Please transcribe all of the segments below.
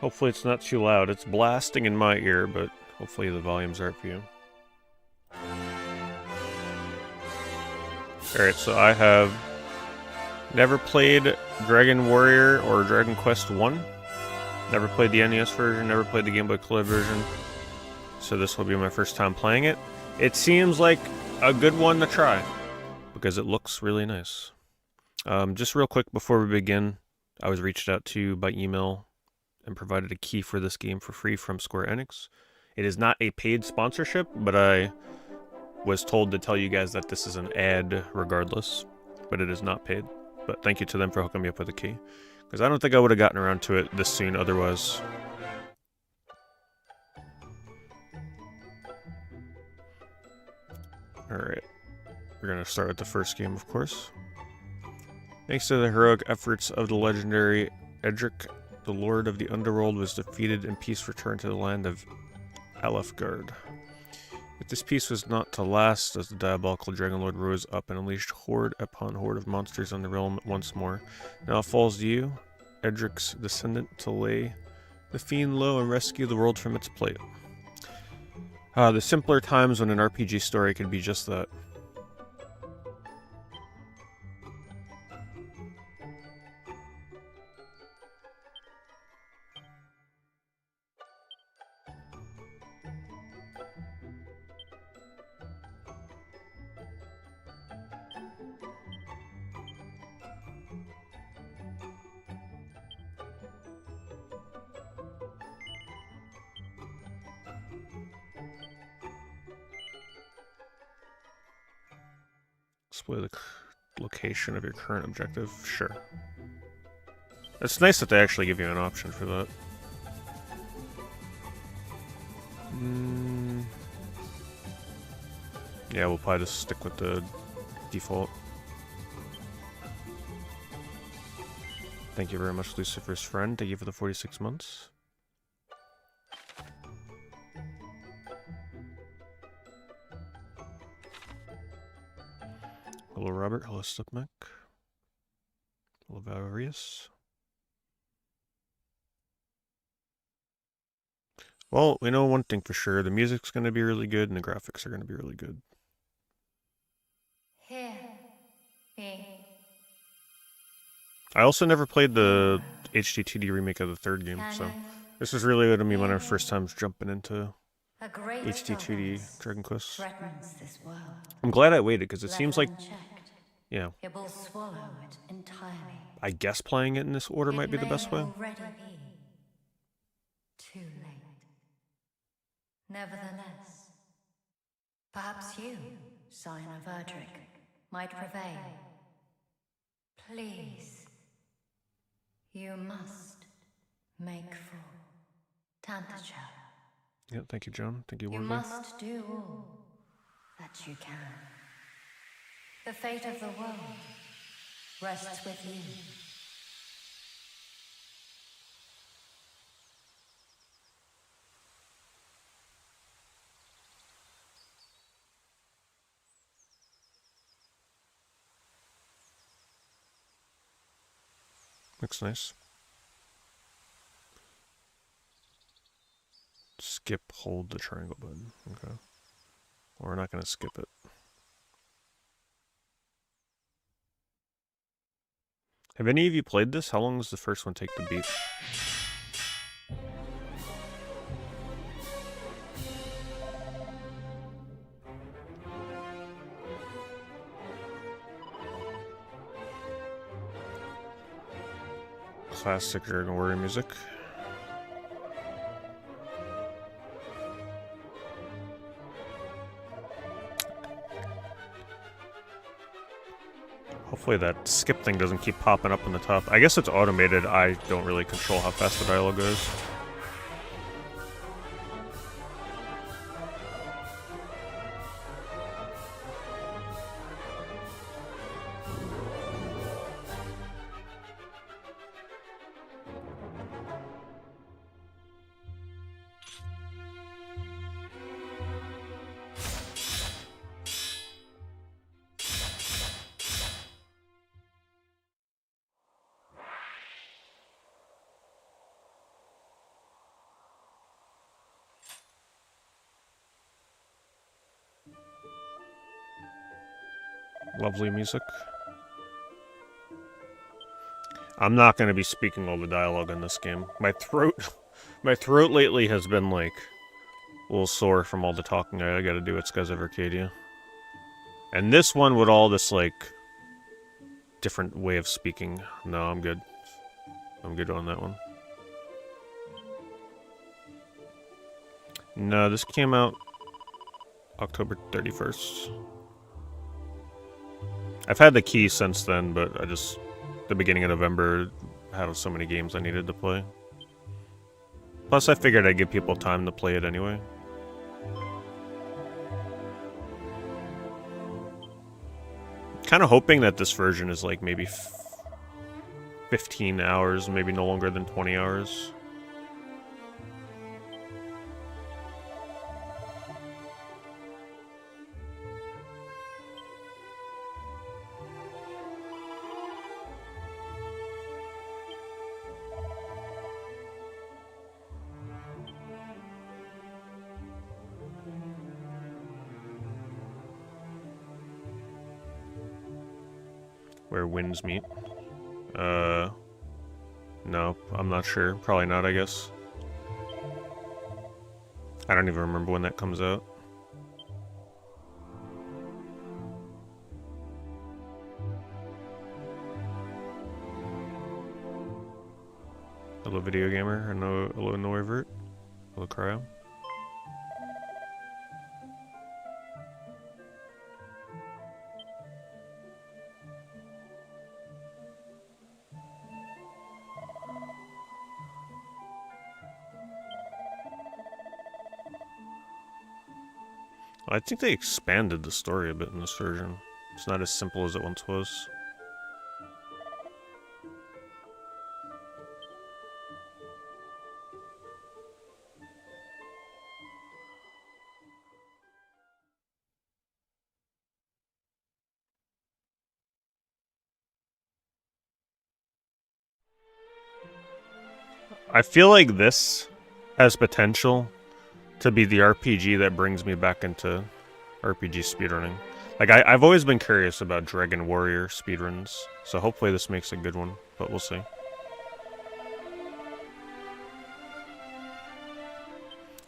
Hopefully it's not too loud. It's blasting in my ear, but hopefully the volume's right for you. Alright, so I have never played Dragon Warrior or Dragon Quest 1. Never played the NES version, never played the Game Boy Color version. So this will be my first time playing it. It seems like a good one to try, because it looks really nice. Just real quick before we begin, I was reached out to by email and provided a key for this game for free from SquareEnix. It is not a paid sponsorship, but I was told to tell you guys that this is an ad regardless, but it is not paid. But thank you to them for hooking me up with a key, because I don't think I would have gotten around to it this soon otherwise. Alright, we're going to start with the first game, of course. Thanks to the heroic efforts of the legendary Edric, the Lord of the Underworld was defeated and peace returned to the land of Alefgard. But this peace was not to last, as the diabolical Dragon Lord rose up and unleashed horde upon horde of monsters on the realm once more. Now it falls to you, Edric's descendant, to lay the fiend low and rescue the world from its plight. The simpler times when an RPG story could be just that. Display the location of your current objective. Sure. It's nice that they actually give you an option for that. Yeah, we'll probably just stick with the default. Thank you very much, Lucifer's friend. Thank you for the 46 months. Hello, Robert. Hello, Slipmac. Hello, Valerius. Well, we know one thing for sure. The music's going to be really good, and the graphics are going to be really good. I also never played the HD-2D remake of the third game, so this is really going to be one of our first times jumping into HD-2D Dragon Quest. I'm glad I waited, because it seems like, yeah, I guess playing it in this order might be the best way. Too late. Nevertheless, perhaps you, Scion of Erdrick, might prevail. Please, you must make for Tantacha. Yeah, thank you, John. Thank you, Wargley. You must do all that you can. The fate of the world rests with you. Looks nice. Skip, hold the triangle button. Okay. Well, we're not going to skip it. Have any of you played this? How long does the first one take to beat? Classic Dragon Warrior music. Hopefully that skip thing doesn't keep popping up on the top. I guess it's automated. I don't really control how fast the dialogue goes. Lovely music. I'm not going to be speaking all the dialogue in this game. My throat lately has been like a little sore from all the talking I gotta do at Skies of Arcadia. And this one with all this like different way of speaking. No, I'm good. I'm good on that one. No, this came out October 31st. I've had the key since then, but I just the beginning of November had so many games I needed to play. Plus, I figured I'd give people time to play it anyway. Kind of hoping that this version is like maybe 15 hours, maybe no longer than 20 hours. Where winds meet. No, I'm not sure. Probably not, I guess. I don't even remember when that comes out. Hello, video gamer. Hello, Noivert. Hello, Cryo. I think they expanded the story a bit in this version. It's not as simple as it once was. I feel like this has potential to be the RPG that brings me back into RPG speedrunning. Like, I've always been curious about Dragon Warrior speedruns, so hopefully this makes a good one, but we'll see.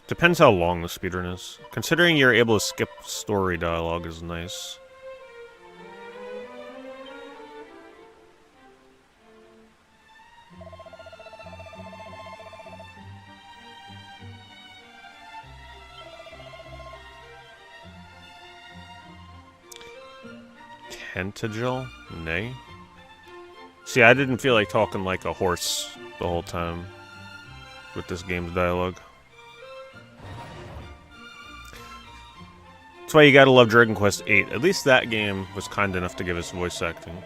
Depends how long the speedrun is. Considering you're able to skip story dialogue is nice. Tentagel? Nay? See, I didn't feel like talking like a horse the whole time with this game's dialogue. That's why you gotta love Dragon Quest VIII. At least that game was kind enough to give us voice acting.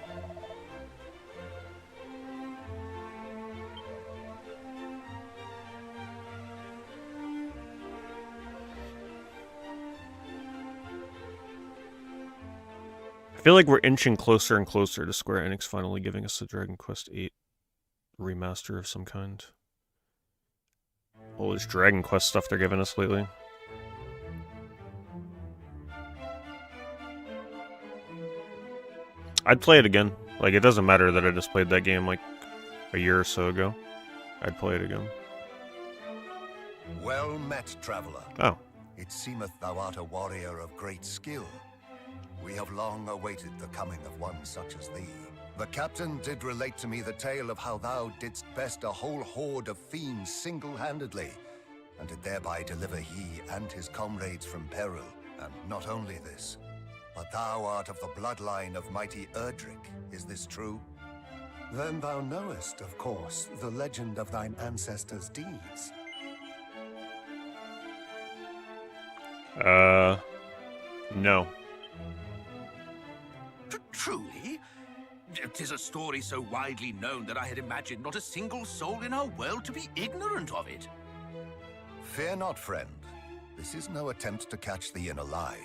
I feel like we're inching closer and closer to SquareEnix finally giving us a Dragon Quest VIII remaster of some kind. All this Dragon Quest stuff they're giving us lately. I'd play it again. Like, it doesn't matter that I just played that game like a year or so ago. I'd play it again. Well met, traveler. Oh. It seemeth thou art a warrior of great skill. We have long awaited the coming of one such as thee. The captain did relate to me the tale of how thou didst best a whole horde of fiends single-handedly, and did thereby deliver he and his comrades from peril. And not only this, but thou art of the bloodline of mighty Erdrick. Is this true? Then thou knowest, of course, the legend of thine ancestors' deeds. No. Truly? 'Tis a story so widely known that I had imagined not a single soul in our world to be ignorant of it. Fear not, friend. This is no attempt to catch thee in a lie.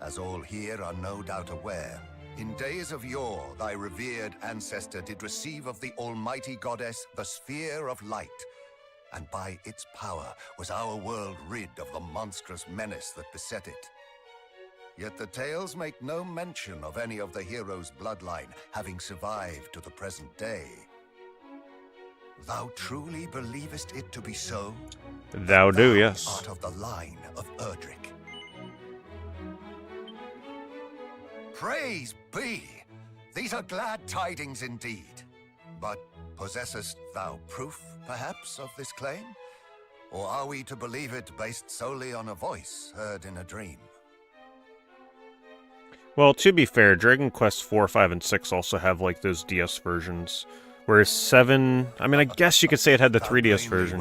As all here are no doubt aware, in days of yore thy revered ancestor did receive of the almighty goddess the sphere of light, and by its power was our world rid of the monstrous menace that beset it. Yet the tales make no mention of any of the hero's bloodline having survived to the present day. Thou truly believest it to be so? Thou do, yes. Art of the line of Erdrick. Praise be! These are glad tidings indeed. But possessest thou proof, perhaps, of this claim? Or are we to believe it based solely on a voice heard in a dream? Well, to be fair, Dragon Quest 4, 5, and 6 also have, like, those DS versions. Whereas 7... I mean, I guess you could say it had the 3DS version.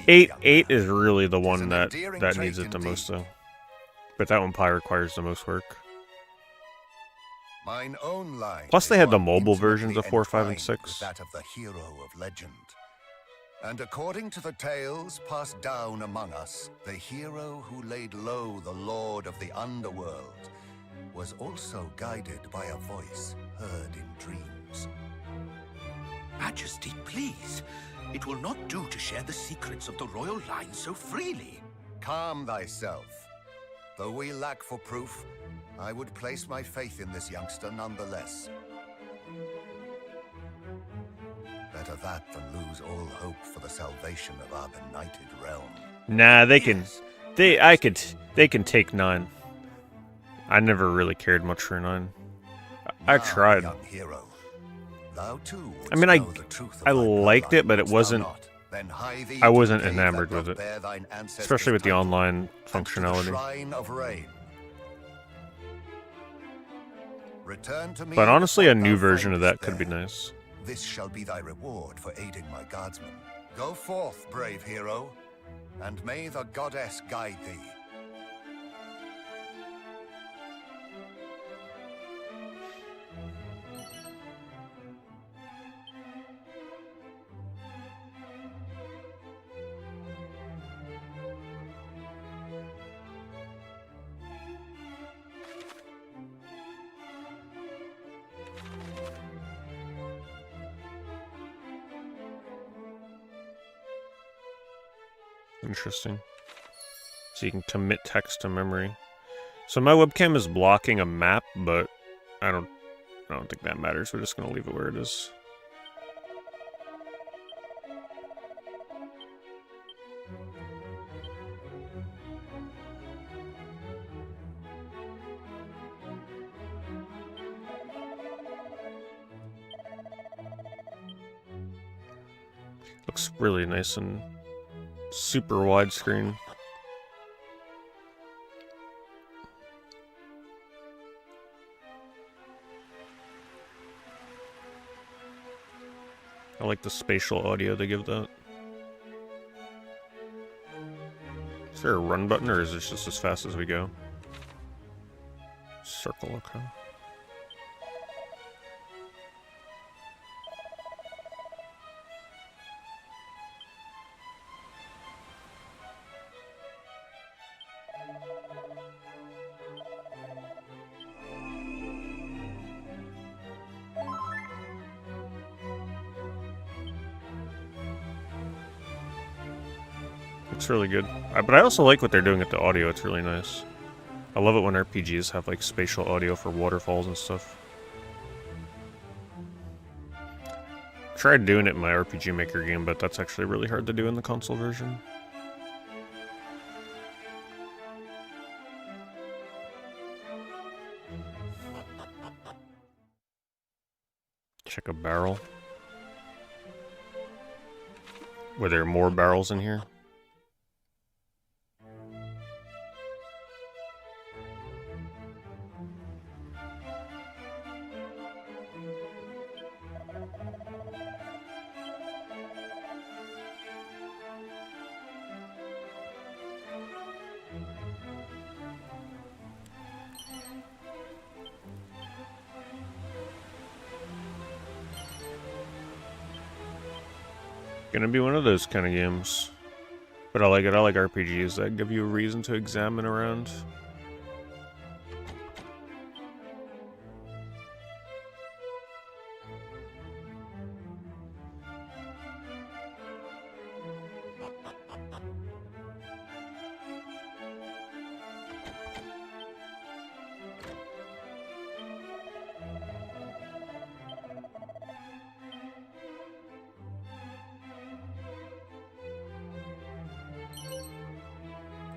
8 is really the one that needs it the most, though. But that one probably requires the most work. Mine own line Plus, they had the is mobile one versions of 4, 5, and intimately 6. entwined with that of the hero of legend. And according to the tales passed down among us, the hero who laid low the lord of the underworld was also guided by a voice heard in dreams. Majesty, please. It will not do to share the secrets of the royal line so freely. Calm thyself. Though we lack for proof, I would place my faith in this youngster nonetheless. Better that than lose all hope for the salvation of our benighted realm. Nah, they can... They can take 9. I never really cared much for 9. I Now, tried. young hero, thou too I mean, I know the truth of I thy liked it, bloodline, but it wouldst thou wasn't... not? Then hie thee I to wasn't the cave enamored that with doth it. bear thine ancestors' Especially with the title, online and to the functionality. shrine of rain. Return to me But honestly, a before new thou version of that findest could be there. nice. This shall be thy reward for aiding my guardsmen. Go forth, brave hero, and may the goddess guide thee. Interesting. So you can commit text to memory. So my webcam is blocking a map, but I don't think that matters. We're just gonna leave it where it is. Looks really nice and super widescreen. I like the spatial audio they give that. Is there a run button, or is this just as fast as we go? Circle, okay. It's really good. But I also like what they're doing with the audio. It's really nice. I love it when RPGs have like spatial audio for waterfalls and stuff. Tried doing it in my RPG Maker game, but that's actually really hard to do in the console version. Check a barrel. Were there more barrels in here? Gonna be one of those kind of games. But I like it. I like RPGs that give you a reason to examine around.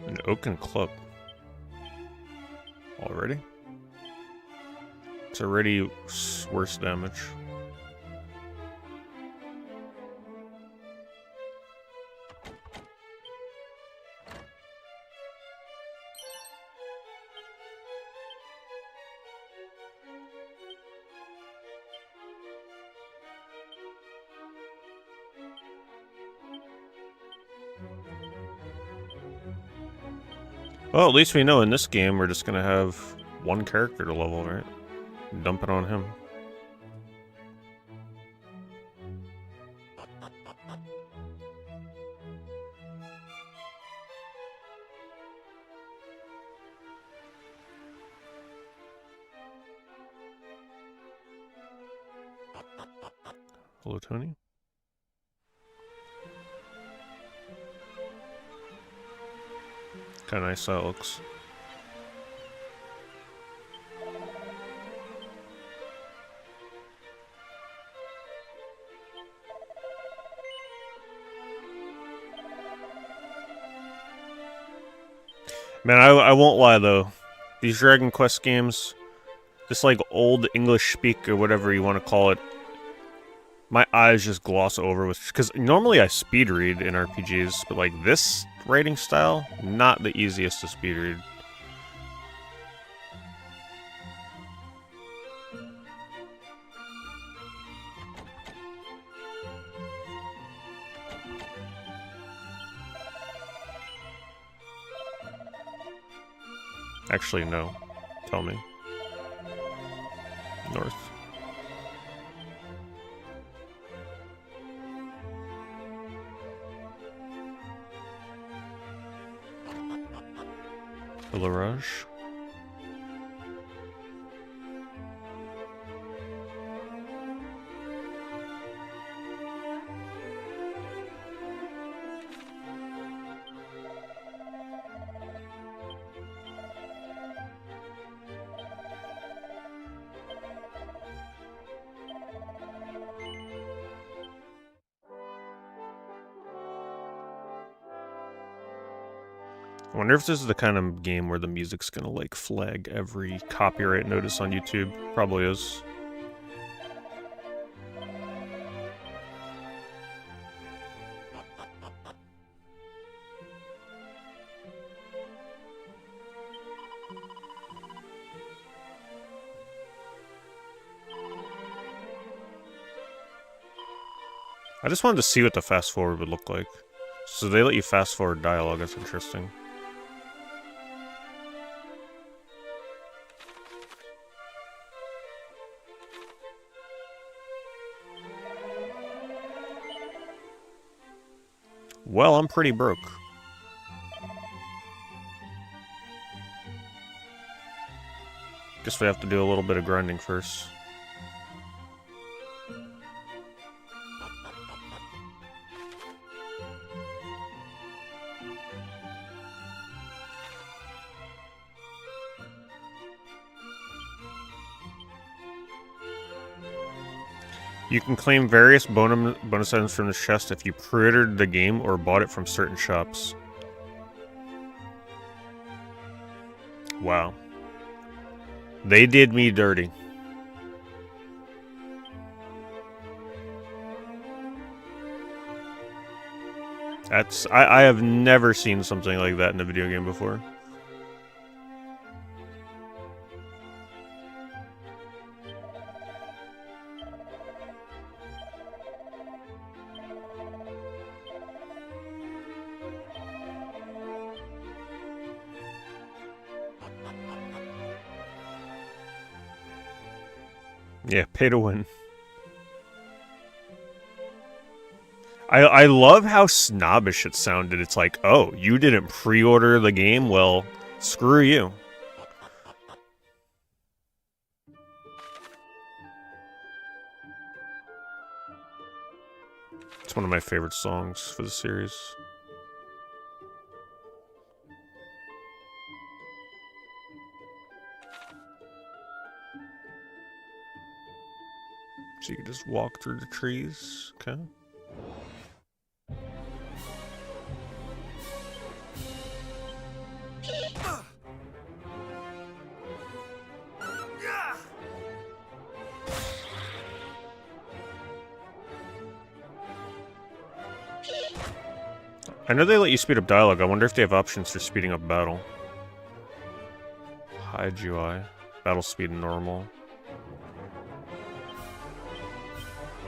An oaken club. Already? It's already worse damage. Well, at least we know in this game we're just gonna have one character to level, right? Dump it on him. Hello, Tony. Kinda nice how it looks. Man, I won't lie though. These Dragon Quest games, this like old English speak or whatever you want to call it, my eyes just gloss over with, because normally I speed read in RPGs, but like this writing style, not the easiest to speed read. Actually, no. Tell me. North. Larage. I wonder if this is the kind of game where the music's gonna like flag every copyright notice on YouTube. Probably is. I just wanted to see what the fast forward would look like. So they let you fast forward dialogue, that's interesting. Well, I'm pretty broke. Guess we have to do a little bit of grinding first. You can claim various bonus items from this chest if you pre-ordered the game or bought it from certain shops. Wow. They did me dirty. I have never seen something like that in a video game before. Yeah, pay to win. I love how snobbish it sounded. It's like, oh, you didn't pre-order the game? Well, screw you. It's one of my favorite songs for the series. So you can just walk through the trees, okay? I know they let you speed up dialogue. I wonder if they have options for speeding up battle. Hide UI. Battle speed normal.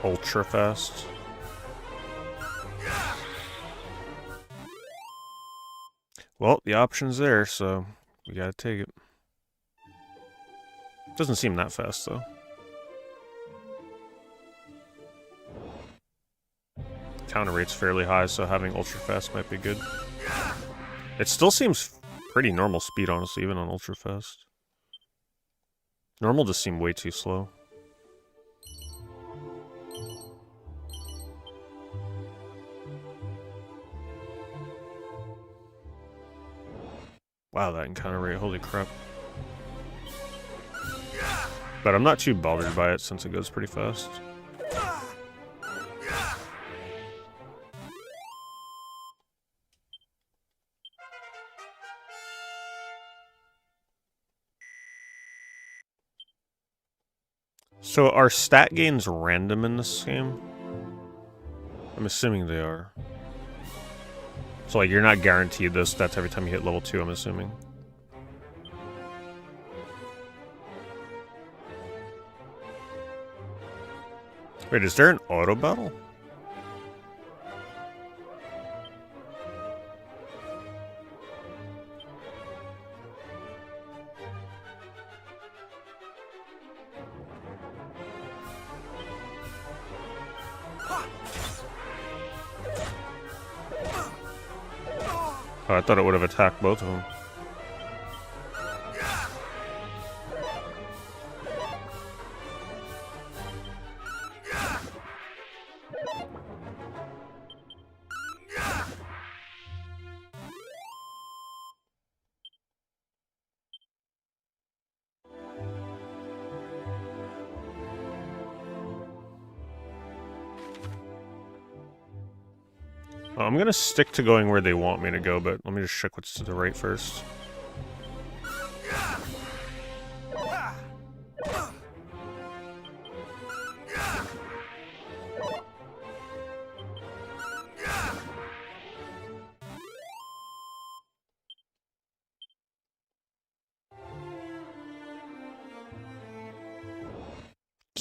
Ultra fast. Well, the option's there, so we gotta take it. Doesn't seem that fast, though. Counter rate's fairly high, so having ultra fast might be good. It still seems pretty normal speed, honestly, even on ultra fast. Normal just seemed way too slow. Wow, that encounter rate, holy crap. But I'm not too bothered by it since it goes pretty fast. So are stat gains random in this game? I'm assuming they are. So like you're not guaranteed those stats every time you hit level 2, I'm assuming. Wait, is there an auto battle? Oh, I thought it would have attacked both of them. I'm gonna stick to going where they want me to go, but let me just check what's to the right first.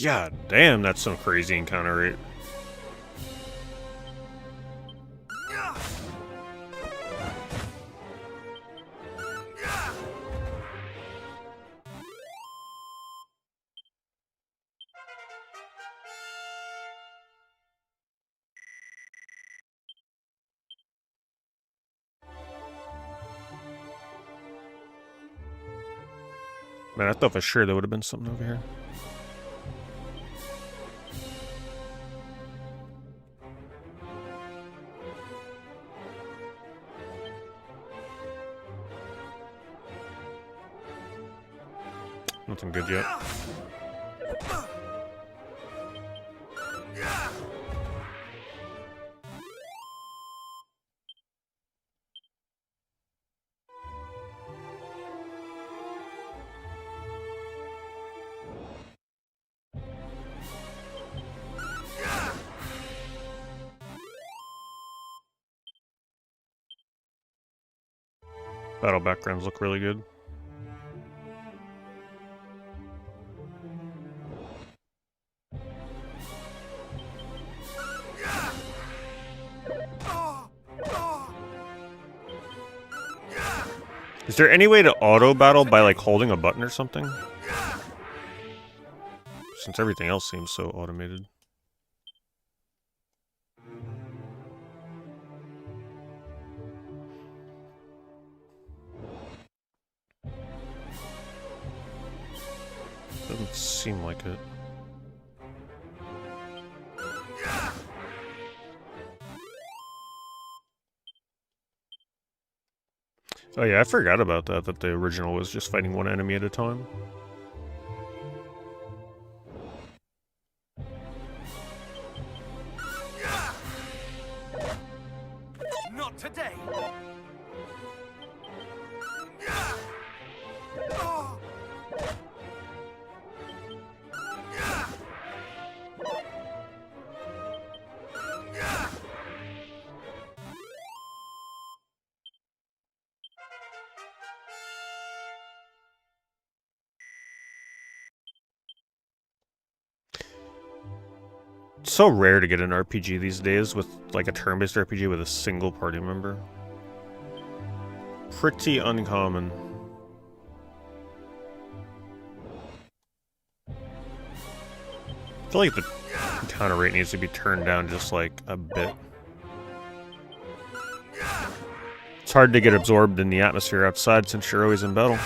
God damn, that's some crazy encounter rate. Man, I thought for sure there would have been something over here. Nothing good yet. Battle backgrounds look really good. Is there any way to auto battle by like holding a button or something? Since everything else seems so automated. Doesn't seem like it. Oh yeah, I forgot about that the original was just fighting one enemy at a time. Not today. It's so rare to get an RPG these days with like a turn-based RPG with a single party member. Pretty uncommon. I feel like the counter rate needs to be turned down just like a bit. It's hard to get absorbed in the atmosphere outside since you're always in battle.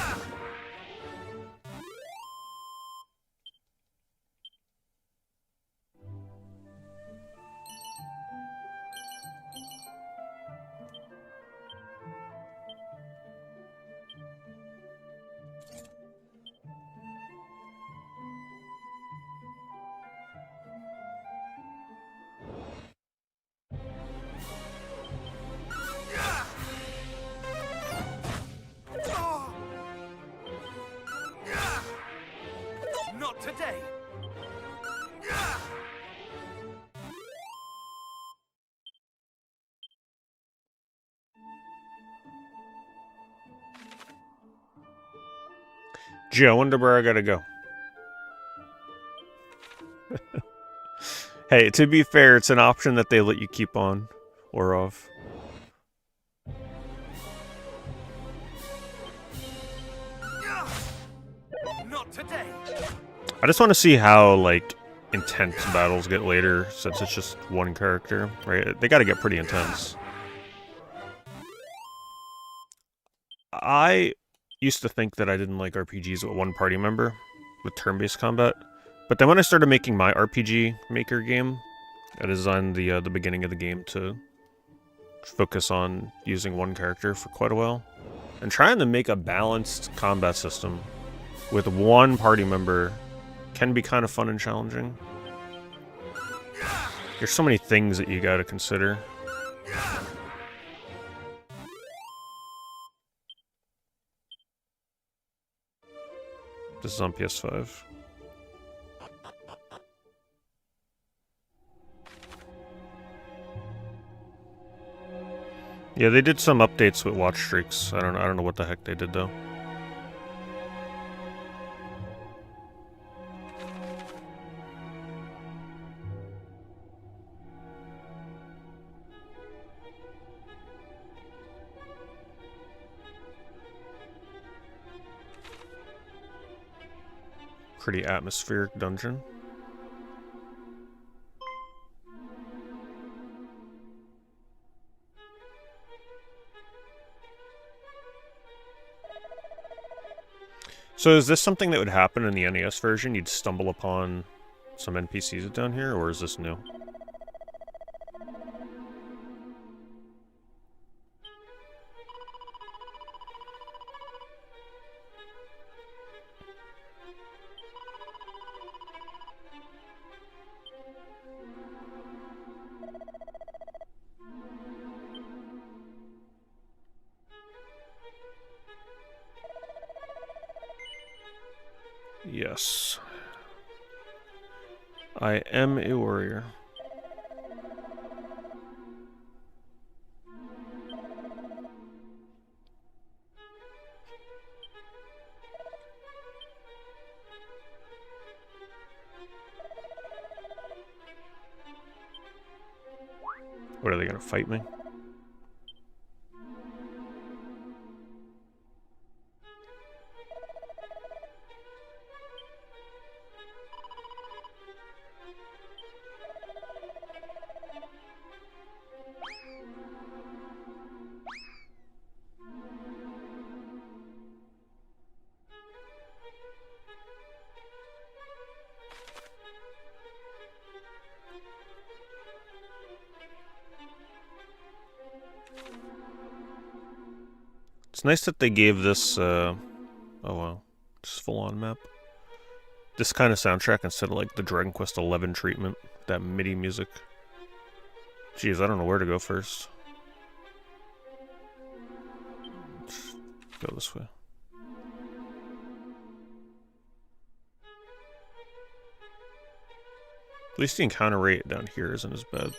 Not today. Gee, I wonder where I gotta go. Hey, to be fair, it's an option that they let you keep on or off. Not today. I just want to see how, like, intense battles get later, since it's just one character, right? They gotta get pretty intense. I used to think that I didn't like RPGs with one party member, with turn-based combat. But then when I started making my RPG Maker game, I designed the beginning of the game to focus on using one character for quite a while. And trying to make a balanced combat system with one party member can be kind of fun and challenging. There's so many things that you gotta consider. This is on PS5. Yeah, they did some updates with watch streaks. I don't know what the heck they did though. Pretty atmospheric dungeon. So is this something that would happen in the NES version? You'd stumble upon some NPCs down here, or is this new? Yes. I am a warrior. What, are they gonna fight me? It's nice that they gave this, oh wow, just full-on map. This kind of soundtrack instead of like the Dragon Quest XI treatment, that MIDI music. Jeez, I don't know where to go first. Let's go this way. At least the encounter rate down here isn't as bad.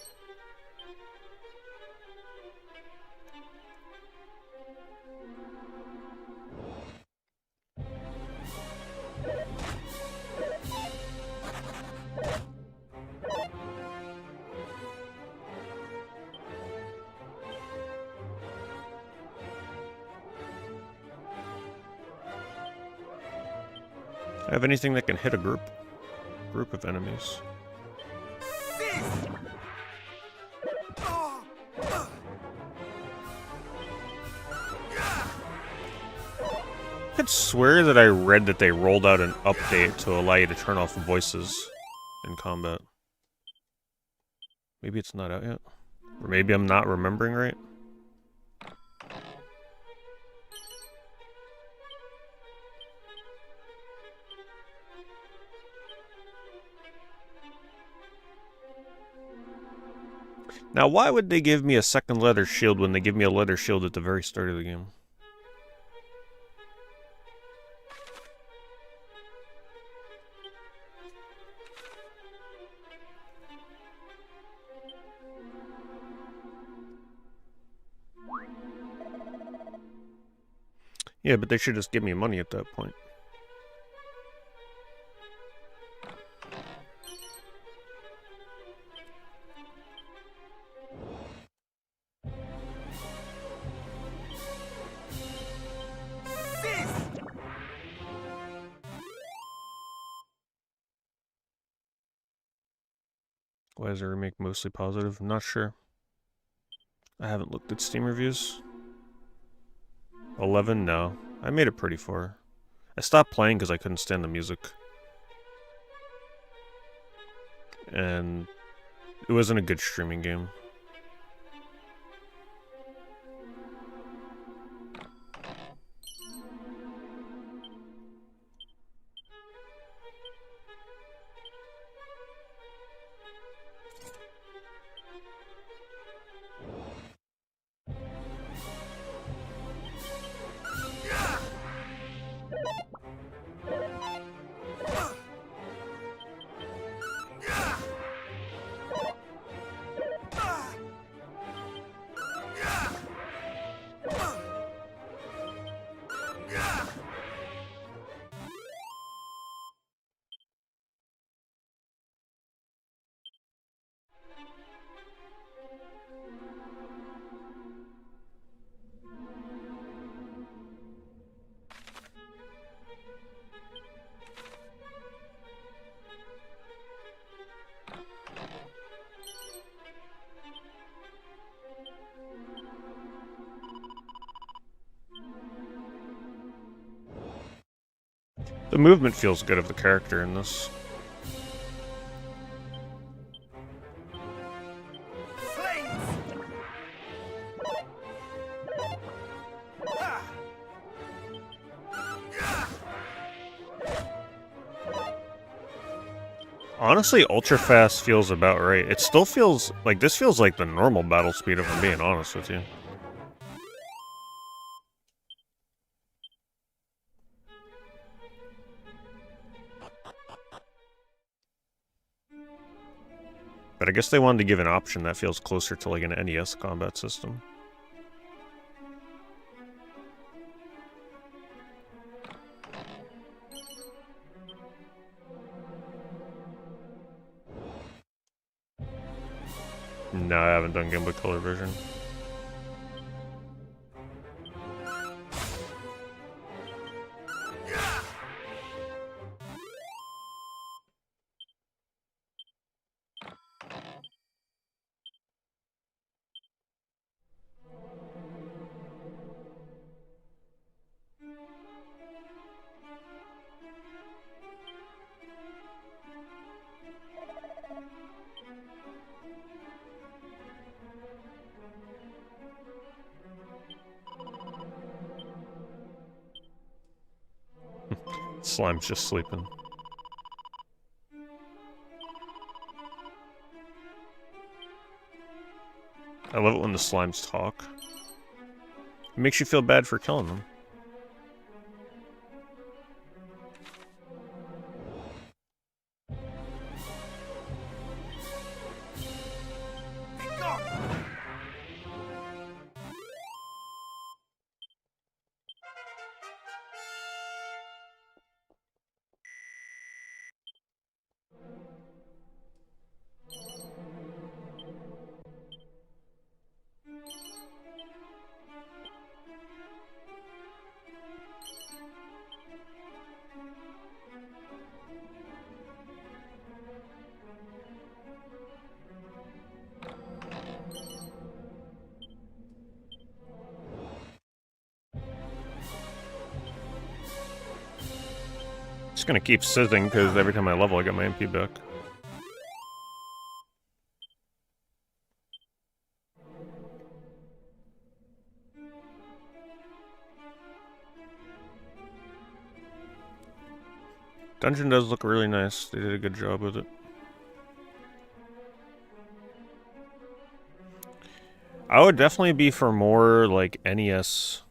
I have anything that can hit a group of enemies. I could swear that I read that they rolled out an update to allow you to turn off voices in combat. Maybe it's not out yet. Or maybe I'm not remembering right. Now, why would they give me a second leather shield when they give me a leather shield at the very start of the game? Yeah, but they should just give me money at that point. Why is the remake mostly positive? I'm not sure. I haven't looked at Steam reviews. 11? No. I made it pretty far. I stopped playing because I couldn't stand the music. And it wasn't a good streaming game. The movement feels good of the character in this. Honestly, ultra fast feels about right. It still feels like this feels like the normal battle speed if I'm being honest with you. But I guess they wanted to give an option that feels closer to like an NES combat system. No, I haven't done Game Boy Color version. Slime's just sleeping. I love it when the slimes talk. It makes you feel bad for killing them. Just gonna keep sizzing because every time I level, I get my MP back. Dungeon does look really nice. They did a good job with it. I would definitely be for more like NES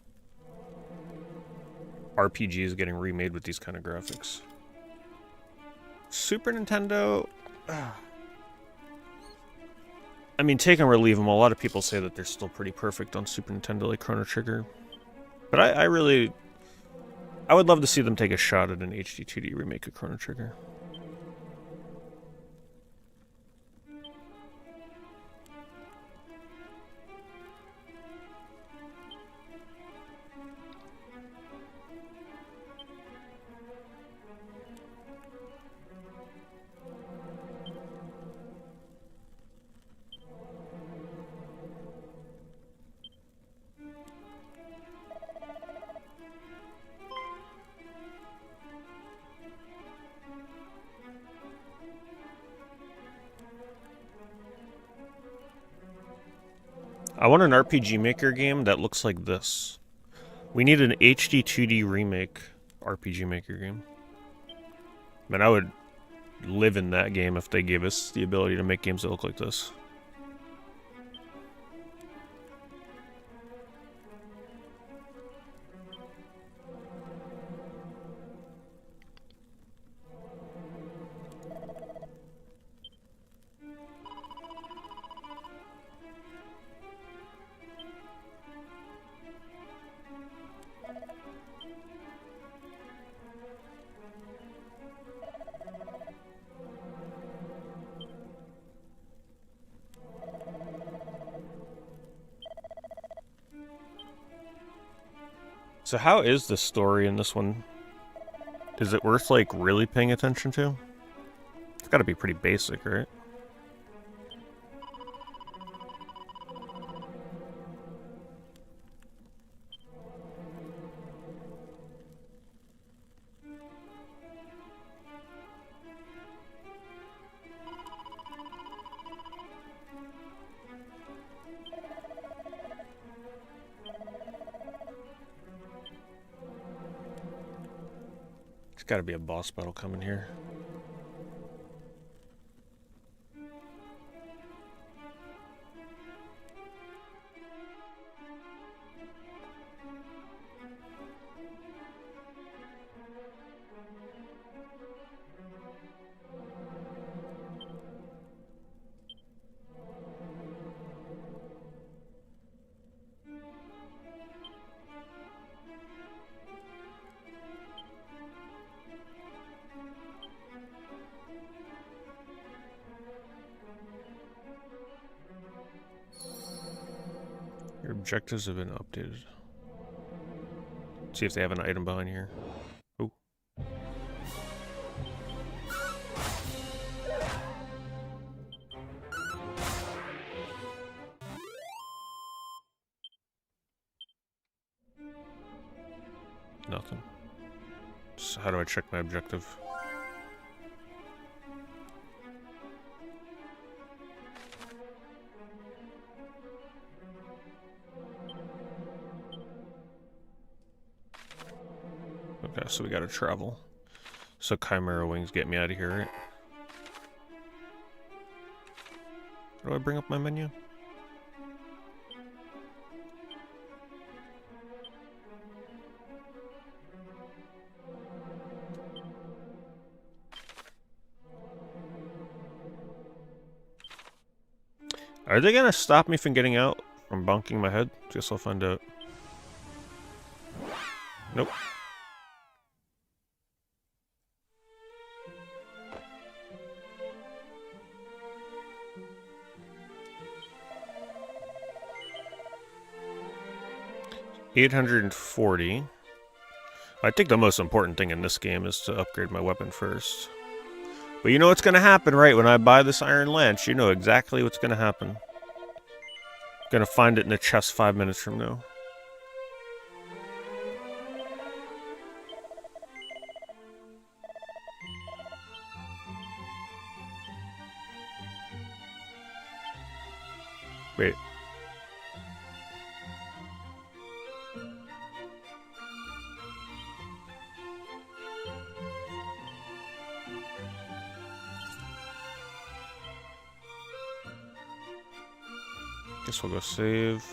RPGs getting remade with these kind of graphics. Super Nintendo... I mean, take them or leave them. A lot of people say that they're still pretty perfect on Super Nintendo, like Chrono Trigger. But I really... I would love to see them take a shot at an HD-2D remake of Chrono Trigger. I want an RPG Maker game that looks like this. We need an HD-2D remake RPG Maker game. Man, I would live in that game if they gave us the ability to make games that look like this. So how is the story in this one? Is it worth, like, really paying attention to? It's gotta be pretty basic, right? There's gotta be a boss battle coming here. Your objectives have been updated. See if they have an item behind here. Oh. Nothing. So how do I check my objective? Okay, so we gotta travel. So Chimera Wings get me out of here, right? How do I bring up my menu? Are they gonna stop me from getting out? From bonking my head? Guess I'll find out. Nope. $840. I think the most important thing in this game is to upgrade my weapon first. But you know what's gonna happen, right? When I buy this Iron Lance, you know exactly what's gonna happen. I'm gonna find it in the chest 5 minutes from now. Wait. Guess we'll go save.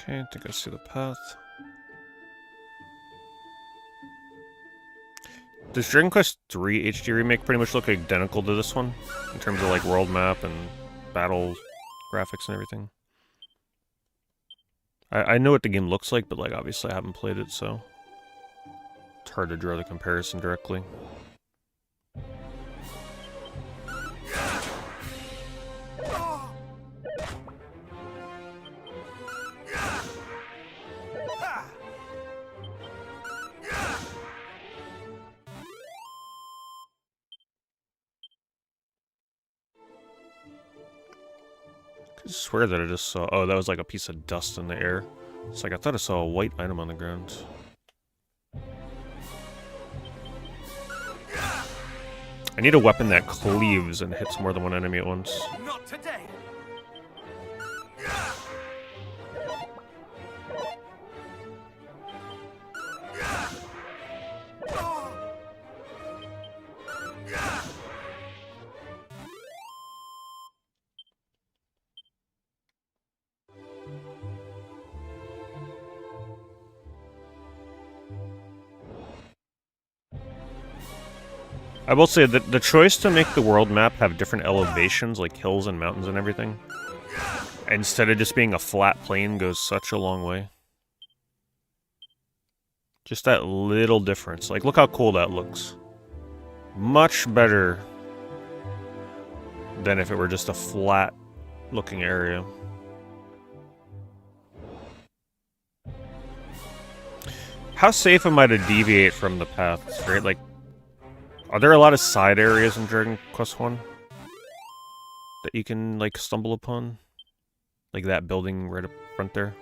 Okay, I think I see the path. Does Dragon Quest III HD Remake pretty much look identical to this one? In terms of like world map and battle graphics and everything? I know what the game looks like, but like obviously I haven't played it, so it's hard to draw the comparison directly. I swear that I just saw... Oh, that was like a piece of dust in the air. It's like I thought I saw a white item on the ground. I need a weapon that cleaves and hits more than one enemy at once. Not today. I will say that the choice to make the world map have different elevations, like hills and mountains and everything, instead of just being a flat plane, goes such a long way. Just that little difference. Like, look how cool that looks. Much better than if it were just a flat looking area. How safe am I to deviate from the paths, right? Like, are there a lot of side areas in Dragon Quest 1 that you can, like, stumble upon? Like that building right up front there?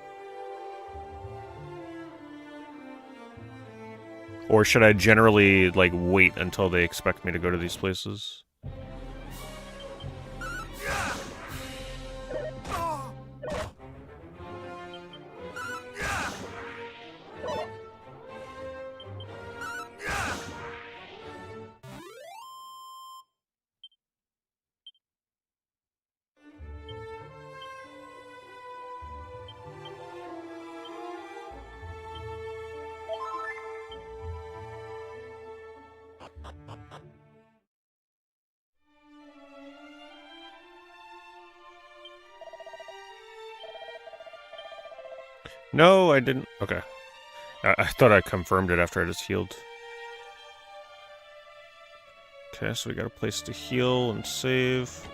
Or should I generally, like, wait until they expect me to go to these places? No, I didn't. Okay. I thought I confirmed it after I just healed. Okay, so we got a place to heal and save.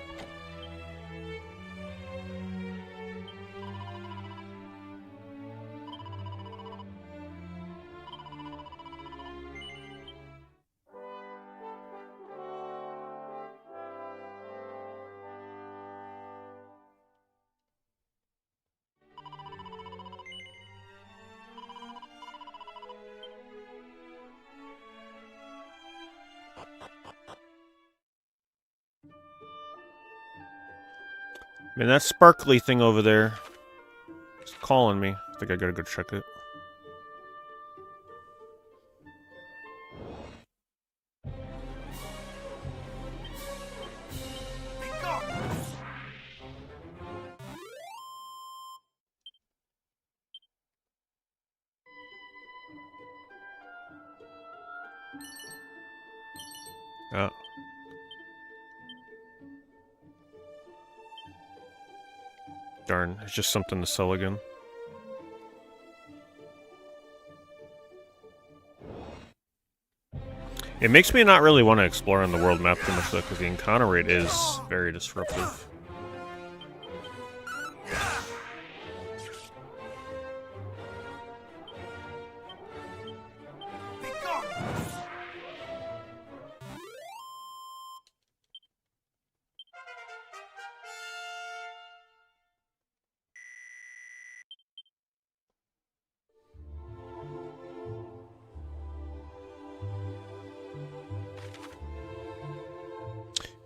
Man, that sparkly thing over there is calling me. I think I gotta go check it. Darn, it's just something to sell again. It makes me not really want to explore on the world map too much though, because the encounter rate is very disruptive.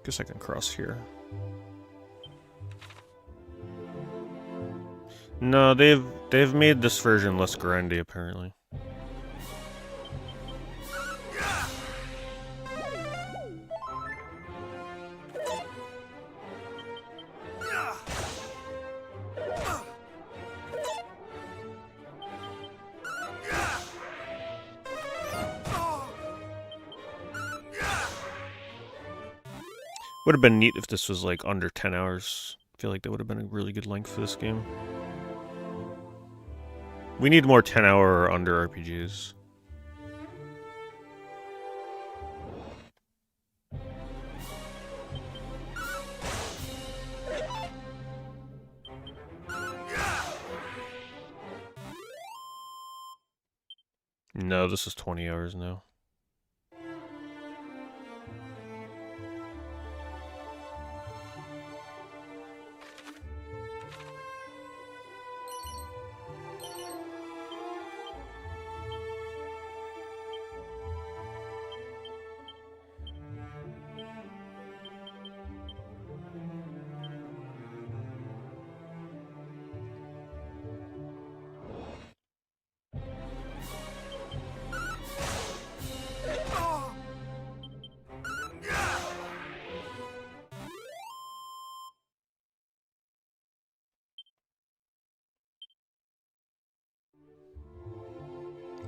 Guess I can cross here. No, they've made this version less grindy apparently. Would have been neat if this was like under 10 hours. I feel like that would have been a really good length for this game. We need more 10-hour or under RPGs. No, this is 20 hours now.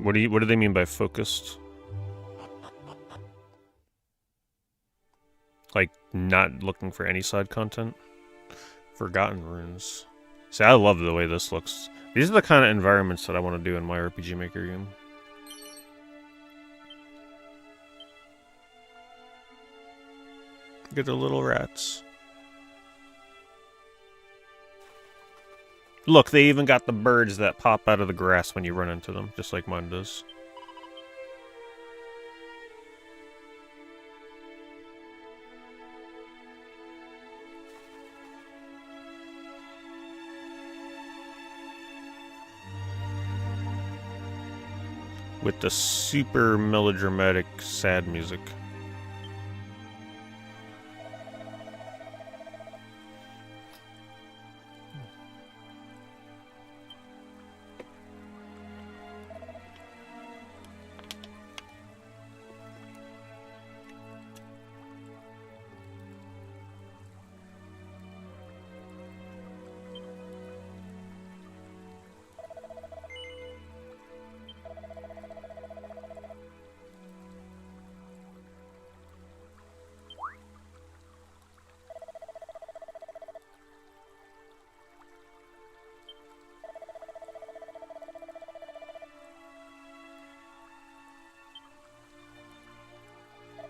What do they mean by focused? Like not looking for any side content? Forgotten Runes. See, I love the way this looks. These are the kind of environments that I want to do in my RPG Maker game. Get the little rats. Look, they even got the birds that pop out of the grass when you run into them, just like mine does. With the super melodramatic, sad music.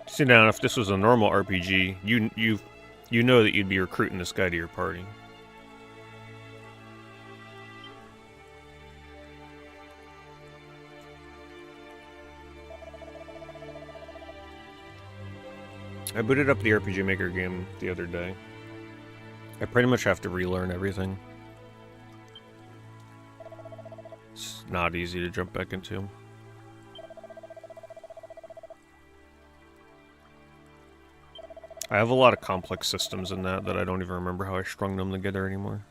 See now, if this was a normal RPG, you know that you'd be recruiting this guy to your party. I booted up the RPG Maker game the other day. I pretty much have to relearn everything. It's not easy to jump back into. I have a lot of complex systems in that I don't even remember how I strung them together anymore.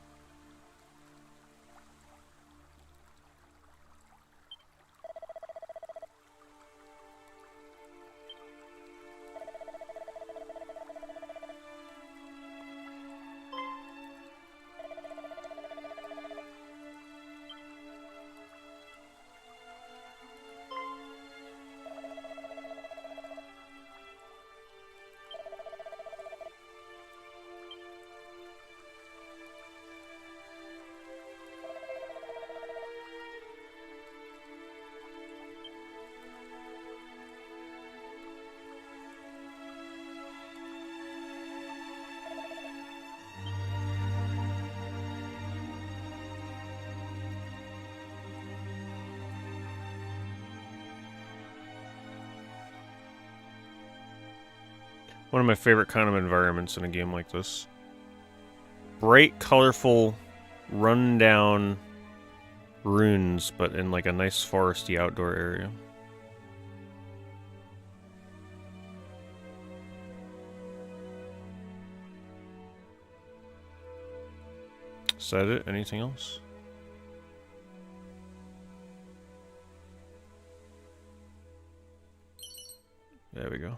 One of my favorite kind of environments in a game like this. Bright, colorful, run-down ruins, but in like a nice foresty outdoor area. Is that it? Anything else? There we go.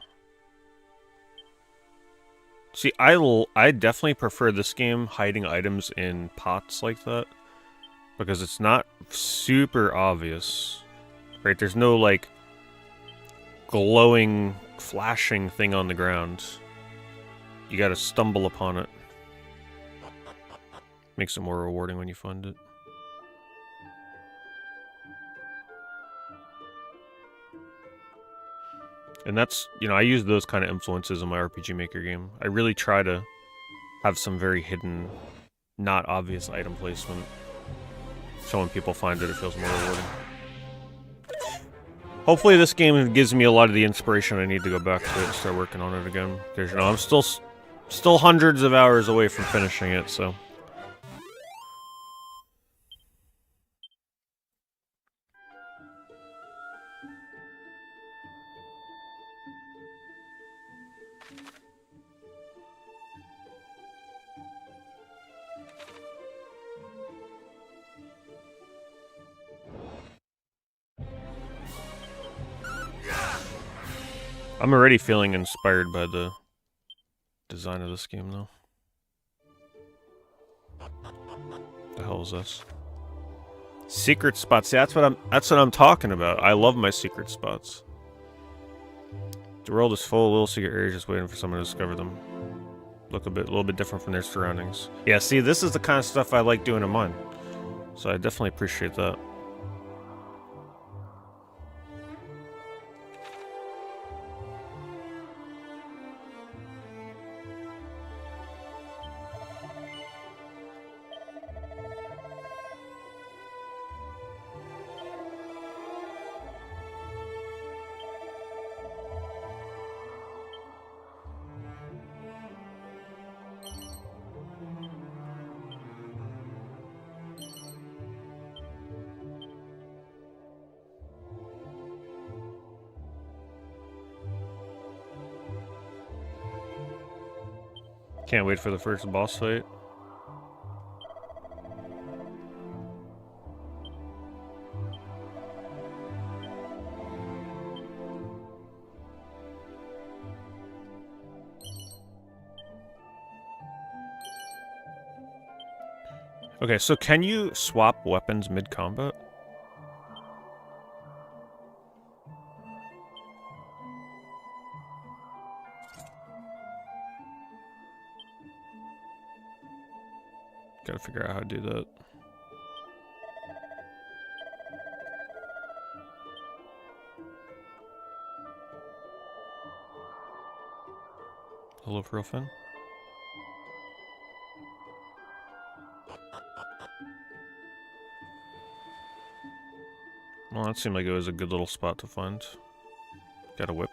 See, I definitely prefer this game hiding items in pots like that, because it's not super obvious, right? There's no like glowing, flashing thing on the ground. You gotta stumble upon it. Makes it more rewarding when you find it. And that's, you know, I use those kind of influences in my RPG Maker game. I really try to have some very hidden, not obvious item placement. So when people find it, it feels more rewarding. Hopefully this game gives me a lot of the inspiration I need to go back to it and start working on it again. Because, you know, I'm still hundreds of hours away from finishing it, so... I'm already feeling inspired by the design of this game, though. The hell is this? Secret spots. See, that's what I'm talking about. I love my secret spots. The world is full of little secret areas just waiting for someone to discover them. Look a little bit different from their surroundings. Yeah, see, this is the kind of stuff I like doing in mine. So I definitely appreciate that. Can't wait for the first boss fight. Okay, so can you swap weapons mid-combat? Gotta figure out how to do that. Hello, Frilfin. Well, that seemed like it was a good little spot to find. Got a whip.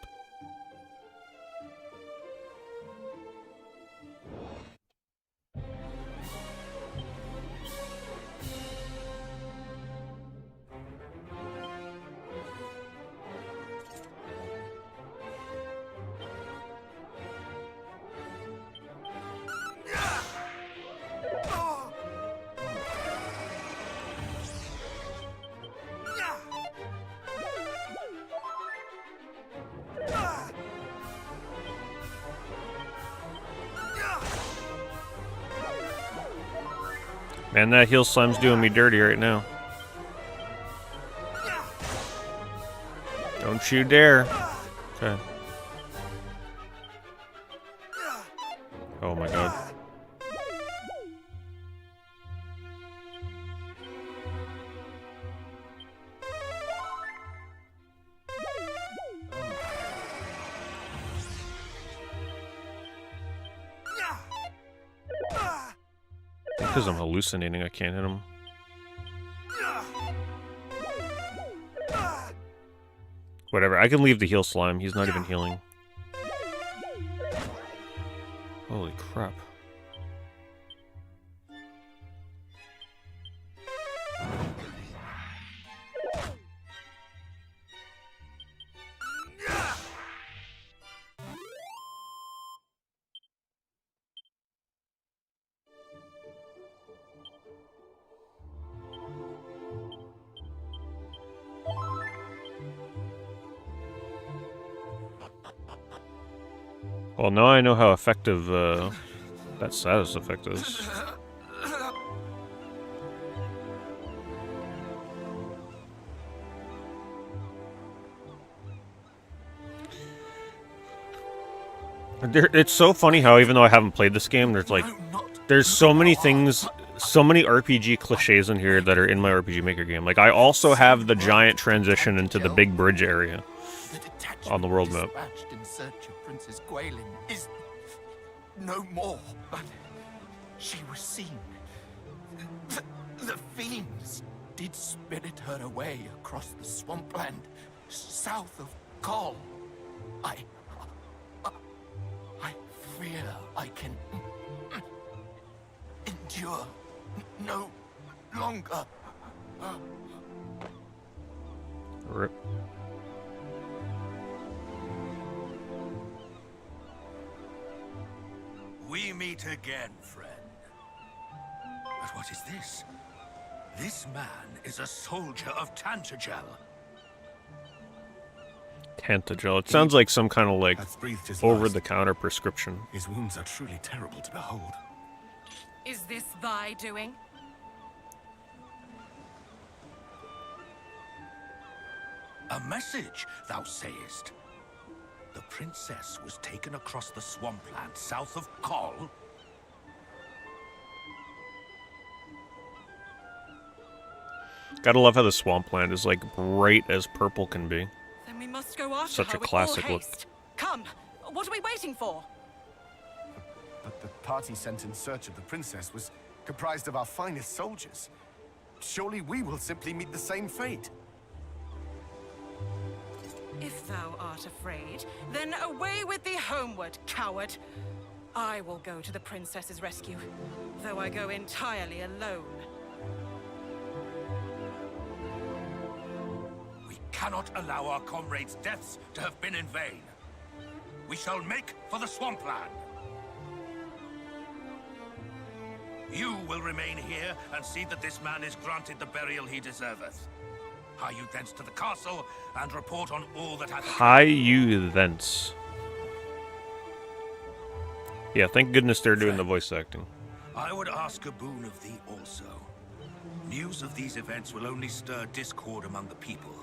Man, that heal slime's doing me dirty right now. Don't you dare. Okay. Oh my god. Because I'm hallucinating, I can't hit him. Whatever, I can leave the heal slime. He's not even healing. Holy crap. Well, now I know how effective that status effect is. It's so funny how even though I haven't played this game, there's so many things, so many RPG cliches in here that are in my RPG Maker game. Like, I also have the giant transition into the big bridge area on the world map. In search of Princess Gwaelin is no more, but she was seen. The fiends did spirit her away across the swampland south of Kol. I fear I can endure no longer. Rip. We meet again, friend. But what is this? This man is a soldier of Tantagel. Tantagel. It sounds like some kind of like Hath breathed his over-the-counter prescription. His wounds are truly terrible to behold. Is this thy doing? A message, thou sayest. The princess was taken across the swampland south of Kol. Gotta love how the swampland is like bright as purple can be. Then we must go after Such her a with classic all look. haste. Come, what are we waiting for? But the party sent in search of the princess was comprised of our finest soldiers. Surely we will simply meet the same fate. If thou art afraid, then away with thee homeward, coward. I will go to the princess's rescue, though I go entirely alone. We cannot allow our comrades' deaths to have been in vain. We shall make for the swampland. You will remain here and see that this man is granted the burial he deserveth. Hie you thence to the castle and report on all that hath occurred. Hie you thence. Yeah, thank goodness they're doing the voice acting. I would ask a boon of thee also. News of these events will only stir discord among the people.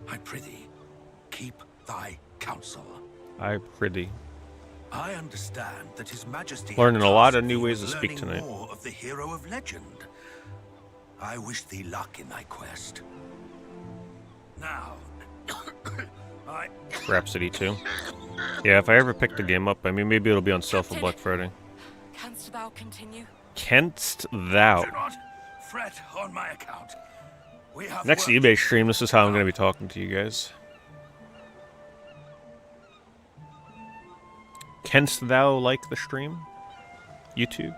I prithee, keep thy counsel. I prithee. I understand that His Majesty Learning a lot of new tasked ways thee to with speak learning tonight. more of the hero of legend. I wish thee luck in thy quest. Now, Rhapsody 2. Yeah, if I ever pick the game up, I mean, maybe it'll be on sale for Black Friday. Canst thou continue? Canst thou? do not fret on my account. We have Next work. eBay stream, this is how I'm going to be talking to you guys. Canst thou like the stream? YouTube?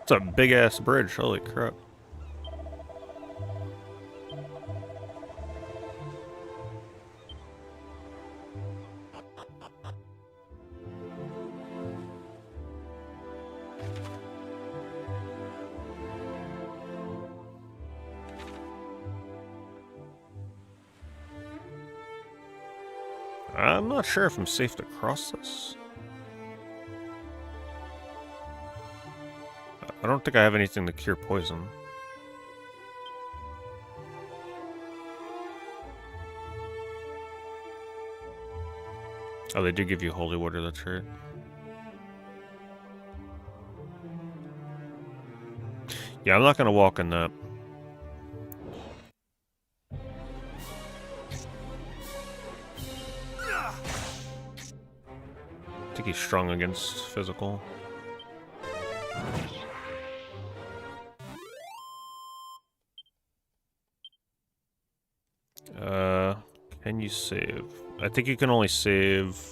It's a big ass bridge, holy crap. I'm not sure if I'm safe to cross this. I don't think I have anything to cure poison. Oh, they do give you holy water, that's right. Yeah, I'm not gonna walk in that. I think he's strong against physical. Can you save? I think you can only save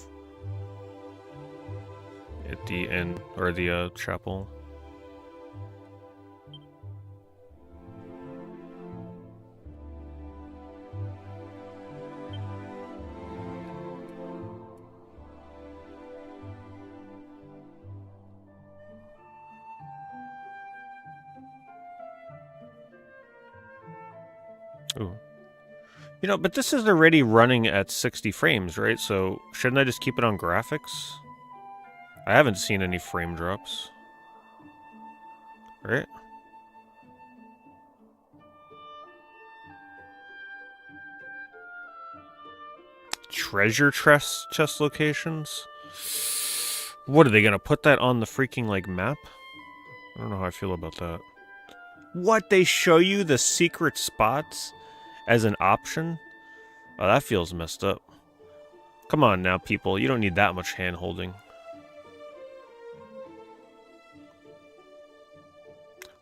at the end, or the chapel. Ooh. You know, but this is already running at 60 frames, right? So shouldn't I just keep it on graphics? I haven't seen any frame drops. Right? Treasure chest locations? What, are they gonna put that on the freaking, like, map? I don't know how I feel about that. What, they show you the secret spots as an option? Oh, that feels messed up. Come on now, people. You don't need that much hand-holding.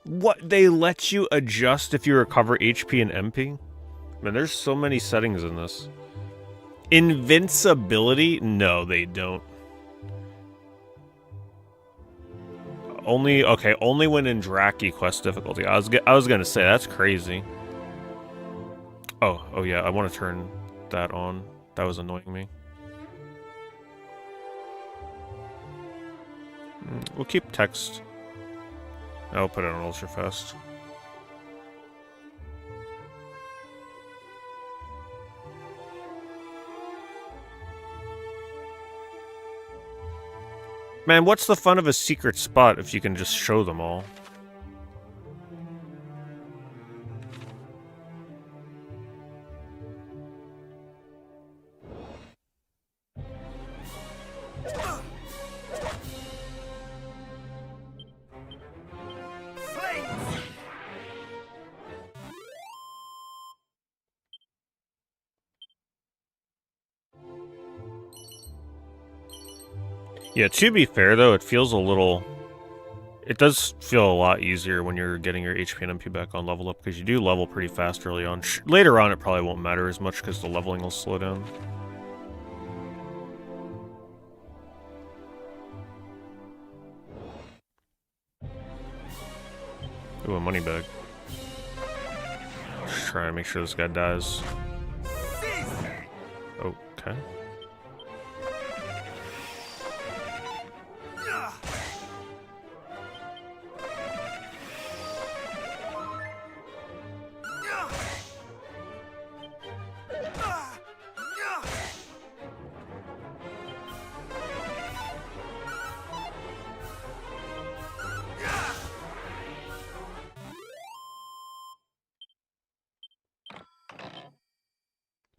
What, they let you adjust if you recover HP and MP? Man, there's so many settings in this. Invincibility? No, they don't. Only, okay, only when in Draki quest difficulty. I was gonna say, that's crazy. Oh yeah, I want to turn that on. That was annoying me. We'll keep text. I'll put it on ultra fast. Man, what's the fun of a secret spot if you can just show them all? Yeah, to be fair though, it feels a little... It does feel a lot easier when you're getting your HP and MP back on level up, because you do level pretty fast early on. Later on, it probably won't matter as much because the leveling will slow down. Ooh, a money bag. Just trying to make sure this guy dies. Okay.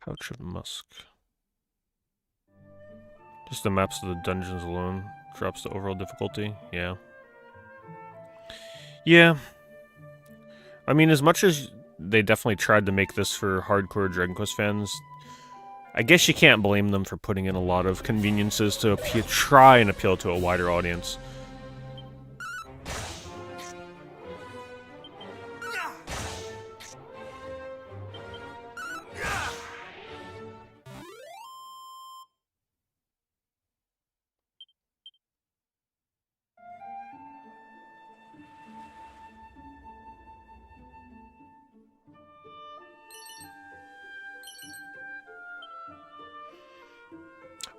Pouch of Musk. Just the maps of the dungeons alone drops the overall difficulty. Yeah. Yeah. I mean, as much as they definitely tried to make this for hardcore Dragon Quest fans, I guess you can't blame them for putting in a lot of conveniences to try and appeal to a wider audience.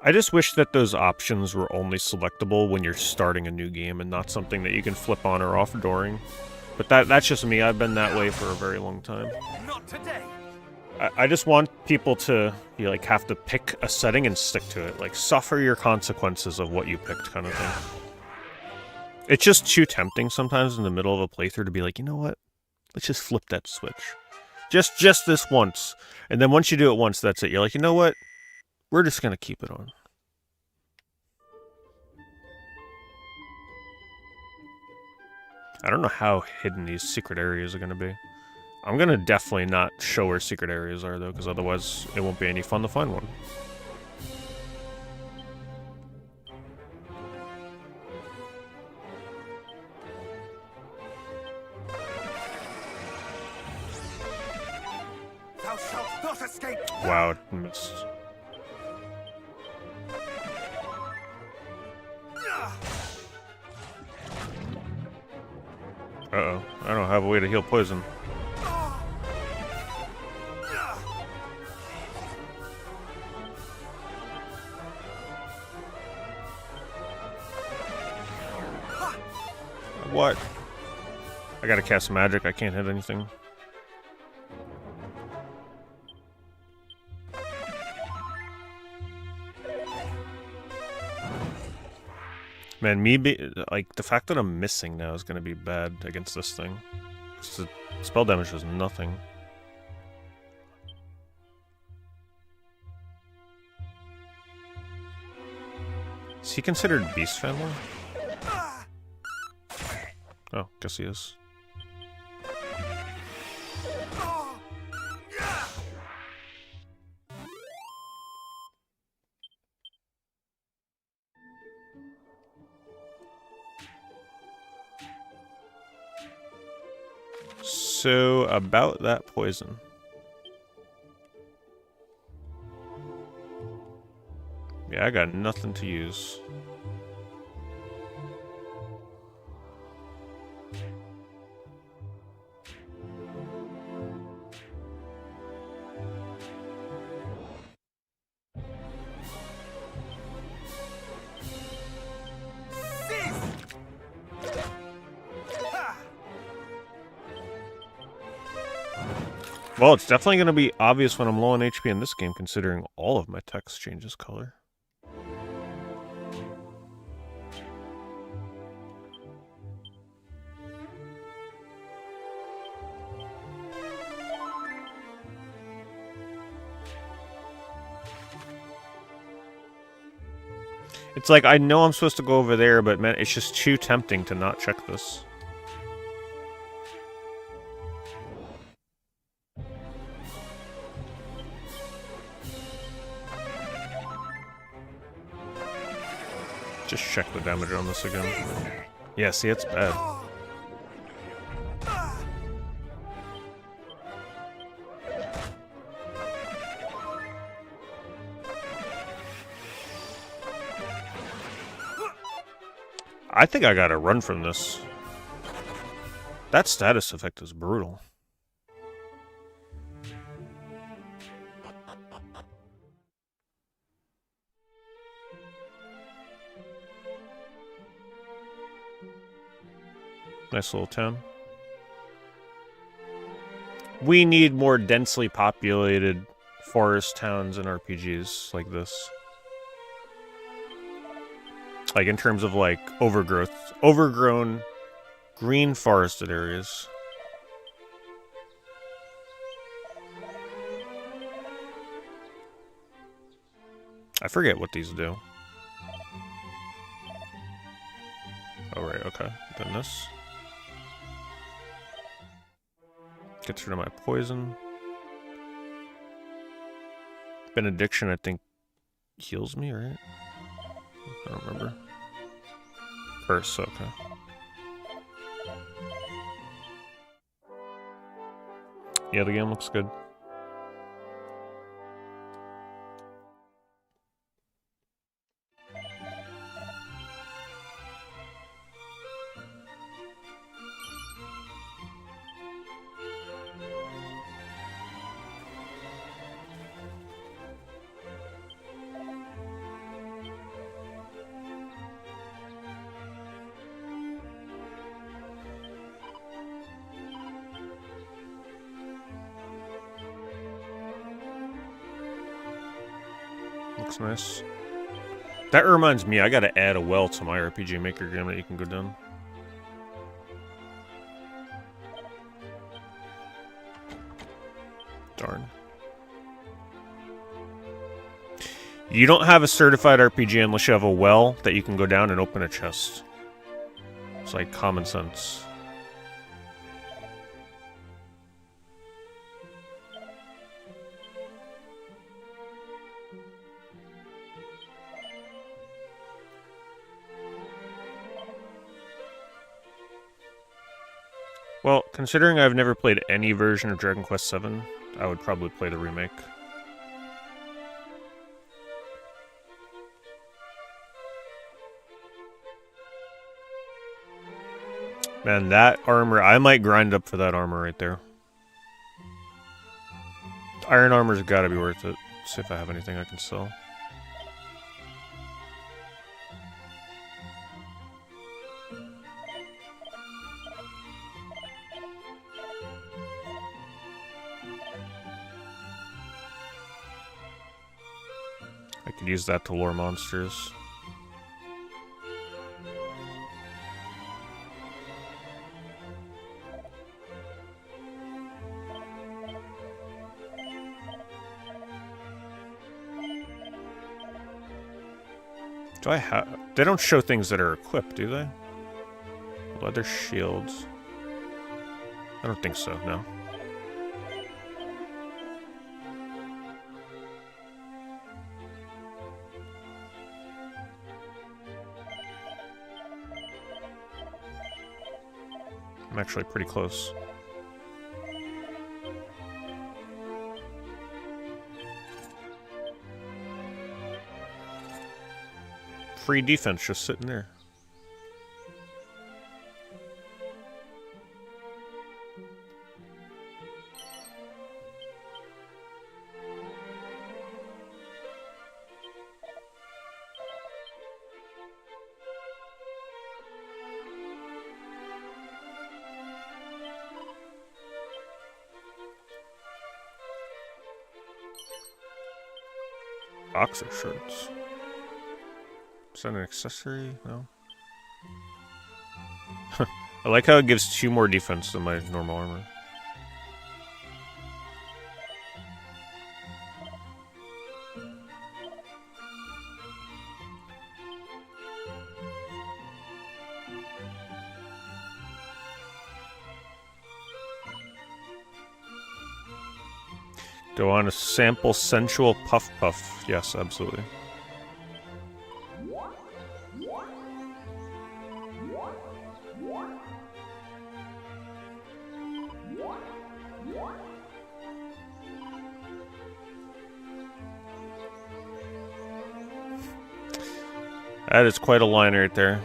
I just wish that those options were only selectable when you're starting a new game and not something that you can flip on or off during. But that's just me. I've been that way for a very long time. Not today. I just want people to be like, have to pick a setting and stick to it. Like, suffer your consequences of what you picked kind of thing. It's just too tempting sometimes in the middle of a playthrough to be like, you know what? Let's just flip that switch. Just this once. And then once you do it once, that's it. You're like, you know what? We're just gonna keep it on. I don't know how hidden these secret areas are going to be. I'm going to definitely not show where secret areas are, though, because otherwise it won't be any fun to find one. Thou shalt not escape! Wow, it missed. Uh-oh. I don't have a way to heal poison. What? I gotta cast magic. I can't hit anything. Man, like, the fact that I'm missing now is gonna be bad against this thing. 'Cause the spell damage does nothing. Is he considered beast family? Oh, guess he is. So, about that poison. Yeah, I got nothing to use. Well, it's definitely going to be obvious when I'm low on HP in this game, considering all of my text changes color. It's like, I know I'm supposed to go over there, but man, it's just too tempting to not check this. Just check the damage on this again. Yeah, see, it's bad. I think I gotta run from this. That status effect is brutal. Nice little town. We need more densely populated forest towns and RPGs like this. Like, in terms of, like, overgrown, green forested areas. I forget what these do. Oh, right, okay. Then this. Gets rid of my poison. Benediction, I think, heals me, right? I don't remember. First, okay. Yeah, the game looks good. Looks nice. That reminds me, I gotta add a well to my RPG Maker game that you can go down. Darn. You don't have a certified RPG unless you have a well that you can go down and open a chest. It's like common sense. Well, considering I've never played any version of Dragon Quest VII, I would probably play the remake. Man, that armor, I might grind up for that armor right there. Iron armor's gotta be worth it. See if I have anything I can sell. I could use that to lure monsters. Do I have... They don't show things that are equipped, do they? Leather shields. I don't think so, no. I'm actually pretty close. Free defense just sitting there. Boxer shorts. Is that an accessory? No. I like how it gives 2 more defense than my normal armor. Do I want to sample sensual puff puff? Yes, absolutely. That is quite a line right there.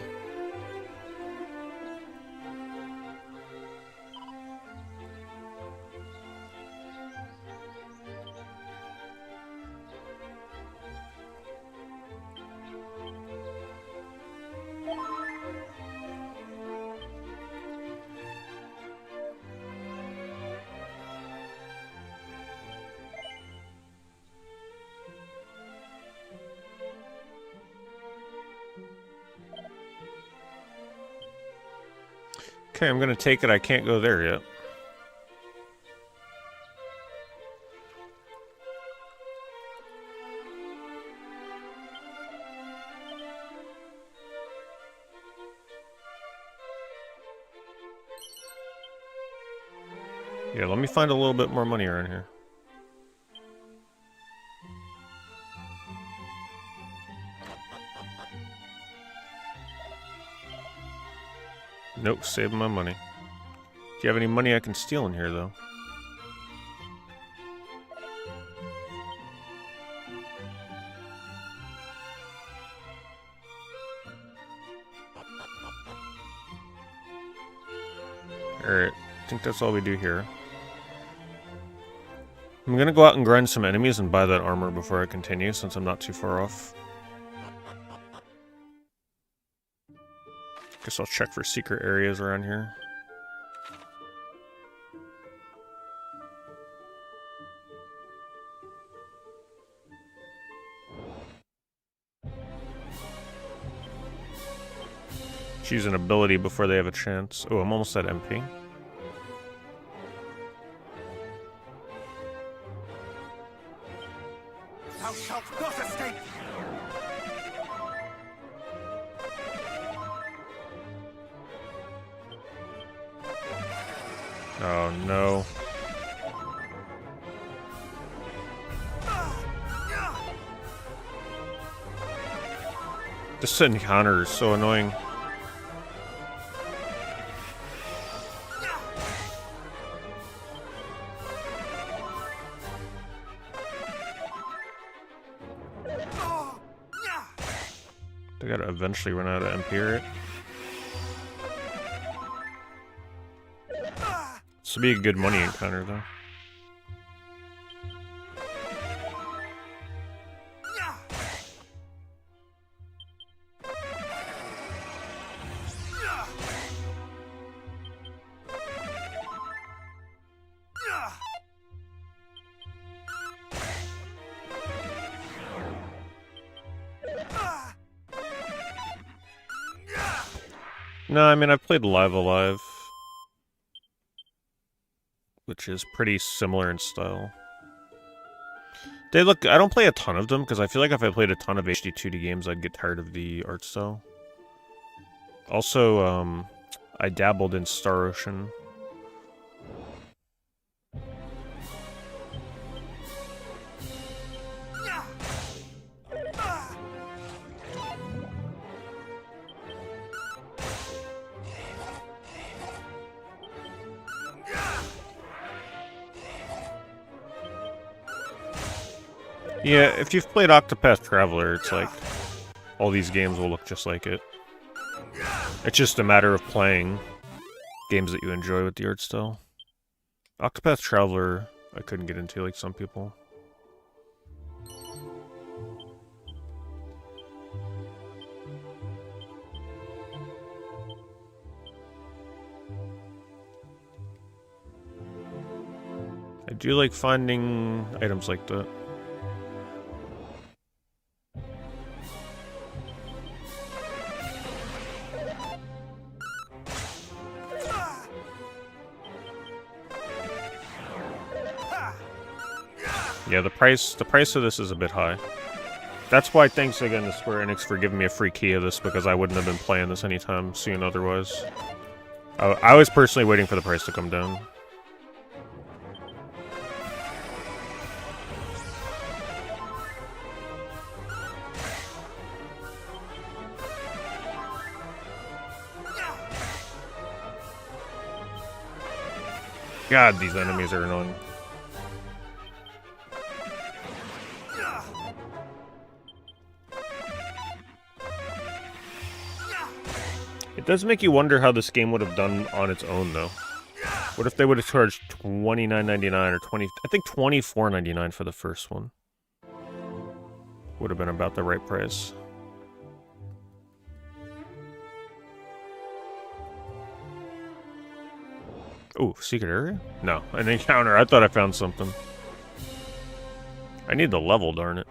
Okay, I'm gonna take it. I can't go there yet. Yeah, let me find a little bit more money around here. Nope, saving my money. Do you have any money I can steal in here, though? Alright, I think that's all we do here. I'm gonna go out and grind some enemies and buy that armor before I continue, since I'm not too far off. Guess I'll check for secret areas around here. Choose an ability before they have a chance. Oh, I'm almost at MP. Thou shalt not escape! Oh no. This encounter is so annoying. They gotta eventually run out of MP, right? This would be a good money encounter, though. No, I mean, I've played Live Alive, which is pretty similar in style. They look... I don't play a ton of them, because I feel like if I played a ton of HD-2D games, I'd get tired of the art style. Also, I dabbled in Star Ocean. Yeah, if you've played Octopath Traveler, it's like all these games will look just like it. It's just a matter of playing games that you enjoy with the art style. Octopath Traveler, I couldn't get into like some people. I do like finding items like that. Yeah, the price of this is a bit high. That's why thanks again to SquareEnix for giving me a free key of this, because I wouldn't have been playing this anytime soon otherwise. I was personally waiting for the price to come down. God, these enemies are annoying. It does make you wonder how this game would have done on its own, though. What if they would have charged $29.99 or I think $24.99 for the first one? Would have been about the right price. Ooh, secret area? No, an encounter. I thought I found something. I need the level, darn it.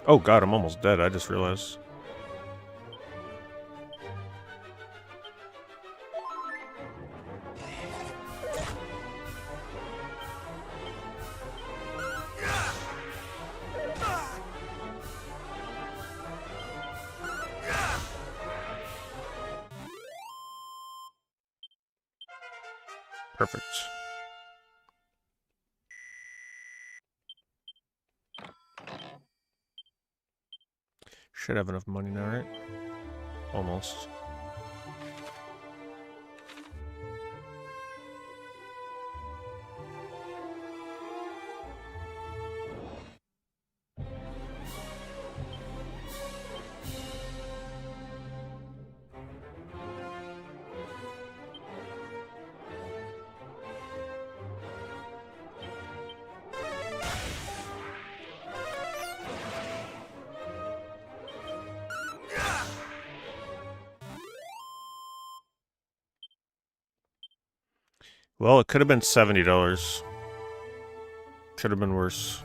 Oh god, I'm almost dead, I just realized. Perfect. Should have enough money now, right? Almost. Well, it could have been $70. Could have been worse.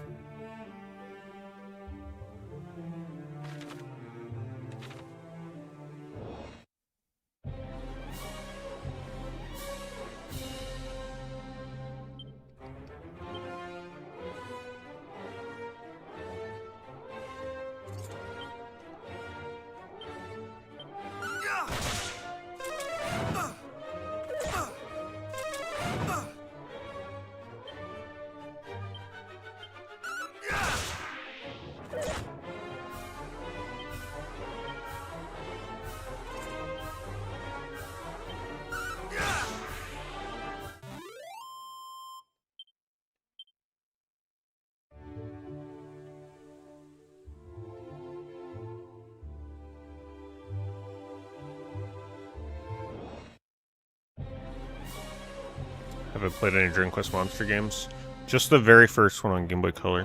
Haven't played any Dragon Quest Monster games. Just the very first one on Game Boy Color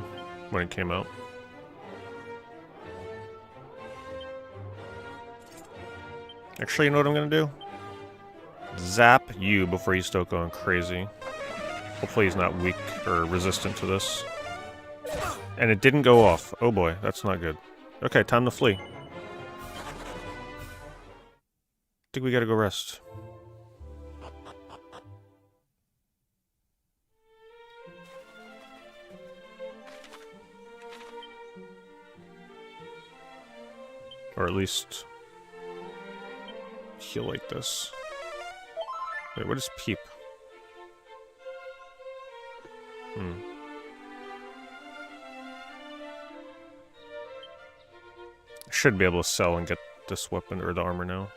when it came out. Actually, you know what I'm gonna do? Zap you before you start going crazy. Hopefully he's not weak or resistant to this. And it didn't go off. Oh boy, that's not good. Okay, time to flee. I think we gotta go rest. Or at least heal like this. Wait, what is peep? I should be able to sell and get this weapon or the armor now.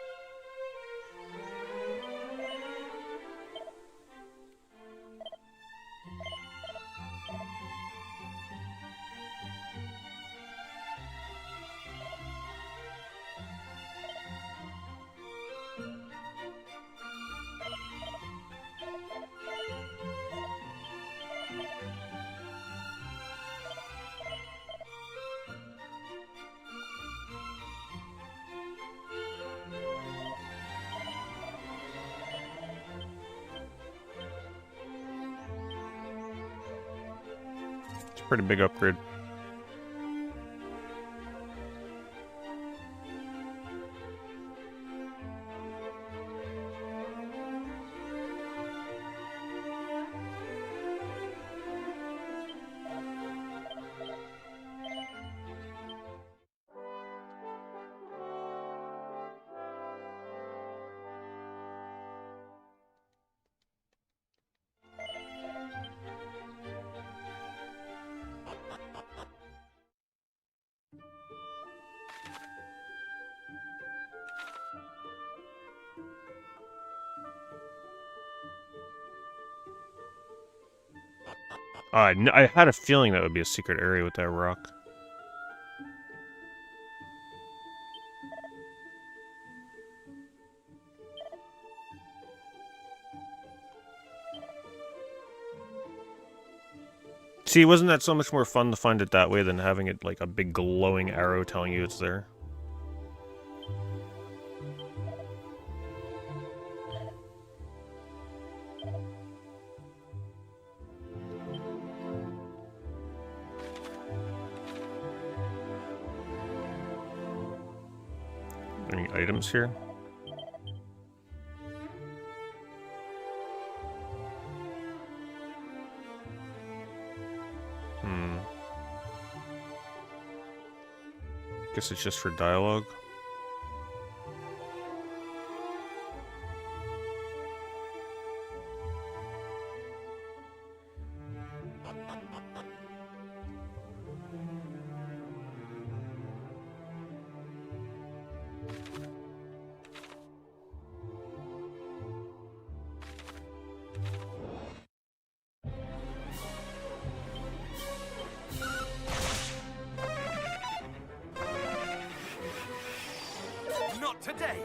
Pretty big upgrade. I had a feeling that would be a secret area with that rock. See, wasn't that so much more fun to find it that way than having it like a big glowing arrow telling you it's there? Any items here? Guess it's just for dialogue. Today!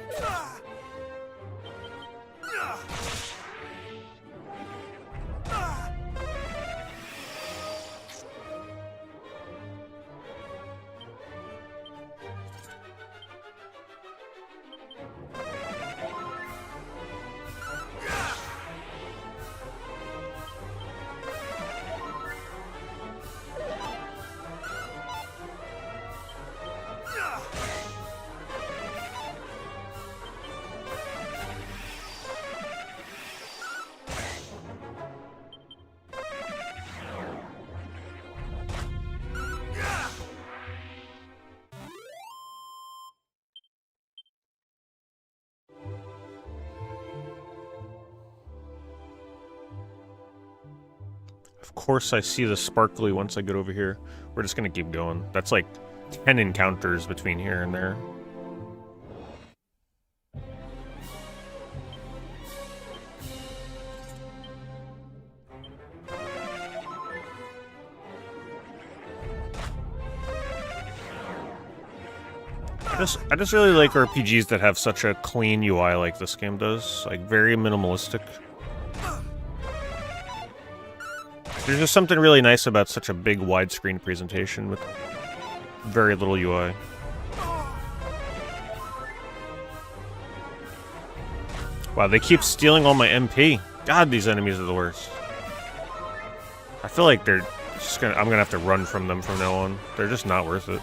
Of course I see the sparkly once I get over here. We're just gonna keep going. That's like 10 encounters between here and there. I just really like RPGs that have such a clean UI like this game does. Like, very minimalistic. There's just something really nice about such a big widescreen presentation with very little UI. Wow, they keep stealing all my MP. God, these enemies are the worst. I feel like they're just I'm gonna have to run from them from now on. They're just not worth it.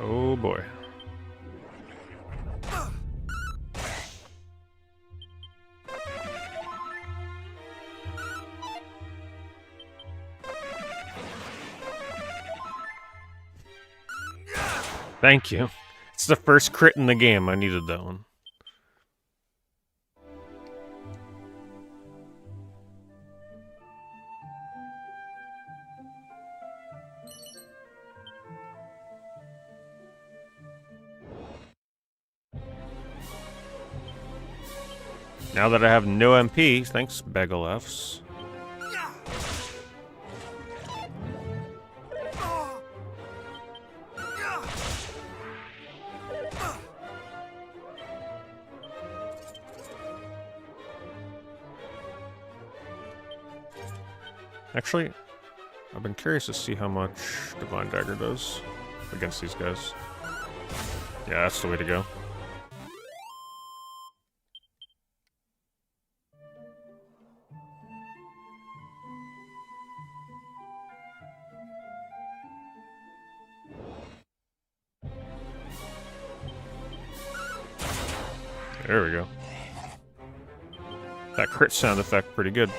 Oh boy. Thank you. It's the first crit in the game. I needed that one. Now that I have no MP, thanks, Begalefs. Actually, I've been curious to see how much Divine Dagger does against these guys. Yeah, that's the way to go. There we go. That crit sound effect pretty good.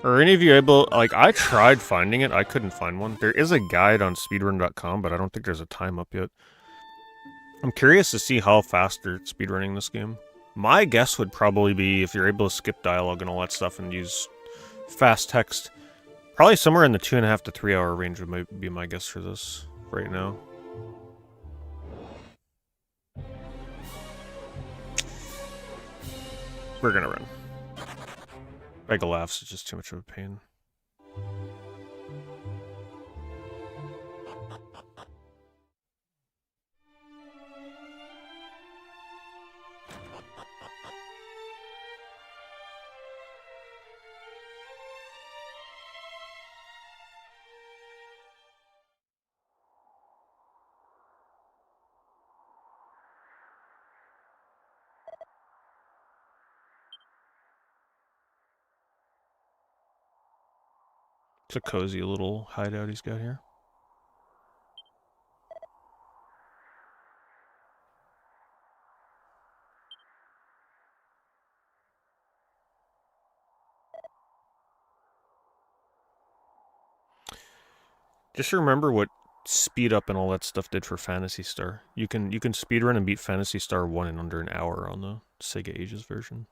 Are any of you able, like, I tried finding it, I couldn't find one. There is a guide on speedrun.com, but I don't think there's a time up yet. I'm curious to see how fast they're speedrunning this game. My guess would probably be if you're able to skip dialogue and all that stuff and use fast text, probably somewhere in the 2.5 to 3 hour range would be my guess for this right now. We're gonna run. Mega laughs is just too much of a pain. It's a cozy little hideout he's got here. Just remember what speed up and all that stuff did for Phantasy Star. You can speedrun and beat Phantasy Star 1 in under an hour on the Sega Ages version.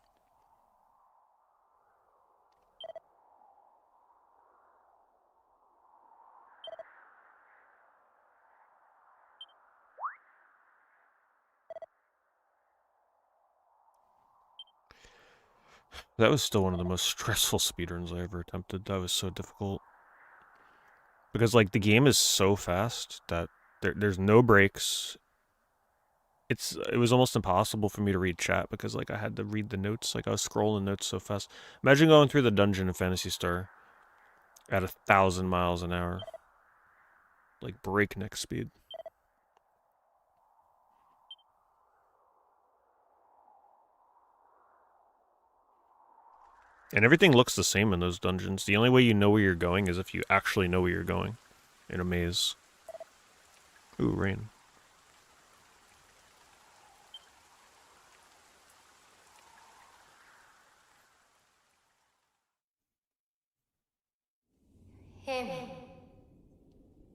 That was still one of the most stressful speedruns I ever attempted. That was so difficult. Because, like, the game is so fast that there's no breaks. It was almost impossible for me to read chat because, like, I had to read the notes. Like, I was scrolling notes so fast. Imagine going through the dungeon in Phantasy Star at 1,000 miles an hour. Like, breakneck speed. And everything looks the same in those dungeons. The only way you know where you're going is if you actually know where you're going in a maze. Ooh, rain. Hear me.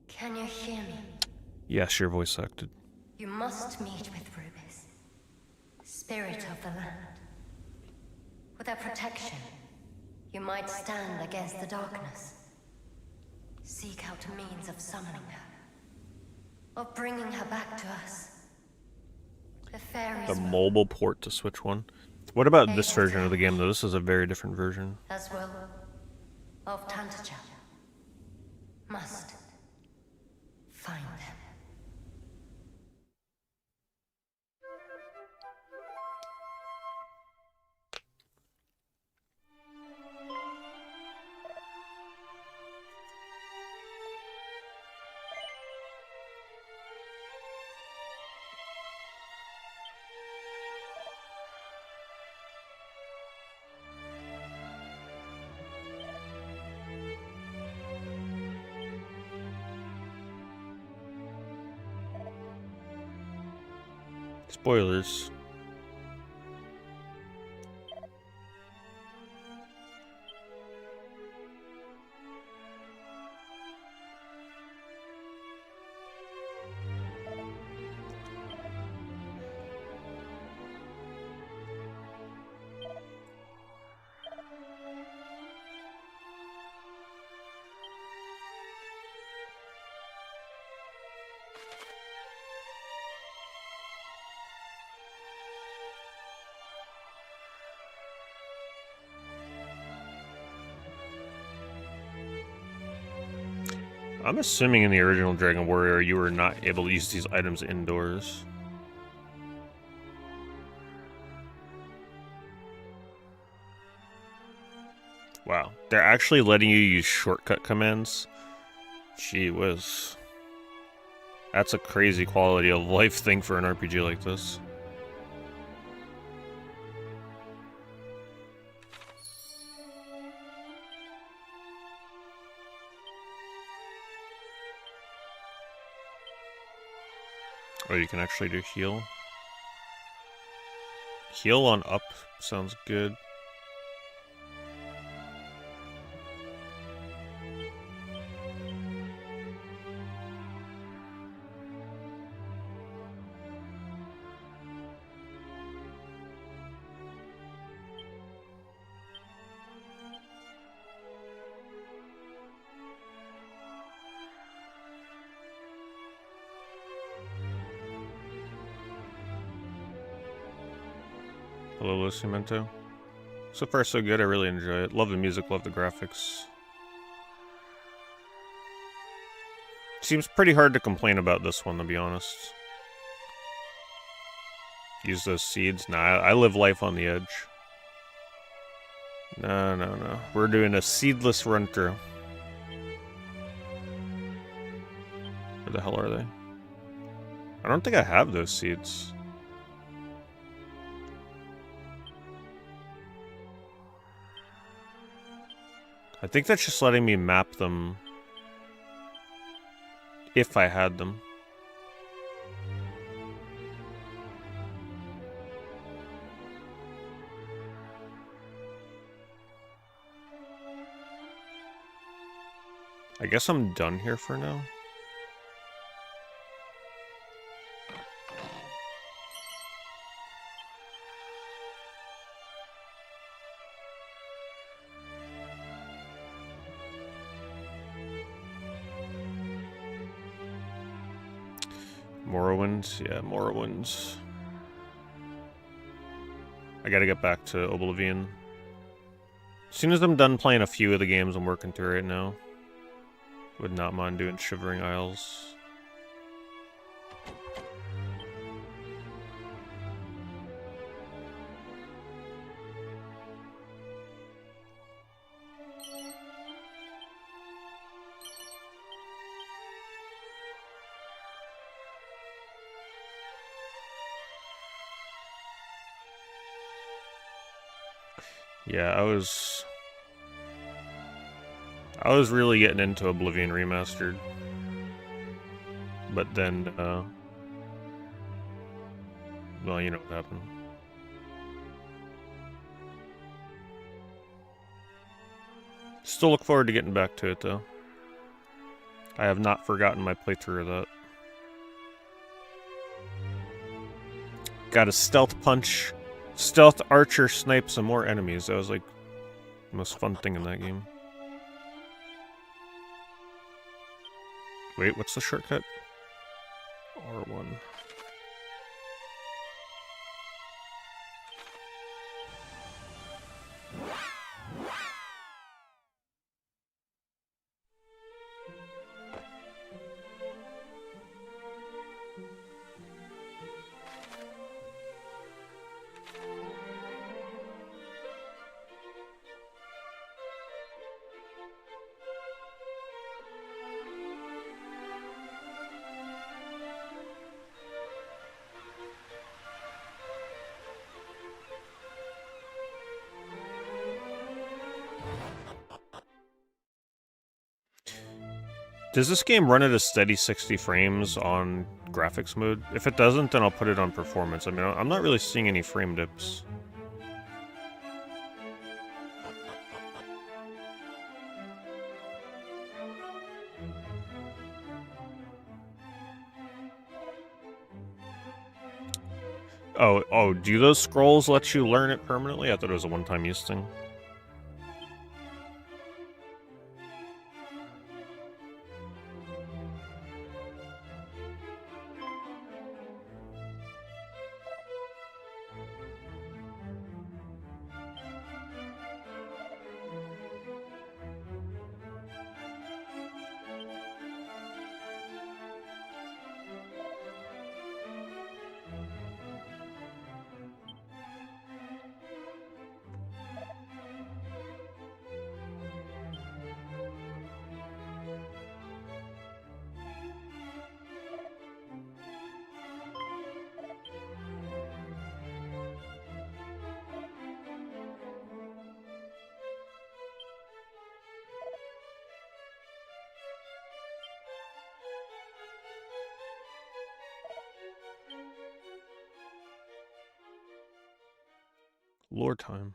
Can you hear me? Yes, you're voice acted. You must meet with Rubis, spirit of the land. With her protection, you might stand against the darkness. Seek out a means of summoning her, of bringing her back to us. The fairies The will, mobile port to Switch 1. What about this version of the game, though? This is a very different version. as well, of Tantaja. Must find them. Spoilers. I'm assuming in the original Dragon Warrior you were not able to use these items indoors. Wow, they're actually letting you use shortcut commands? Gee whiz. That's a crazy quality of life thing for an RPG like this. Oh, you can actually do heal. Heal on up sounds good. Hello, Lucimento. So far, so good. I really enjoy it. Love the music, love the graphics. Seems pretty hard to complain about this one, to be honest. Use those seeds. Nah, I live life on the edge. No. We're doing a seedless run through. Where the hell are they? I don't think I have those seeds. I think that's just letting me map them if I had them. I guess I'm done here for now. Morrowind, yeah, Morrowind. I gotta get back to Oblivion. As soon as I'm done playing a few of the games I'm working through right now. Would not mind doing Shivering Isles. Yeah, I was really getting into Oblivion Remastered. But then, well, you know what happened. Still look forward to getting back to it, though. I have not forgotten my playthrough of that. Got a stealth punch, stealth archer snipe some more enemies. That was like the most fun thing in that game. Wait, what's the shortcut? R1. Does this game run at a steady 60 frames on graphics mode? If it doesn't, then I'll put it on performance. I mean, I'm not really seeing any frame dips. Oh, do those scrolls let you learn it permanently? I thought it was a one-time use thing. Lore time.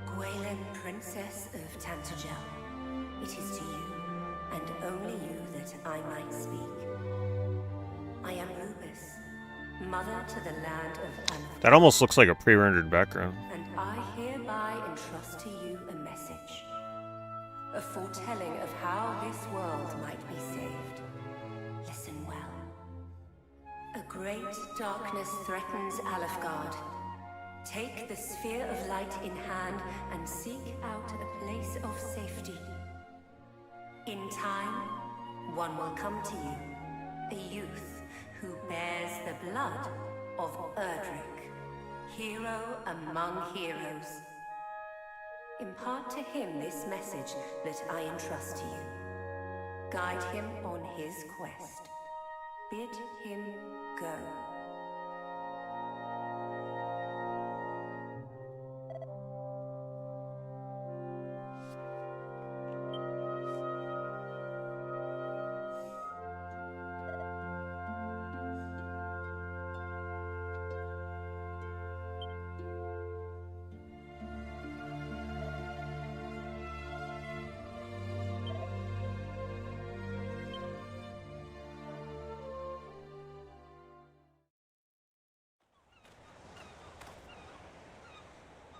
Gwaelin, Princess of Tantagel. It is to you, and only you, that I might speak. I am Rubis, mother to the land of Anna. That almost looks like a pre-rendered background. And I hereby entrust to you a message. A foretelling of how this world might be saved. Listen well. A great darkness threatens Alefgard. Take the sphere of light in hand and seek out a place of safety. In time, one will come to you, a youth who bears the blood of Erdrick, hero among heroes. Impart to him this message that I entrust to you. Guide him on his quest. Bid him go.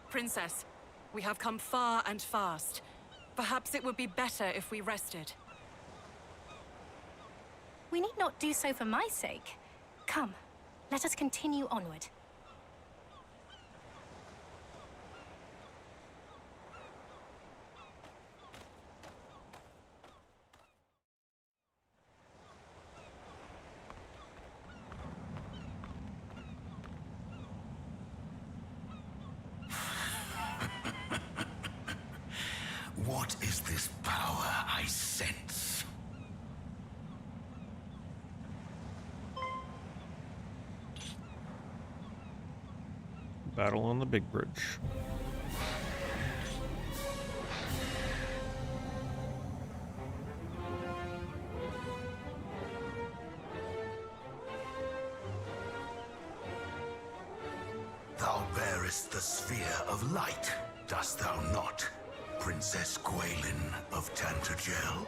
Princess, we have come far and fast. Perhaps it would be better if we rested. We need not do so for my sake. Come, let us continue onward. What is this power I sense? Battle on the big bridge. Thou bearest the sphere of light, dost thou not, Princess Gwaelin of Tantagel?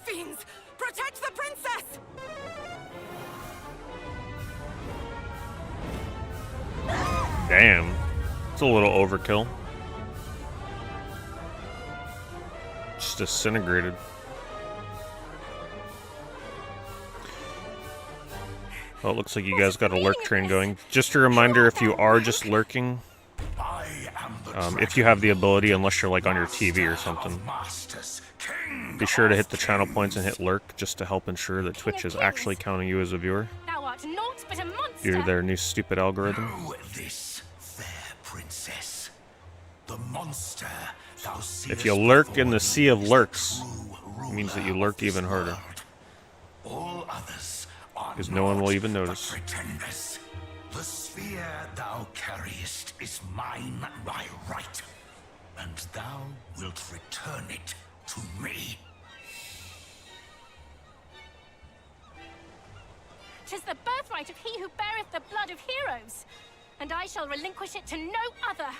Fiends! Protect the princess! Damn. It's a little overkill. Just disintegrated. Well, it looks like you guys got a lurk train going. Just a reminder, if you are just lurking, if you have the ability, unless you're like on your TV or something, be sure to hit the channel points and hit lurk just to help ensure that Twitch is actually counting you as a viewer Thou art naught but a monster. due to their new stupid algorithm. Know this, fair princess. The monster thou If you lurk in the sea of lurks, it means that you lurk even harder. All others are Because no one will even notice. pretenders. The sphere thou carriest is mine by right, and thou wilt return it to me. 'Tis the birthright of he who beareth the blood of heroes, and I shall relinquish it to no other.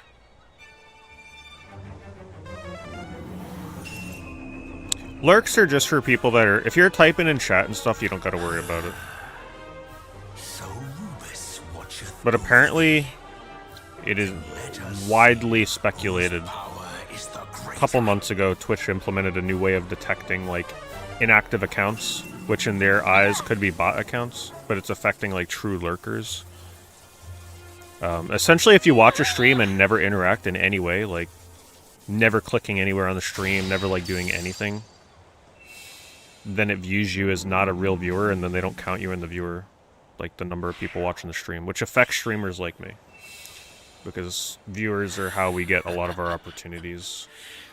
Lurks are just for people that are... If you're typing in chat and stuff, you don't gotta worry about it. So Rubus watcheth But apparently, it is widely speculated. power is the A great couple months ago, Twitch implemented a new way of detecting, like, inactive accounts, which in their eyes could be bot accounts, but it's affecting, like, true lurkers. Essentially, if you watch a stream and never interact in any way, like, never clicking anywhere on the stream, never, like, doing anything, then it views you as not a real viewer, and then they don't count you in the viewer, like, the number of people watching the stream, which affects streamers like me. Because viewers are how we get a lot of our opportunities.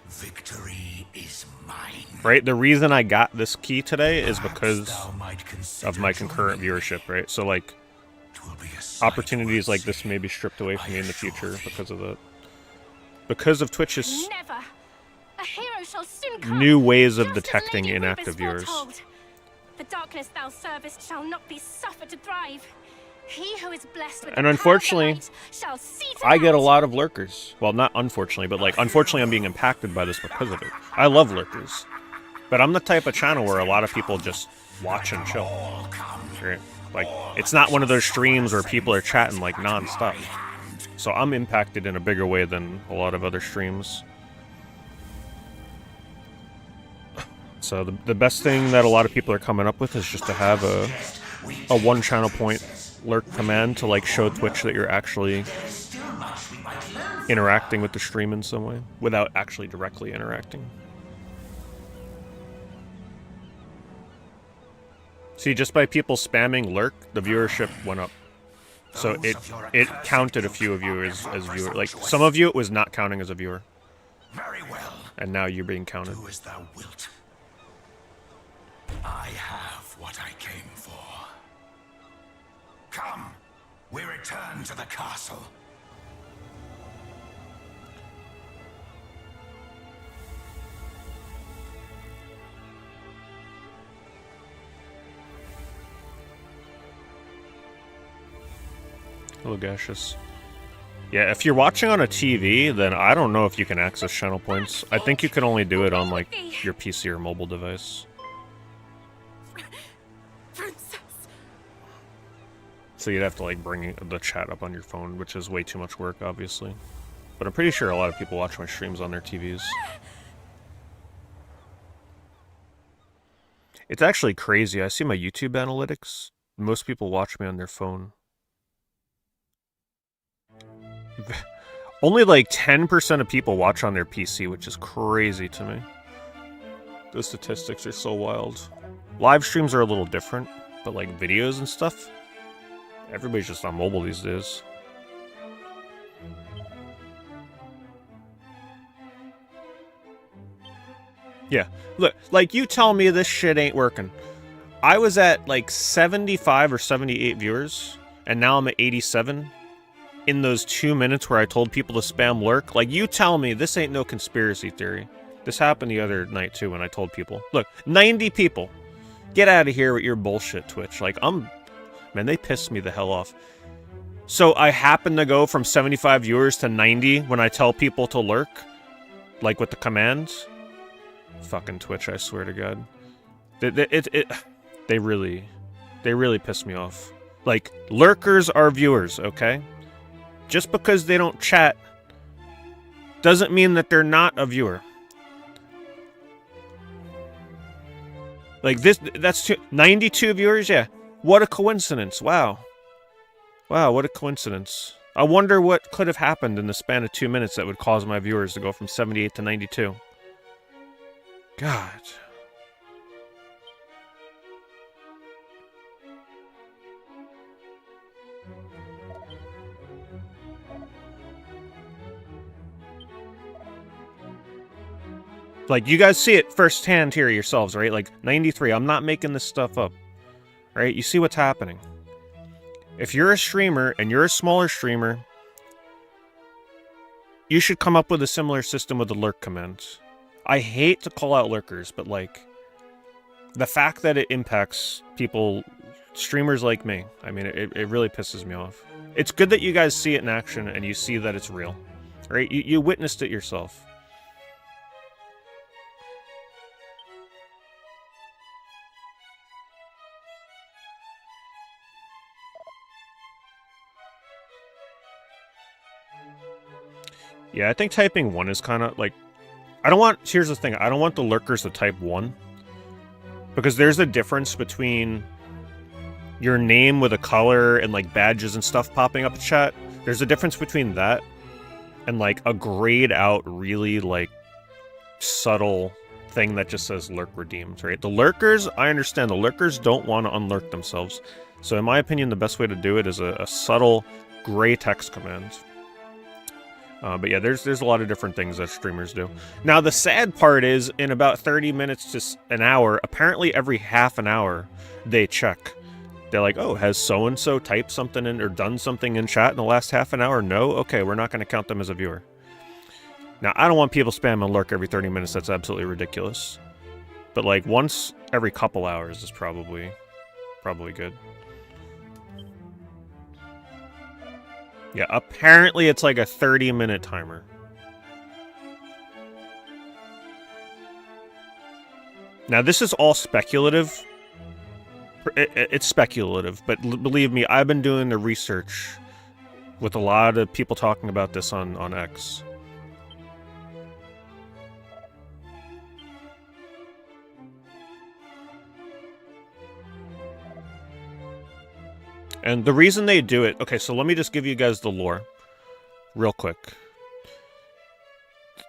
victory is mine. Right? The reason I got this key today is because Thou might consider of my concurrent joining. viewership, right? So, like, 'Twill be a sight opportunities worth like this may be stripped away from I me in the assure future thee. because of that. Because of Twitch's Never. A hero shall soon come. new ways of just as detecting Lady inactive Rubis viewers. foretold. The darkness thou servest shall not be suffered to thrive. He who is blessed with And the unfortunately, power of the light shall see to I get a that. lot of lurkers. Well, not unfortunately, but, like, unfortunately I'm being impacted by this because of it. I love lurkers. But I'm the type of channel where a lot of people just watch and chill. Right? Like, it's not one of those streams where people are chatting, like, non-stop. So I'm impacted in a bigger way than a lot of other streams. So the best thing that a lot of people are coming up with is just to have a one channel point lurk command to, like, show Twitch that you're actually interacting with the stream in some way without actually directly interacting. See, just by people spamming lurk, the viewership went up. So it counted a few of you as viewer. Like, some of you it was not counting as a viewer, Very well. and now you're being counted. Do as thou wilt. I have what I came for. Come, we return to the castle. Hello, Gaseous. Yeah, if you're watching on a TV, then I don't know if you can access channel points. I think you can only do it on, like, your PC or mobile device. Princess! So you'd have to, like, bring the chat up on your phone, which is way too much work, obviously. But I'm pretty sure a lot of people watch my streams on their TVs. It's actually crazy. I see my YouTube analytics. Most people watch me on their phone. Only like 10% of people watch on their PC, which is crazy to me. Those statistics are so wild. Live streams are a little different, but like videos and stuff, everybody's just on mobile these days. Yeah, look, like, you tell me this shit ain't working. I was at like 75 or 78 viewers, and now I'm at 87. in those 2 minutes where I told people to spam lurk, like, you tell me this ain't no conspiracy theory. This happened the other night, too, when I told people. Look, 90 people. Get out of here with your bullshit, Twitch. Like, man, they pissed me the hell off. So I happen to go from 75 viewers to 90 when I tell people to lurk? Like, with the commands? Fucking Twitch, I swear to God. They really piss me off. Like, lurkers are viewers, okay? Just because they don't chat doesn't mean that they're not a viewer. Like, that's 92 viewers? Yeah. What a coincidence. Wow. Wow, what a coincidence. I wonder what could have happened in the span of 2 minutes that would cause my viewers to go from 78 to 92. God. Like, you guys see it firsthand here yourselves, right? Like, 93, I'm not making this stuff up. Right? You see what's happening. If you're a streamer, and you're a smaller streamer, you should come up with a similar system with the lurk commands. I hate to call out lurkers, but, like, the fact that it impacts people, streamers like me, I mean, it really pisses me off. It's good that you guys see it in action, and you see that it's real. Right? You witnessed it yourself. Yeah, I think typing 1 is kind of, like... Here's the thing, I don't want the lurkers to type 1. Because there's a difference between your name with a color and, like, badges and stuff popping up in chat. There's a difference between that and, like, a grayed out, really, like, subtle thing that just says lurk redeemed, right? The lurkers, I understand, the lurkers don't want to unlurk themselves. So in my opinion, the best way to do it is a subtle gray text command. But yeah, there's a lot of different things that streamers do. Now, the sad part is, in about 30 minutes to an hour, apparently every half an hour, they check. They're like, oh, has so-and-so typed something in or done something in chat in the last half an hour? No? Okay, we're not going to count them as a viewer. Now, I don't want people spamming lurk every 30 minutes. That's absolutely ridiculous. But, like, once every couple hours is probably good. Yeah, apparently it's like a 30-minute timer. Now, this is all speculative. It's speculative, but believe me, I've been doing the research with a lot of people talking about this on X. And the reason they do it... Okay, so let me just give you guys the lore. Real quick.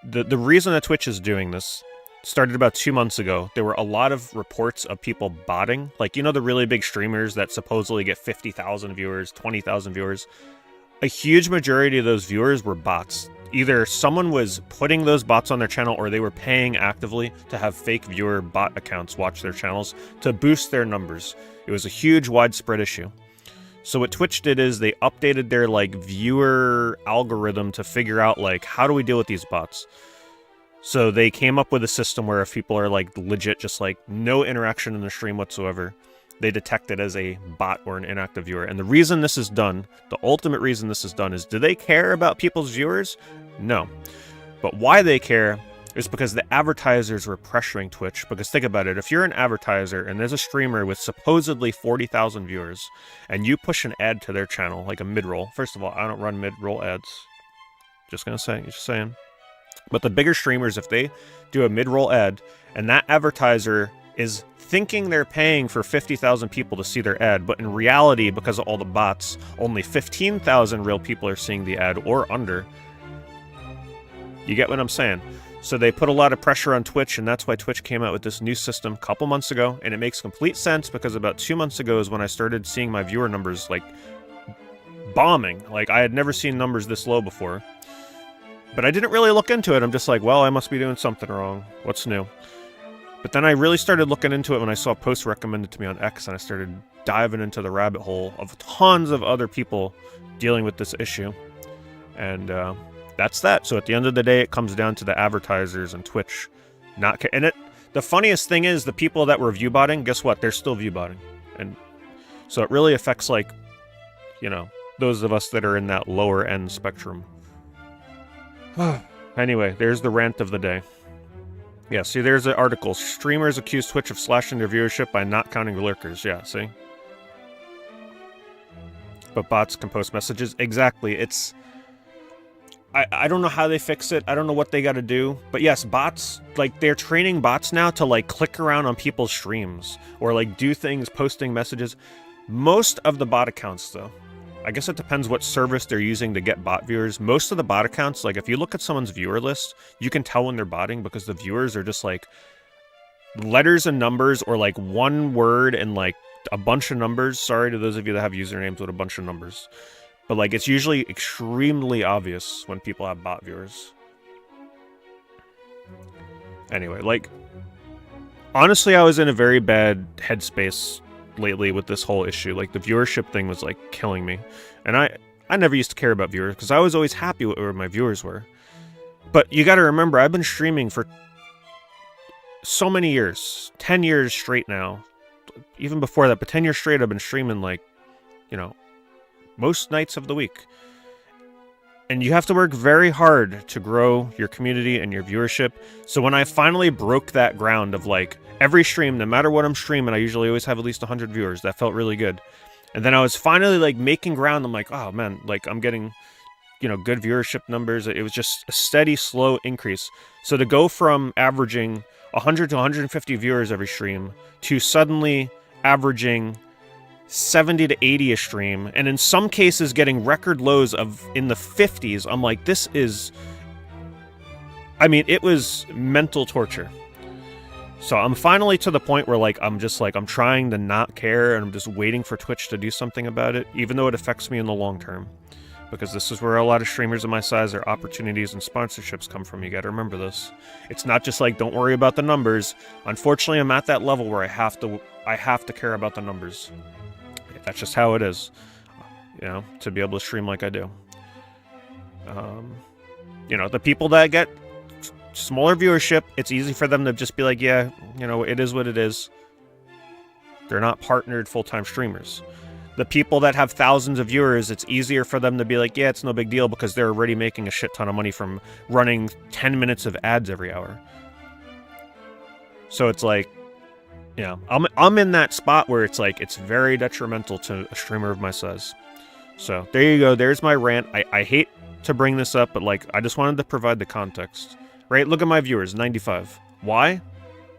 The reason that Twitch is doing this started about 2 months ago. There were a lot of reports of people botting. Like, you know the really big streamers that supposedly get 50,000 viewers, 20,000 viewers? A huge majority of those viewers were bots. Either someone was putting those bots on their channel or they were paying actively to have fake viewer bot accounts watch their channels to boost their numbers. It was a huge, widespread issue. So what Twitch did is they updated their, like, viewer algorithm to figure out, like, how do we deal with these bots? So they came up with a system where if people are, like, legit, just, like, no interaction in the stream whatsoever, they detect it as a bot or an inactive viewer. And the reason this is done, the ultimate reason this is done, is do they care about people's viewers? No. But why they care is because the advertisers were pressuring Twitch. Because think about it, if you're an advertiser and there's a streamer with supposedly 40,000 viewers, and you push an ad to their channel, like a mid-roll. First of all, I don't run mid-roll ads. Just saying. But the bigger streamers, if they do a mid-roll ad, and that advertiser is thinking they're paying for 50,000 people to see their ad, but in reality, because of all the bots, only 15,000 real people are seeing the ad, or under. You get what I'm saying? So they put a lot of pressure on Twitch, and that's why Twitch came out with this new system a couple months ago, and it makes complete sense because about 2 months ago is when I started seeing my viewer numbers, like, bombing. Like, I had never seen numbers this low before. But I didn't really look into it. I'm just like, well, I must be doing something wrong. What's new? But then I really started looking into it when I saw posts recommended to me on X, and I started diving into the rabbit hole of tons of other people dealing with this issue. And that's that. So at the end of the day, it comes down to the advertisers and Twitch not and the funniest thing is the people that were viewbotting, guess what? They're still viewbotting. And so it really affects, like, you know, those of us that are in that lower end spectrum. Anyway, there's the rant of the day. Yeah, see, there's an article. Streamers accuse Twitch of slashing their viewership by not counting lurkers. Yeah, see? But bots can post messages. Exactly. It's... I don't know how they fix it. I don't know what they got to do. But yes, bots, like, they're training bots now to, like, click around on people's streams. Or, like, do things, posting messages. Most of the bot accounts, though, I guess it depends what service they're using to get bot viewers. Most of the bot accounts, like, if you look at someone's viewer list, you can tell when they're botting because the viewers are just, like, letters and numbers, or, like, one word and, like, a bunch of numbers. Sorry to those of you that have usernames with a bunch of numbers. But, like, it's usually extremely obvious when people have bot viewers. Anyway, like, honestly, I was in a very bad headspace lately with this whole issue. Like, the viewership thing was, like, killing me. And I never used to care about viewers, because I was always happy with where my viewers were. But you gotta remember, I've been streaming for so many years. 10 years straight now. Even before that, but 10 years straight I've been streaming, like, you know, most nights of the week. And you have to work very hard to grow your community and your viewership. So when I finally broke that ground of, like, every stream, no matter what I'm streaming, I usually always have at least 100 viewers. That felt really good. And then I was finally, like, making ground. I'm like, oh man, like, I'm getting, you know, good viewership numbers. It was just a steady, slow increase. So to go from averaging 100 to 150 viewers every stream to suddenly averaging 70 to 80 a stream, and in some cases getting record lows of in the 50s, I'm like, this is... I mean, it was mental torture. So I'm finally to the point where, like, I'm just, like, I'm trying to not care, and I'm just waiting for Twitch to do something about it, even though it affects me in the long term. Because this is where a lot of streamers of my size, their opportunities and sponsorships come from. You gotta remember this. It's not just like, don't worry about the numbers. Unfortunately, I'm at that level where I have to care about the numbers. That's just how it is, you know, to be able to stream like I do. You know, the people that get smaller viewership, it's easy for them to just be like, yeah, you know, it is what it is. They're not partnered full-time streamers. The people that have thousands of viewers, it's easier for them to be like, yeah, it's no big deal, because they're already making a shit ton of money from running 10 minutes of ads every hour. So it's like, yeah, I'm in that spot where it's like, it's very detrimental to a streamer of my size. So there you go. There's my rant. I hate to bring this up, but, like, I just wanted to provide the context. Right? Look at my viewers, 95. Why?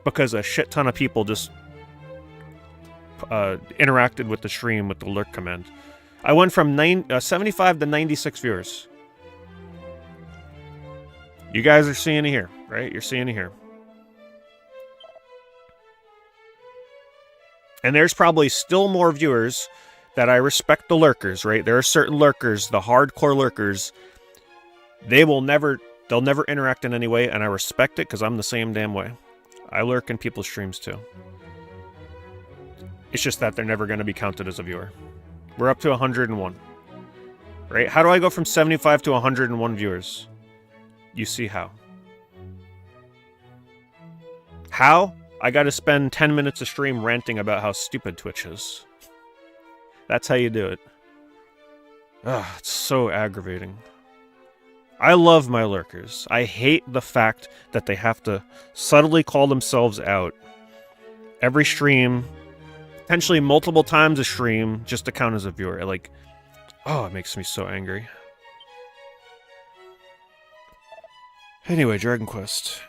Because a shit ton of people just interacted with the stream with the lurk command. I went from 75 to 96 viewers. You guys are seeing it here, right? You're seeing it here. And there's probably still more viewers that I respect the lurkers, right? There are certain lurkers, the hardcore lurkers, they'll never interact in any way, and I respect it because I'm the same damn way. I lurk in people's streams too. It's just that they're never going to be counted as a viewer. We're up to 101. Right? How do I go from 75 to 101 viewers? You see how. How? I gotta spend 10 minutes a stream ranting about how stupid Twitch is. That's how you do it. Ugh, it's so aggravating. I love my lurkers. I hate the fact that they have to subtly call themselves out every stream, potentially multiple times a stream, just to count as a viewer. Like, oh, it makes me so angry. Anyway, Dragon Quest.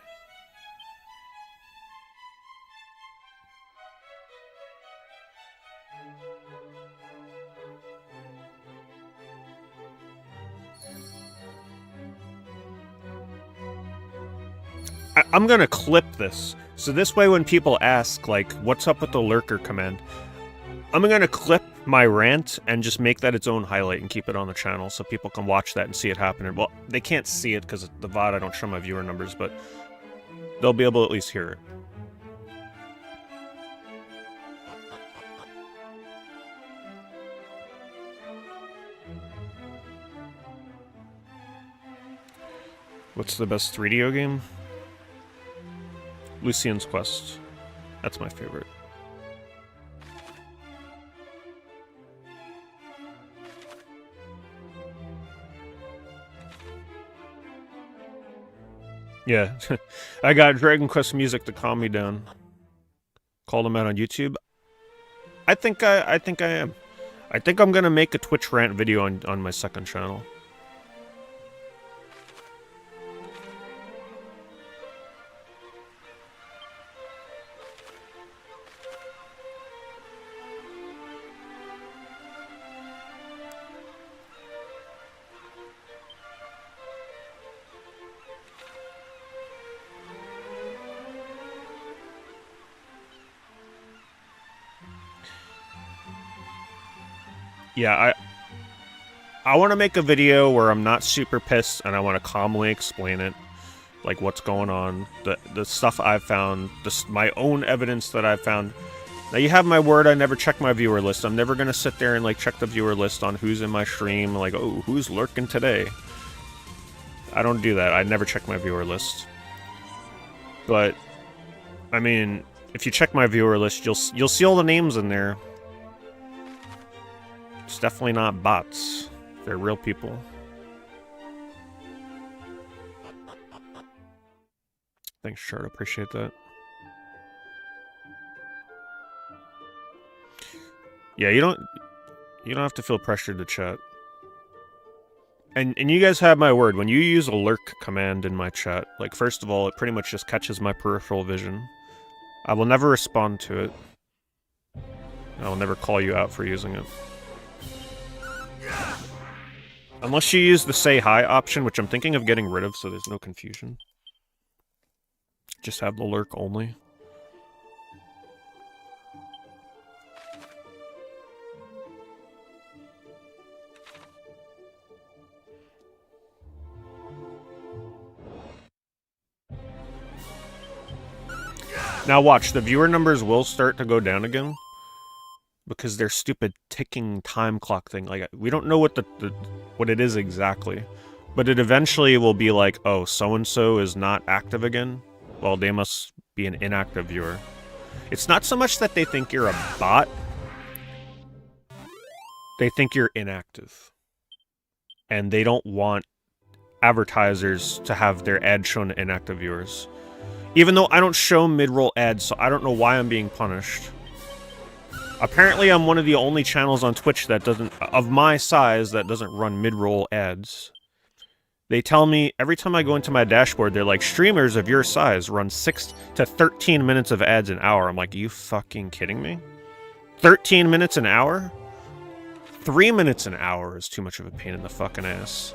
I'm gonna clip this, so this way when people ask, like, what's up with the lurker command, I'm gonna clip my rant and just make that its own highlight and keep it on the channel so people can watch that and see it happening. Well, they can't see it because the VOD, I don't show my viewer numbers, but they'll be able to at least hear it. What's the best 3DO game? Lucian's Quest. That's my favorite. Yeah, I got Dragon Quest music to calm me down. Called him out on YouTube. I think I am. I think I'm gonna make a Twitch rant video on my second channel. Yeah, I want to make a video where I'm not super pissed and I want to calmly explain it, like what's going on, the stuff I've found, my own evidence that I've found. Now you have my word, I never check my viewer list. I'm never gonna sit there and like check the viewer list on who's in my stream, like, oh, who's lurking today. I don't do that. I never check my viewer list. But I mean, if you check my viewer list, you'll see all the names in there. It's definitely not bots. They're real people. Thanks, Chart. Appreciate that. Yeah, you don't have to feel pressured to chat. And you guys have my word. When you use a lurk command in my chat, like, first of all, it pretty much just catches my peripheral vision. I will never respond to it. I will never call you out for using it. Unless you use the say hi option, which I'm thinking of getting rid of so there's no confusion. Just have the lurk only. Now watch, the viewer numbers will start to go down again. Because their stupid ticking time clock thing. Like, we don't know what what it is exactly. But it eventually will be like, oh, so-and-so is not active again. Well, they must be an inactive viewer. It's not so much that they think you're a bot. They think you're inactive. And they don't want advertisers to have their ads shown to inactive viewers. Even though I don't show mid-roll ads, so I don't know why I'm being punished. Apparently, I'm one of the only channels on Twitch that doesn't, of my size, that doesn't run mid-roll ads. They tell me, every time I go into my dashboard, they're like, streamers of your size run 6 to 13 minutes of ads an hour. I'm like, are you fucking kidding me? 13 minutes an hour? 3 minutes an hour is too much of a pain in the fucking ass.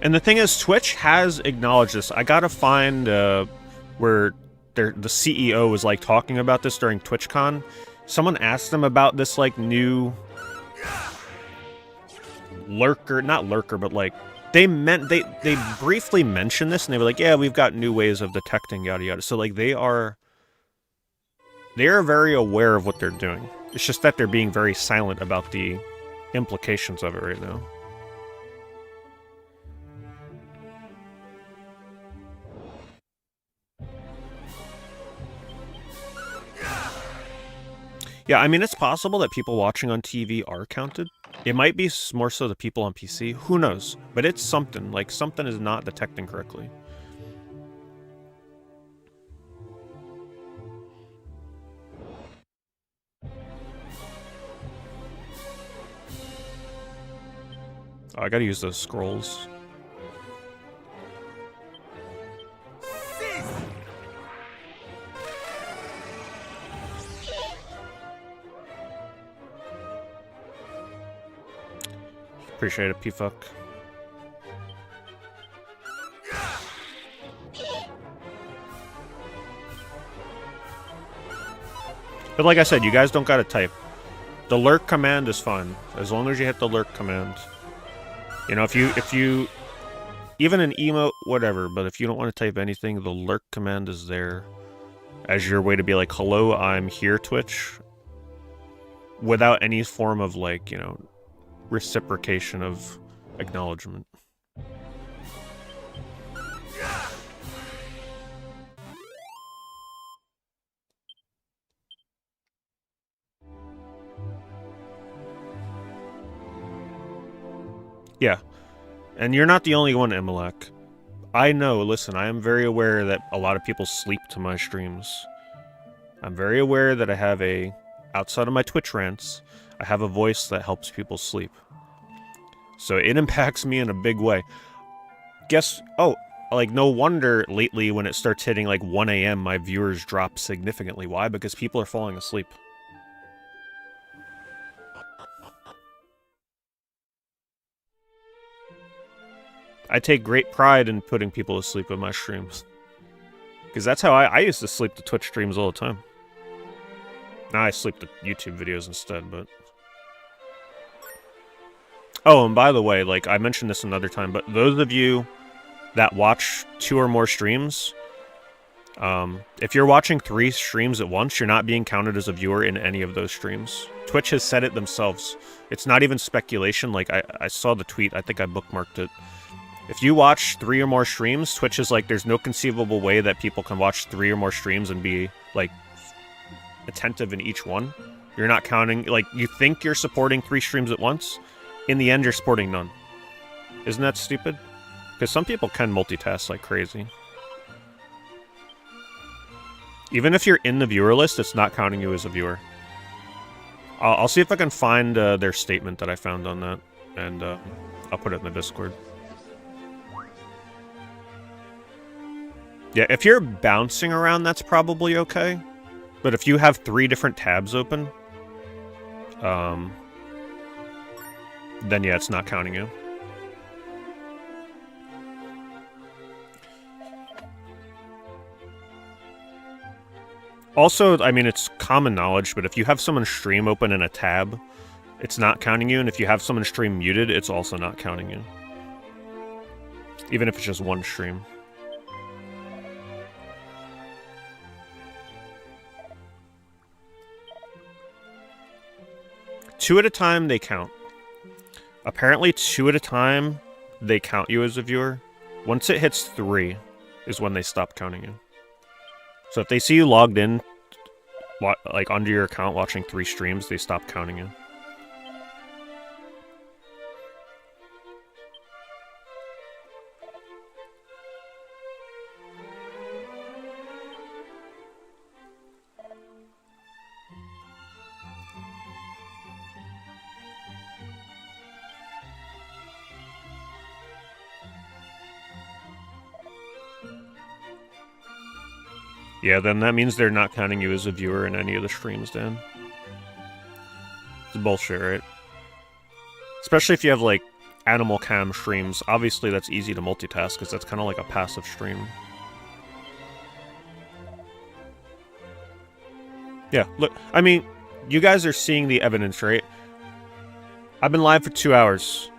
And the thing is, Twitch has acknowledged this. I gotta find where the CEO was like talking about this during TwitchCon. Someone asked them about this like new lurker, not lurker, but like they briefly mentioned this, and they were like, yeah, we've got new ways of detecting yada yada. So like they are very aware of what they're doing. It's just that they're being very silent about the implications of it right now. Yeah, I mean, it's possible that people watching on TV are counted. It might be more so the people on PC. Who knows? But it's something. Like, something is not detecting correctly. Oh, I gotta use those scrolls. Appreciate it, P-Fuck. But like I said, you guys don't gotta type. The lurk command is fine, as long as you hit the lurk command. You know, if you even an emote, whatever, but if you don't want to type anything, the lurk command is there as your way to be like, hello, I'm here, Twitch, without any form of, like, you know, reciprocation of acknowledgement. Yeah. And you're not the only one, Imalak. I know, listen, I am very aware that a lot of people sleep to my streams. I'm very aware that I have outside of my Twitch rants, I have a voice that helps people sleep. So it impacts me in a big way. Like, no wonder lately when it starts hitting like 1 a.m. my viewers drop significantly. Why? Because people are falling asleep. I take great pride in putting people to sleep in my streams. Because that's how I used to sleep to Twitch streams all the time. Now I sleep to YouTube videos instead, but... Oh, and by the way, like, I mentioned this another time, but those of you that watch 2 or more streams, if you're watching 3 streams at once, you're not being counted as a viewer in any of those streams. Twitch has said it themselves. It's not even speculation. Like, I saw the tweet. I think I bookmarked it. If you watch 3 or more streams, Twitch is like, there's no conceivable way that people can watch 3 or more streams and be, like, attentive in each one. You're not counting, like, you think you're supporting 3 streams at once. In the end, you're supporting none. Isn't that stupid? Because some people can multitask like crazy. Even if you're in the viewer list, it's not counting you as a viewer. I'll see if I can find their statement that I found on that, and I'll put it in the Discord. Yeah, if you're bouncing around, that's probably okay. But if you have 3 different tabs open, then yeah, it's not counting you. Also, I mean, it's common knowledge, but if you have someone's stream open in a tab, it's not counting you, and if you have someone's stream muted, it's also not counting you. Even if it's just one stream. Two at a time, they count. Apparently, 2 at a time, they count you as a viewer. Once it hits 3 is when they stop counting you. So if they see you logged in, like, under your account watching 3 streams, they stop counting you. Yeah, then that means they're not counting you as a viewer in any of the streams, Dan. It's bullshit, right? Especially if you have, like, animal cam streams. Obviously, that's easy to multitask, because that's kind of like a passive stream. Yeah, look, I mean, you guys are seeing the evidence, right? I've been live for 2 hours.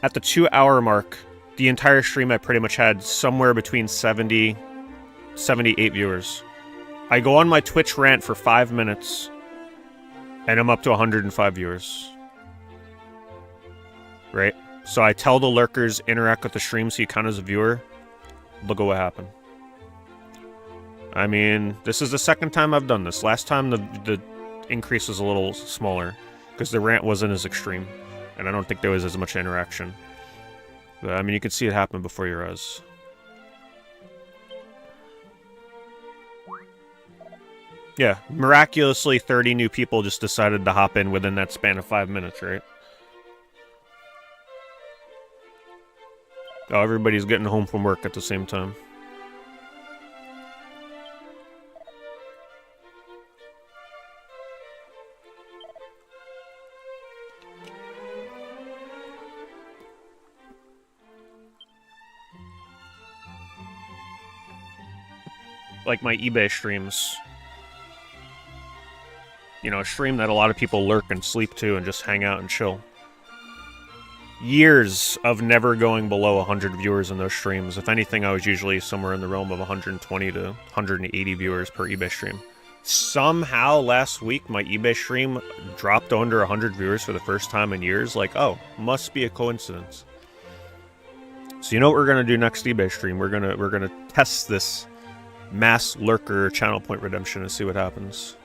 At the 2-hour mark, the entire stream I pretty much had somewhere between 78 viewers. I go on my Twitch rant for 5 minutes, and I'm up to 105 viewers. Right? So I tell the lurkers, interact with the stream so you count as a viewer. Look at what happened. I mean, this is the second time I've done this. Last time the increase was a little smaller, because the rant wasn't as extreme, and I don't think there was as much interaction. But, I mean, you can see it happen before your eyes. Yeah, miraculously 30 new people just decided to hop in within that span of 5 minutes, right? Oh, everybody's getting home from work at the same time. Like my eBay streams. you know, a stream that a lot of people lurk and sleep to and just hang out and chill. Years of never going below 100 viewers in those streams. If anything, I was usually somewhere in the realm of 120 to 180 viewers per eBay stream. Somehow last week, my eBay stream dropped under 100 viewers for the first time in years. Like, oh, must be a coincidence. So you know what we're gonna do next eBay stream? We're gonna test this mass lurker channel point redemption and see what happens.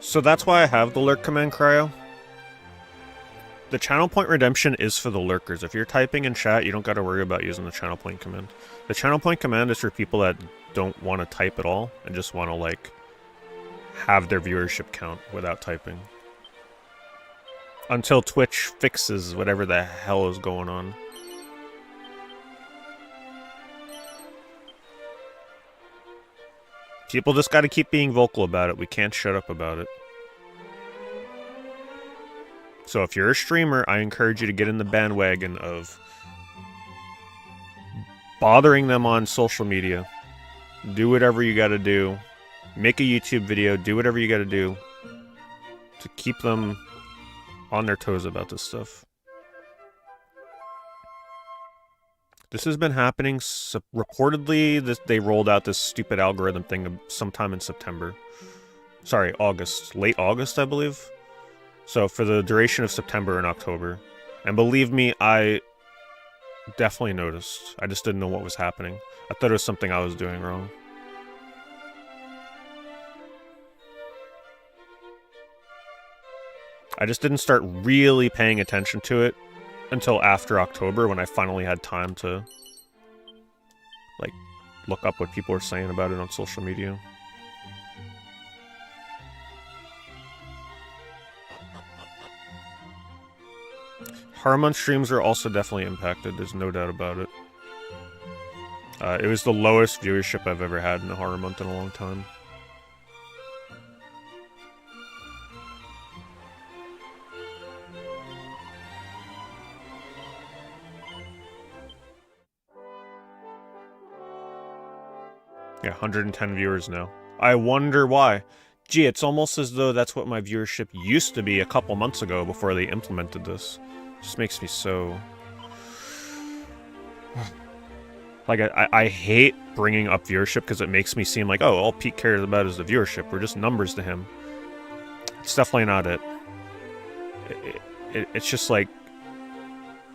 So that's why I have the lurk command, Cryo. The channel point redemption is for the lurkers. If you're typing in chat, you don't got to worry about using the channel point command. The channel point command is for people that don't want to type at all and just want to, like, have their viewership count without typing. Until Twitch fixes whatever the hell is going on. People just got to keep being vocal about it. We can't shut up about it. So if you're a streamer, I encourage you to get in the bandwagon of bothering them on social media. Do whatever you gotta do. Make a YouTube video. Do whatever you gotta do to keep them on their toes about this stuff. This has been happening. Reportedly, they rolled out this stupid algorithm thing sometime in September. Sorry, August. Late August, I believe. So for the duration of September and October. And believe me, I definitely noticed. I just didn't know what was happening. I thought it was something I was doing wrong. I just didn't start really paying attention to it until after October, when I finally had time to, like, look up what people were saying about it on social media. Harmon streams are also definitely impacted, there's no doubt about it. It was the lowest viewership I've ever had in a horror month in a long time. Yeah, 110 viewers now. I wonder why. Gee, it's almost as though that's what my viewership used to be a couple months ago before they implemented this. Just makes me so... Like, I hate bringing up viewership because it makes me seem like, oh, all Pete cares about is the viewership. We're just numbers to him. It's definitely not it. It's just like...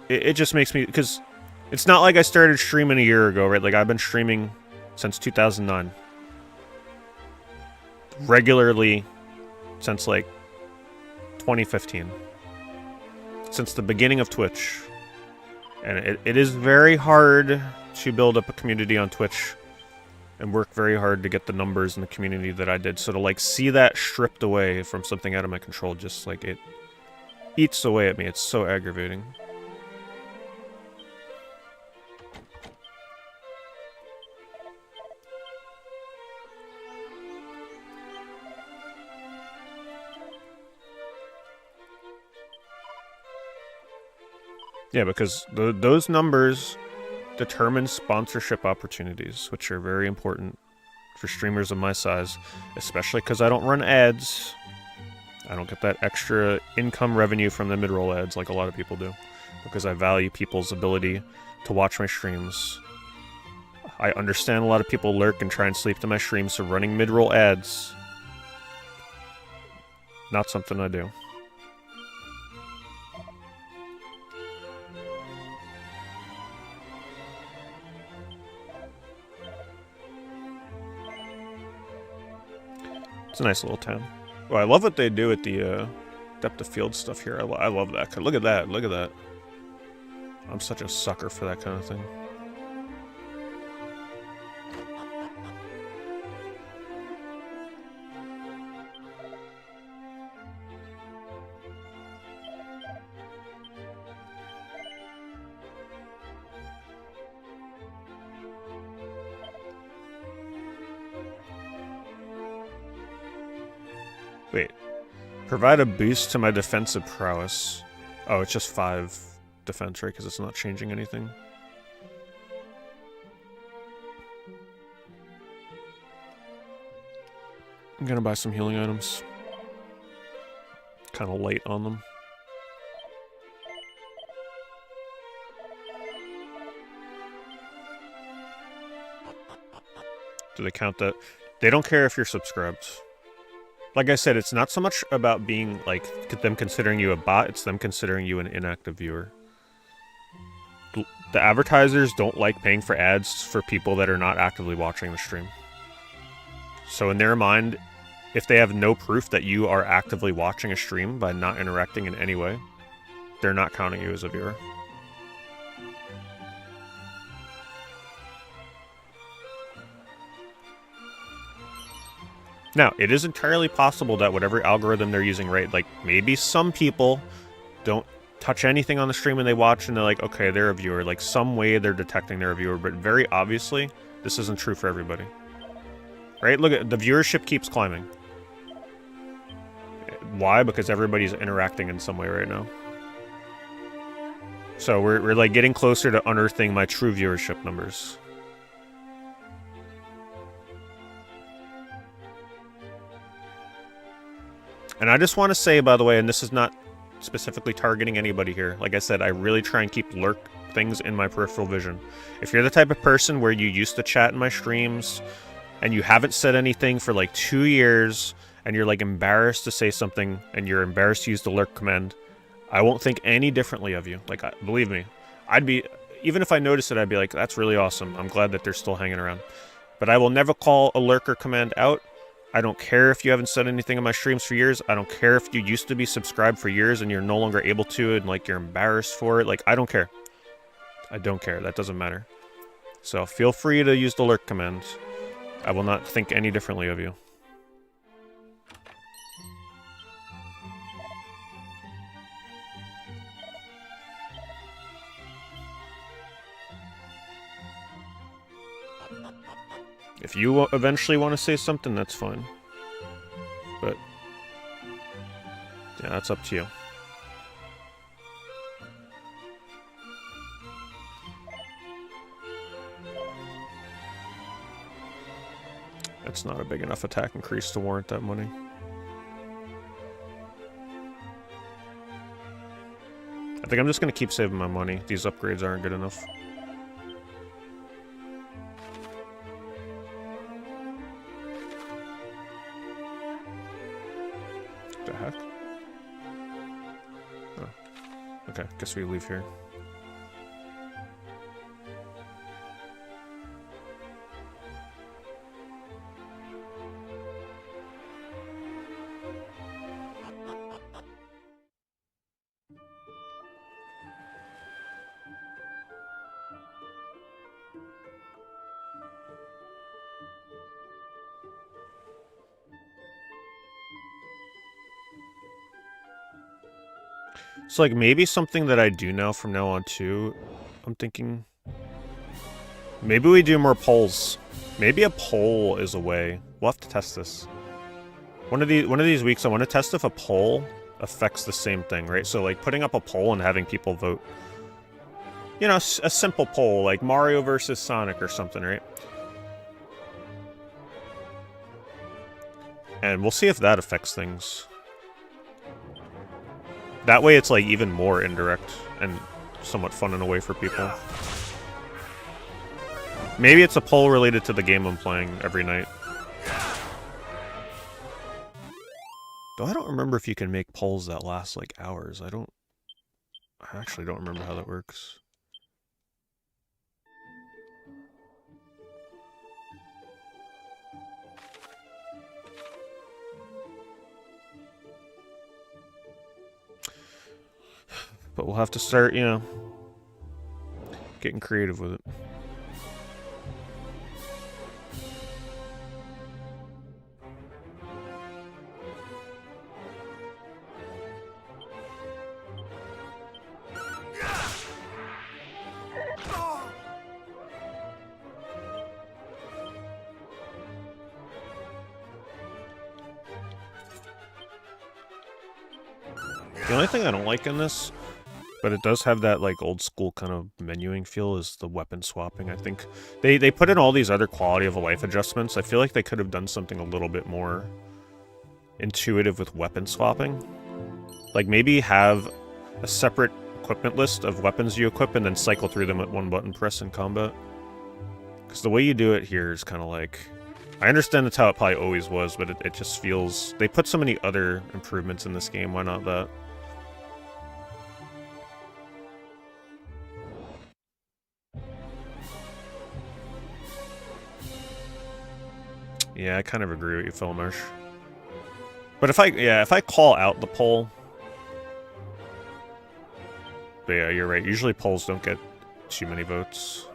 It just makes me... Because it's not like I started streaming a year ago, right? Like, I've been streaming since 2009. Regularly since, like, 2015. Since the beginning of Twitch. And it is very hard to build up a community on Twitch and work very hard to get the numbers in the community that I did. So to, like, see that stripped away from something out of my control, just, like, it eats away at me. It's so aggravating. Yeah, because those numbers determine sponsorship opportunities, which are very important for streamers of my size, especially because I don't run ads. I don't get that extra income revenue from the mid-roll ads like a lot of people do, because I value people's ability to watch my streams. I understand a lot of people lurk and try and sleep to my streams, so running mid-roll ads, not something I do. It's a nice little town. Oh, I love what they do with the depth of field stuff here. I love that. Look at that. Look at that. I'm such a sucker for that kind of thing. Wait. Provide a boost to my defensive prowess. Oh, it's just 5 defense, right? Because it's not changing anything. I'm gonna buy some healing items. Kind of late on them. Do they count that? They don't care if you're subscribed. Like I said, it's not so much about being, like, them considering you a bot, it's them considering you an inactive viewer. The advertisers don't like paying for ads for people that are not actively watching the stream. So in their mind, if they have no proof that you are actively watching a stream by not interacting in any way, they're not counting you as a viewer. Now, it is entirely possible that whatever algorithm they're using, right, like, maybe some people don't touch anything on the stream and they watch and they're like, okay, they're a viewer. Like, some way they're detecting they're a viewer, but very obviously, this isn't true for everybody. Right? Look, at the viewership keeps climbing. Why? Because everybody's interacting in some way right now. So we're like, getting closer to unearthing my true viewership numbers. And I just want to say, by the way, and this is not specifically targeting anybody here. Like I said, I really try and keep lurk things in my peripheral vision. If you're the type of person where you used to chat in my streams and you haven't said anything for like 2 years and you're like embarrassed to say something and you're embarrassed to use the lurk command, I won't think any differently of you. Like, believe me, I'd be, even if I noticed it, I'd be like, that's really awesome. I'm glad that they're still hanging around. But I will never call a lurker command out. I don't care if you haven't said anything in my streams for years. I don't care if you used to be subscribed for years and you're no longer able to and like you're embarrassed for it. Like, I don't care. I don't care. That doesn't matter. So feel free to use the lurk command. I will not think any differently of you. If you eventually want to say something, that's fine. But yeah, that's up to you. It's not a big enough attack increase to warrant that money. I think I'm just going to keep saving my money. These upgrades aren't good enough. The heck? Oh. Okay, guess we leave here. So, like, maybe something that I do now from now on, too, I'm thinking... Maybe we do more polls. Maybe a poll is a way. We'll have to test this. One of these weeks, I want to test if a poll affects the same thing, right? So, like, putting up a poll and having people vote. You know, a simple poll, like Mario versus Sonic or something, right? And we'll see if that affects things. That way it's like even more indirect and somewhat fun in a way for people. Maybe it's a poll related to the game I'm playing every night. Though I don't remember if you can make polls that last like hours. I actually don't remember how that works. But we'll have to start, you know, getting creative with it. The only thing I don't like in this, but it does have that like old school kind of menuing feel, is the weapon swapping. I think they put in all these other quality of life adjustments. I feel like they could have done something a little bit more intuitive with weapon swapping. Like maybe have a separate equipment list of weapons you equip and then cycle through them at one button press in combat. Because the way you do it here is kind of like... I understand that's how it probably always was, but it just feels... They put so many other improvements in this game, why not that? Yeah, I kind of agree with you, Filmarsh. But if I call out the poll... But yeah, you're right. Usually polls don't get too many votes.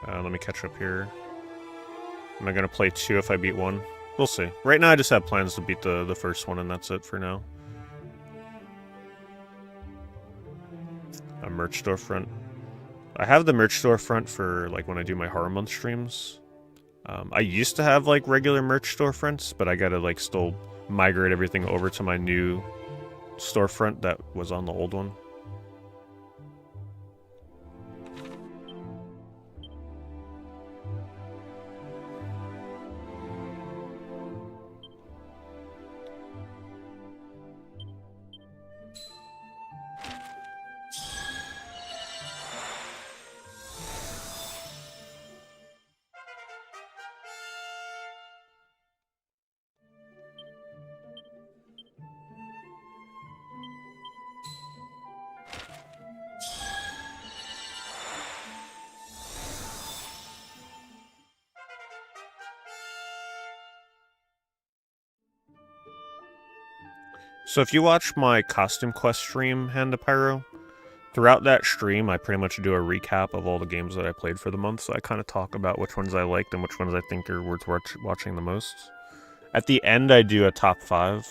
Let me catch up here. Am I going to play 2 if I beat 1? We'll see. Right now I just have plans to beat the first one, and that's it for now. A merch storefront. I have the merch storefront for like when I do my Horror Month streams. I used to have like regular merch storefronts, but I gotta like still migrate everything over to my new storefront that was on the old one. So if you watch my Costume Quest stream, Hand to Pyro, throughout that stream I pretty much do a recap of all the games that I played for the month, so I kind of talk about which ones I liked and which ones I think are worth watching the most. At the end I do a top 5.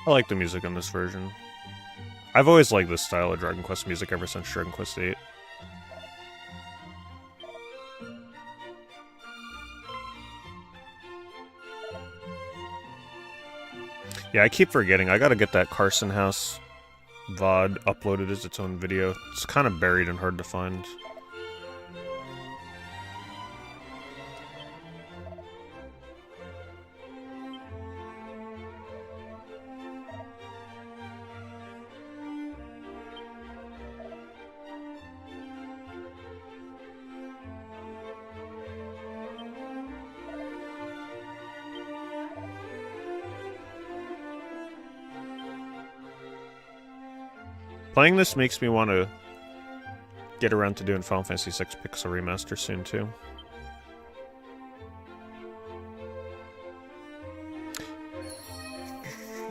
I like the music in this version. I've always liked this style of Dragon Quest music ever since Dragon Quest VIII. Yeah, I keep forgetting. I gotta get that Carson House VOD uploaded as its own video. It's kind of buried and hard to find. Playing this makes me want to get around to doing Final Fantasy VI Pixel Remaster soon, too.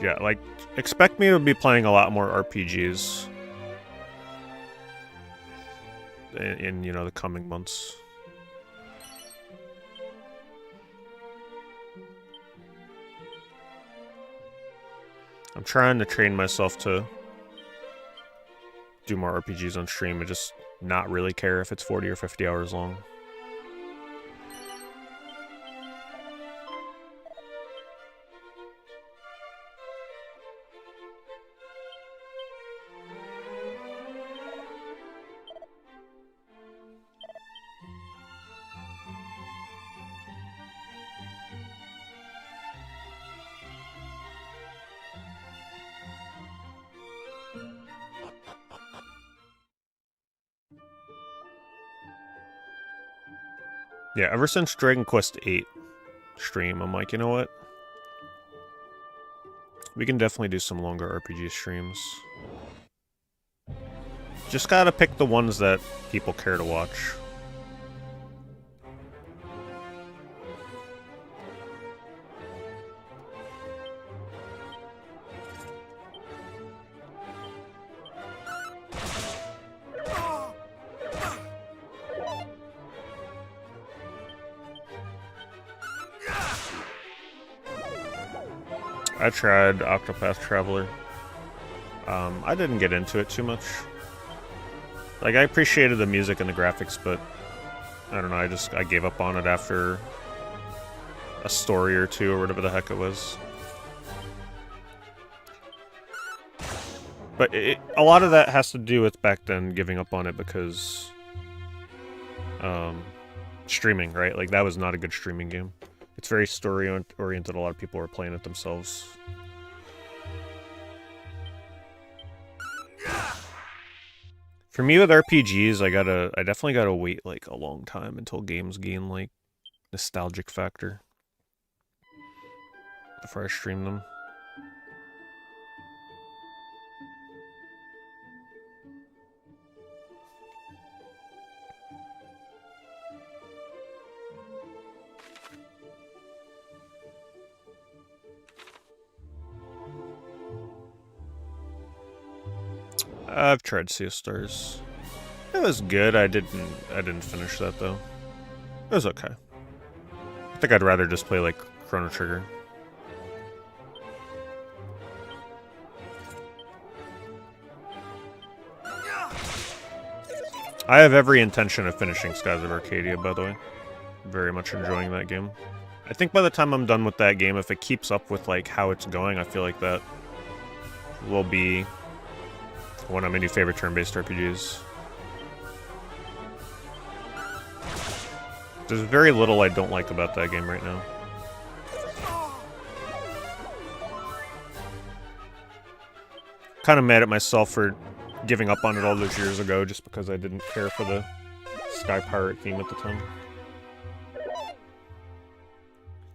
Yeah, like, expect me to be playing a lot more RPGs in you know, the coming months. trying to train myself to do more RPGs on stream and just not really care if it's 40 or 50 hours long. Yeah, ever since Dragon Quest VIII stream, I'm like, you know what? We can definitely do some longer RPG streams. Just gotta pick the ones that people care to watch. I tried Octopath Traveler. I didn't get into it too much. Like, I appreciated the music and the graphics, but I don't know, I gave up on it after a story or two or whatever the heck it was. But a lot of that has to do with back then giving up on it because streaming, right? Like, that was not a good streaming game. It's very story-oriented. A lot of people were playing it themselves. For me with RPGs, I definitely gotta wait like a long time until games gain like nostalgic factor before I stream them. I've tried Sea of Stars. It was good. I didn't finish that though. It was okay. I think I'd rather just play like Chrono Trigger. I have every intention of finishing Skies of Arcadia, by the way. Very much enjoying that game. I think by the time I'm done with that game, if it keeps up with like how it's going, I feel like that will be one of my new favorite turn-based RPGs. There's very little I don't like about that game right now. Kind of mad at myself for giving up on it all those years ago just because I didn't care for the Sky Pirate theme at the time.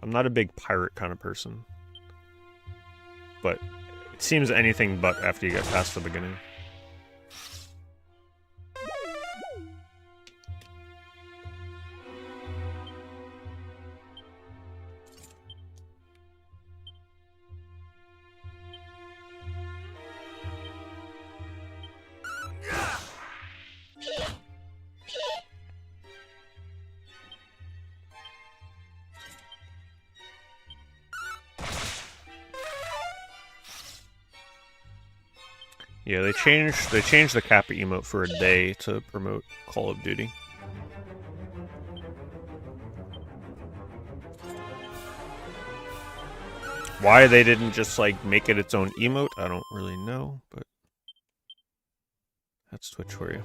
I'm not a big pirate kind of person. But it seems anything but after you get past the beginning. Yeah, they changed the Kappa emote for a day to promote Call of Duty. Why they didn't just like make it its own emote, I don't really know, but that's Twitch for you.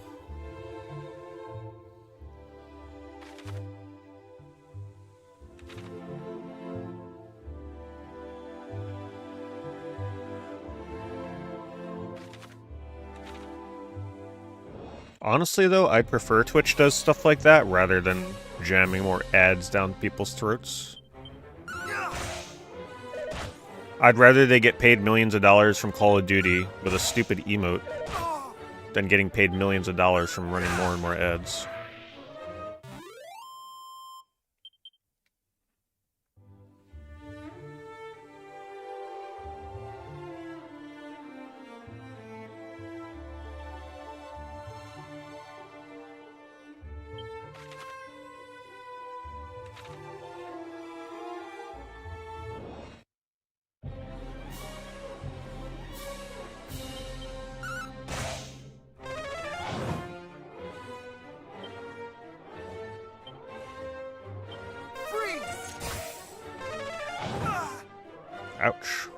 Honestly, though, I prefer Twitch does stuff like that rather than jamming more ads down people's throats. I'd rather they get paid millions of dollars from Call of Duty with a stupid emote than getting paid millions of dollars from running more and more ads. Ouch.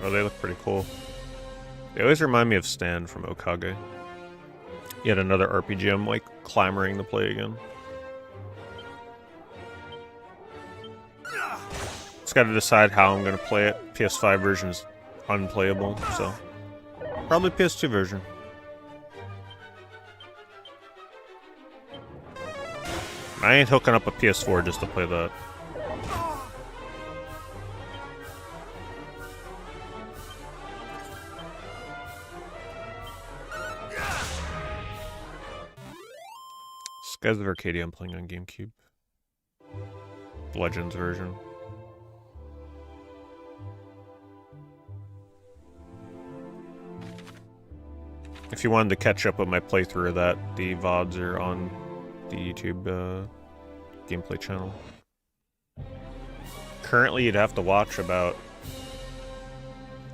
Oh, they look pretty cool. They always remind me of Stan from Okage. Yet another RPG I'm like clamoring to play again. Just gotta decide how I'm gonna play it. PS5 version is unplayable, so probably PS2 version. I ain't hooking up a PS4 just to play that. Skies of Arcadia I'm playing on GameCube. Legends version. If you wanted to catch up with my playthrough of that, the VODs are on the YouTube gameplay channel. Currently, you'd have to watch about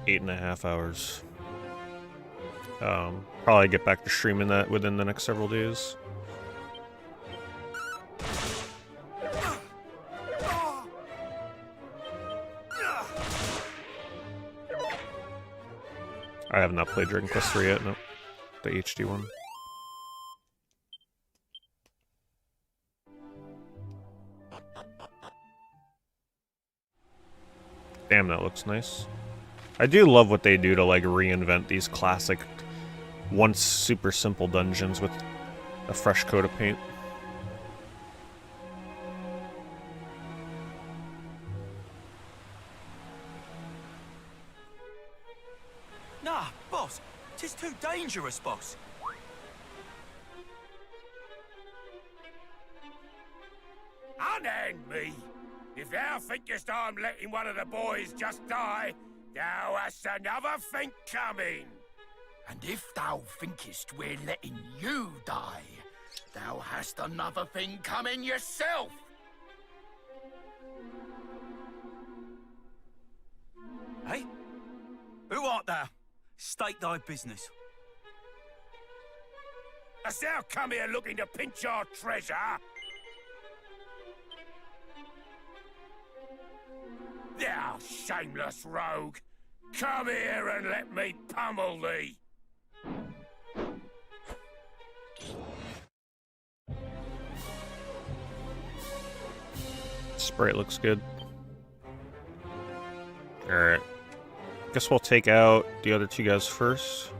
8.5 hours. Probably get back to streaming that within the next several days. I have not played Dragon Quest 3 yet, no. The HD one. Damn, that looks nice. I do love what they do to like reinvent these classic, once super simple dungeons with a fresh coat of paint. Nah, boss. 'Tis too dangerous, boss. Unhand me! If thou thinkest I'm letting one of the boys just die, thou hast another thing coming. And if thou thinkest we're letting you die, thou hast another thing coming yourself. Hey? Who art thou? State thy business. Hast thou come here looking to pinch our treasure? Thou shameless rogue! Come here and let me pummel thee! Sprite looks good. Alright. Guess we'll take out the other two guys first.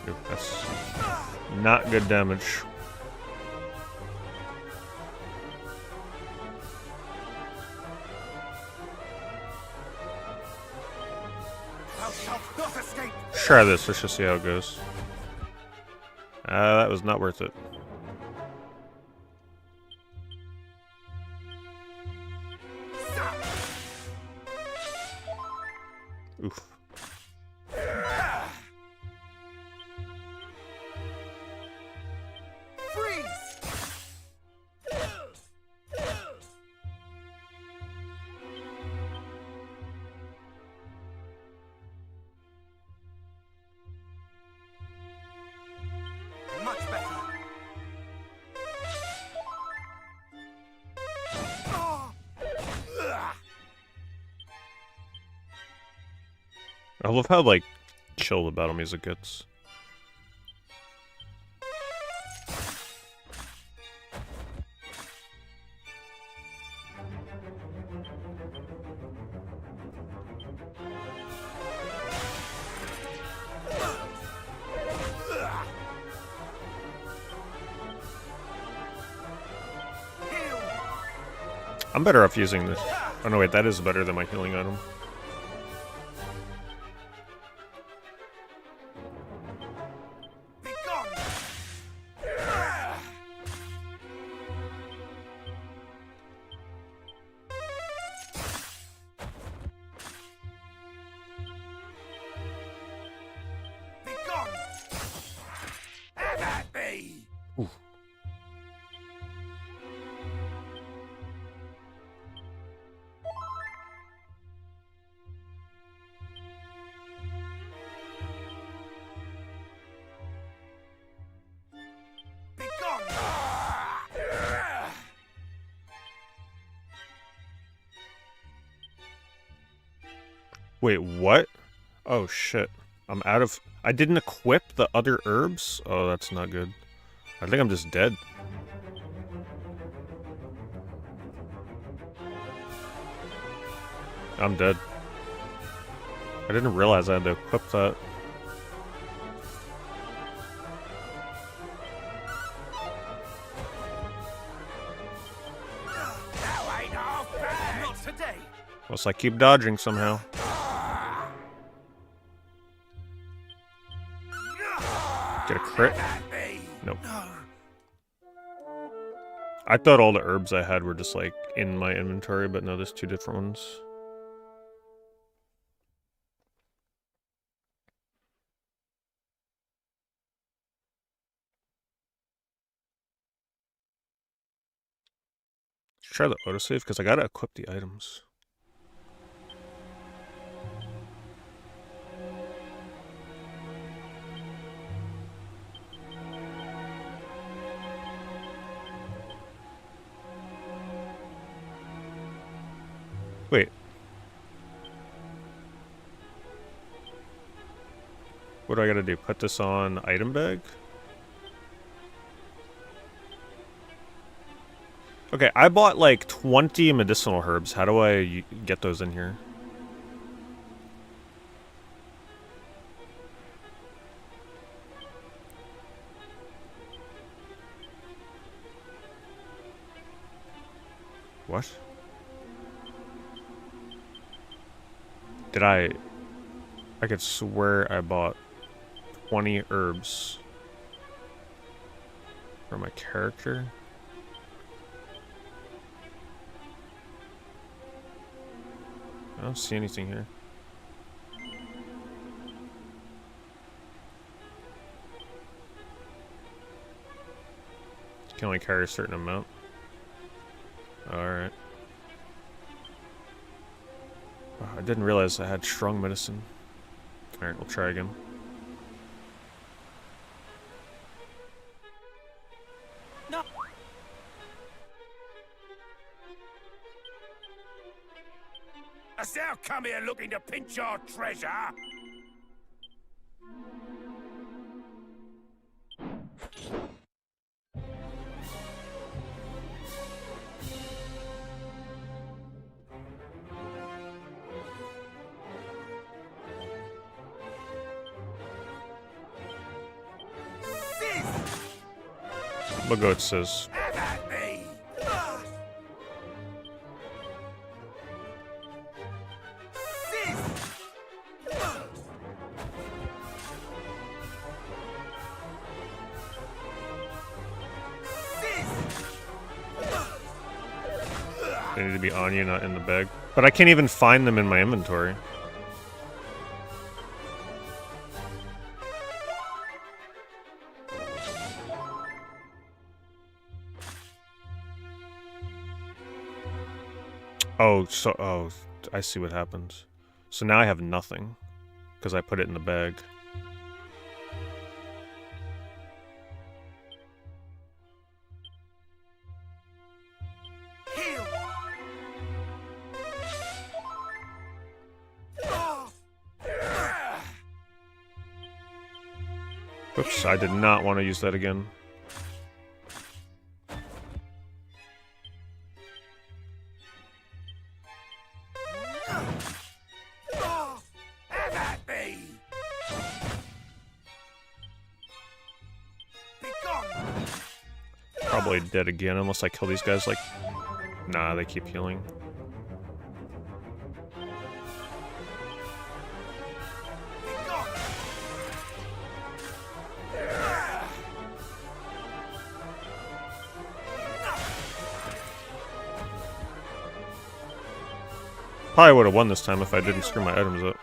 Ooh, that's not good damage. Try this, let's just see how it goes. That was not worth it. Oof. Much better. I love how, like, chill the battle music gets. I'm better off using this. Oh no, wait, that is better than my healing item. Wait, what? Oh shit. I'm out of... I didn't equip the other herbs? Oh, that's not good. I think I'm just dead. I'm dead. I didn't realize I had to equip that. Not today. Unless I keep dodging somehow. Get a crit? Nope. I thought all the herbs I had were just like in my inventory, but no, there's two different ones. Let's try the autosave because I gotta equip the items. Wait. What do I gotta do? Put this on item bag? Okay, I bought like 20 medicinal herbs. How do I get those in here? What? Did I could swear I bought 20 herbs for my character. I don't see anything here. You can only carry a certain amount. Alright. Oh, I didn't realize I had strong medicine. Alright, we'll try again. No. Hast thou come here looking to pinch our treasure? What goat says? Have at me! They need to be on you, not in the bag. But I can't even find them in my inventory. Oh, I see what happens. So now I have nothing, because I put it in the bag. Heal! Oops, I did not want to use that again. Have at me! Be gone! Probably dead again, unless I kill these guys like... Nah, they keep healing. Be gone! Probably would have won this time if I didn't screw my items up.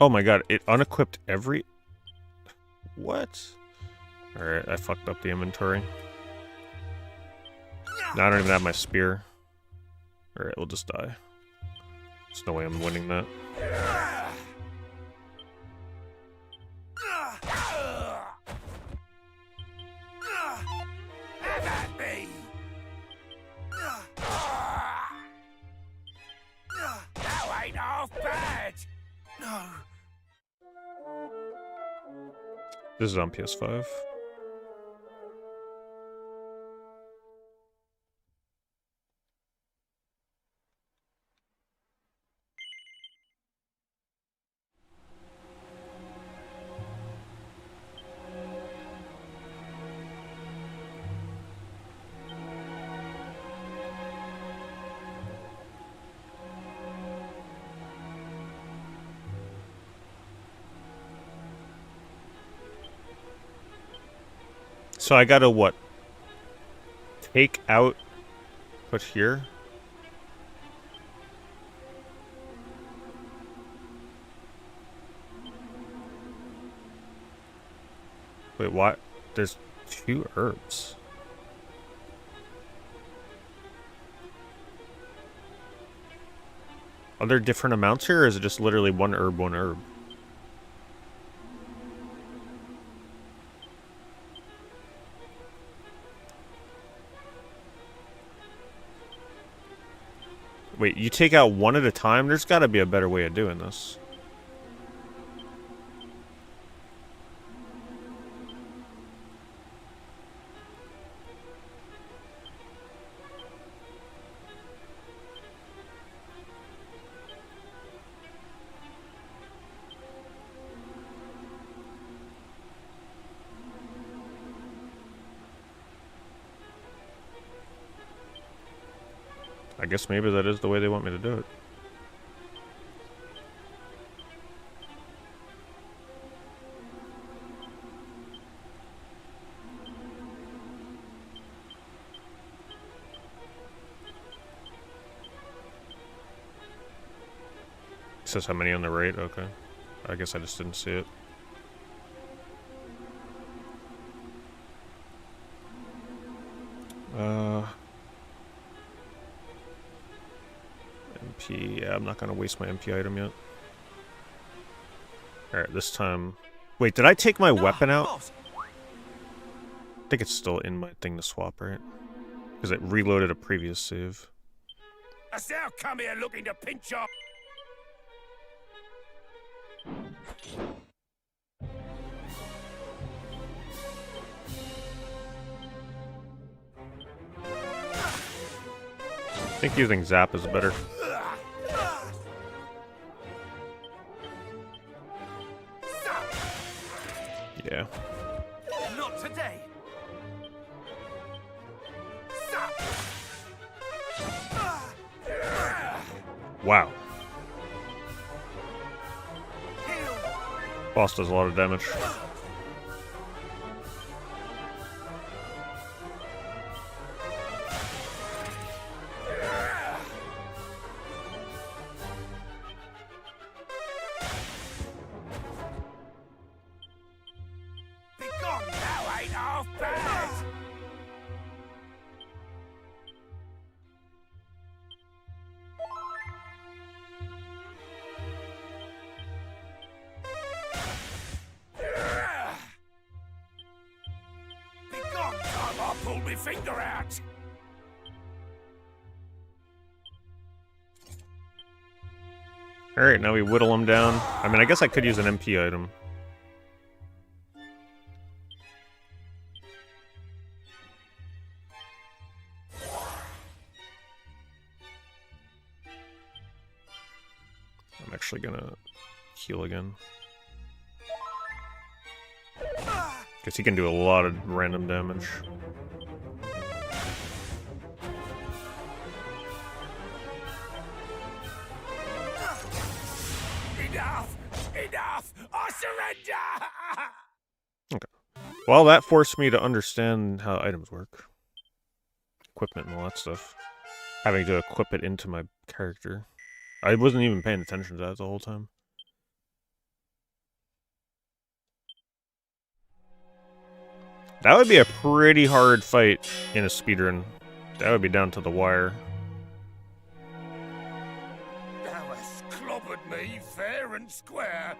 Oh my god, it unequipped every... What? Alright, I fucked up the inventory. Now I don't even have my spear. Alright, we'll just die. There's no way I'm winning that. This is on PS5. So I gotta what? Take out, put here? Wait, what? There's 2 herbs. Are there different amounts here, or is it just literally 1 herb, 1 herb? Wait, you take out 1 at a time? There's gotta be a better way of doing this. I guess maybe that is the way they want me to do it. It says how many on the right? Okay. I guess I just didn't see it. MP, yeah, I'm not gonna waste my MP item yet. Alright, this time... Wait, did I take my weapon out? I think it's still in my thing to swap, right? Because it reloaded a previous save. Hast thou come here looking to pinch off? I think using Zap is better. Yeah. Not today. Wow. Boss does a lot of damage. Begone, thou ain't half bad. Begone, time I pulled my finger out. Alright, now we whittle them down. I mean, I guess I could use an MP item. I'm actually gonna heal again. Because he can do a lot of random damage. Enough! Enough! I surrender! Okay. Well, that forced me to understand how items work. Equipment and all that stuff. Having to equip it into my character. I wasn't even paying attention to that the whole time. That would be a pretty hard fight in a speedrun. That would be down to the wire. Thou hast clobbered me fair and square,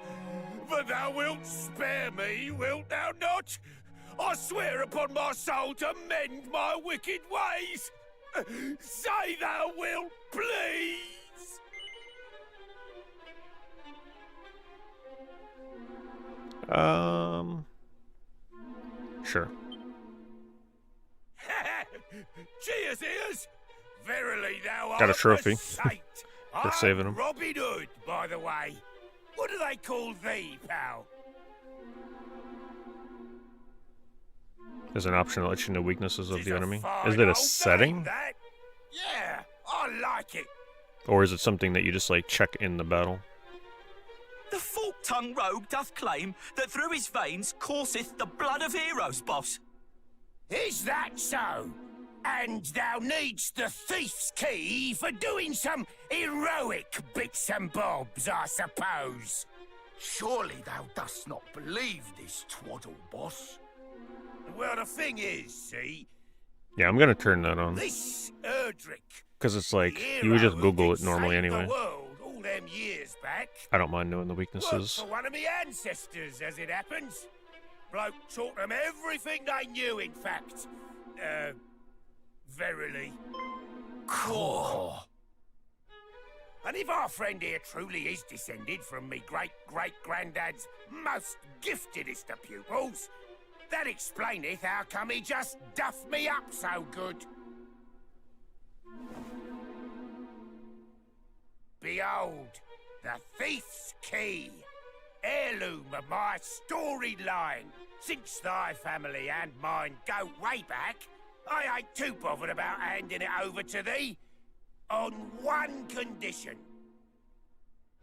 but thou wilt spare me, wilt thou not? I swear upon my soul to mend my wicked ways. Say thou wilt, please. Sure. Cheers, ears! Verily thou Got a art trophy saint. for saving him. Robin Hood, by the way. What do they call thee, pal? There's an option that lets you know weaknesses of Tis the enemy. fine Is it a old setting? name, that. Yeah, I like it. Or is it something that you just, like, check in the battle? The fork-tongued rogue doth claim that through his veins courseth the blood of heroes, boss. Is that so? And thou needst the thief's key for doing some heroic bits and bobs, I suppose. Surely thou dost not believe this twaddle, boss. Well, the thing is, see, Yeah, I'm gonna turn that on. this Erdrick, Because it's like, the you would just hero who Google did it normally save anyway. The world all them years back. I don't mind knowing the Worked weaknesses. for one of me ancestors, as it happens. Bloke taught them everything they knew, in fact. Verily. Cool. And if our friend here truly is descended from me great-great-granddad's most giftedest of pupils, that explaineth how come he just duffed me up so good. Behold, the thief's key, heirloom of my storied line. Since thy family and mine go way back, I ain't too bothered about handing it over to thee. On one condition.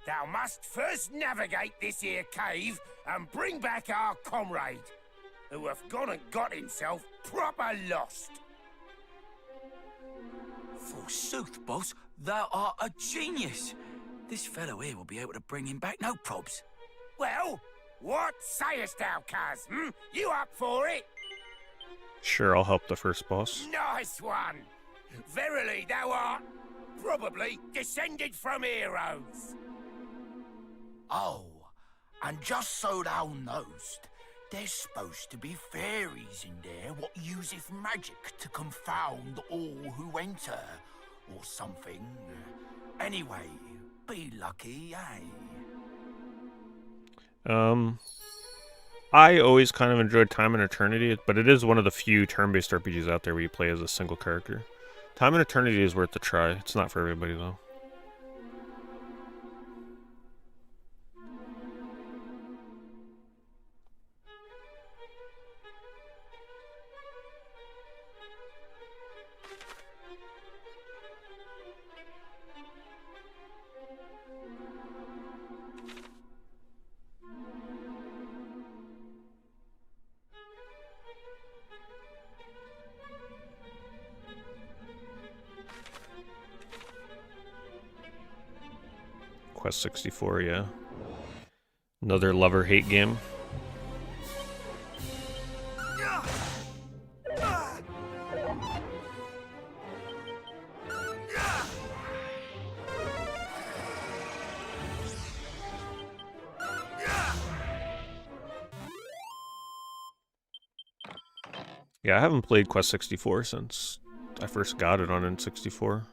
Thou must first navigate this here cave and bring back our comrade, who hath gone and got himself proper lost. Forsooth, boss, thou art a genius. This fellow here will be able to bring him back, no probs. Well, what sayest thou, cuz? You up for it? Sure, I'll help the first boss. Nice one! Verily thou art probably descended from heroes. Oh, and just so thou knowst, there's supposed to be fairies in there what useth magic to confound all who enter, or something. Anyway, be lucky, eh? I always kind of enjoyed Time and Eternity, but it is one of the few turn-based RPGs out there where you play as a single character. Time and Eternity is worth a try. It's not for everybody, though. Quest 64, yeah. Another lover-hate game. Yeah, I haven't played Quest 64 since I first got it on N64.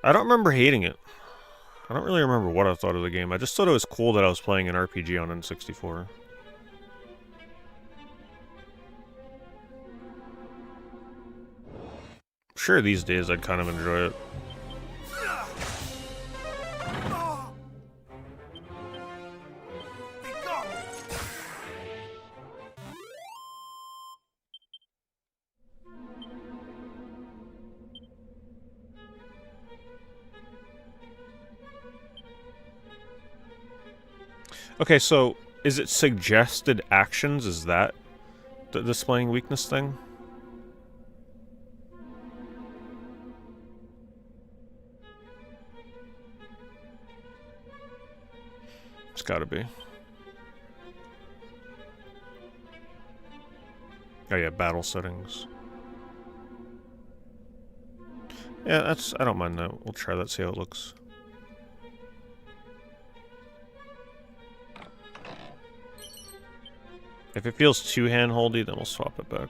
I don't remember hating it. I don't really remember what I thought of the game. I just thought it was cool that I was playing an RPG on N64. Sure, these days I'd kind of enjoy it. Okay, so is it suggested actions? Is that the displaying weakness thing? It's gotta be. Oh yeah, battle settings. Yeah, I don't mind that. We'll try that, see how it looks. If it feels too hand-holdy, then we'll swap it back.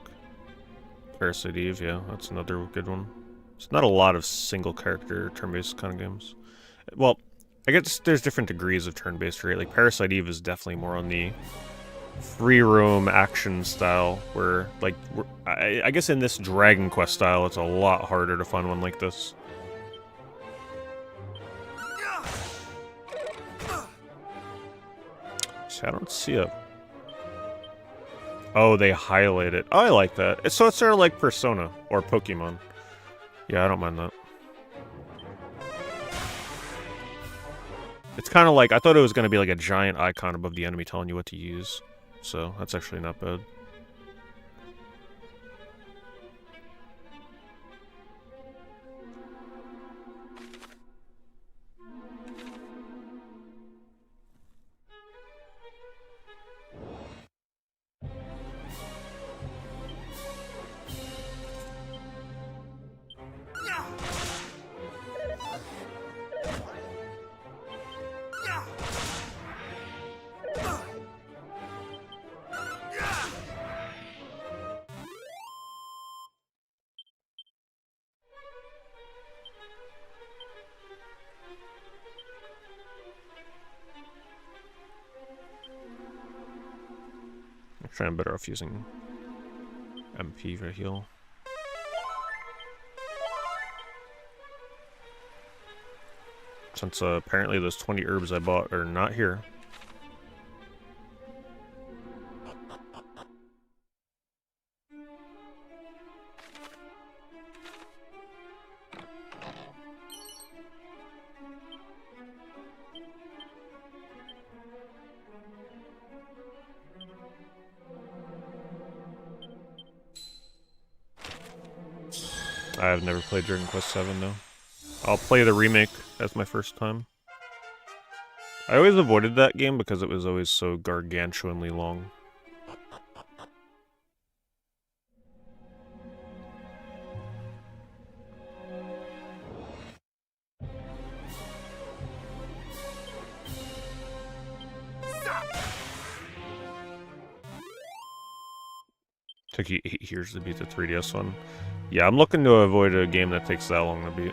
Parasite Eve, yeah, that's another good one. It's not a lot of single-character turn-based kind of games. Well, I guess there's different degrees of turn-based, right? Like, Parasite Eve is definitely more on the free roam action style, where like I guess in this Dragon Quest style, it's a lot harder to find one like this. See, I don't see a. Oh, they highlight it. Oh, I like that. So it's sort of like Persona or Pokemon. Yeah, I don't mind that. It's kind of like, I thought it was going to be like a giant icon above the enemy telling you what to use. So that's actually not bad. Actually, I'm better off using MP for heal. Since apparently those 20 herbs I bought are not here. I've never played Dragon Quest 7 though. I'll play the remake as my first time. I always avoided that game because it was always so gargantuanly long. Took you 8 years to beat the 3DS one. Yeah, I'm looking to avoid a game that takes that long to beat.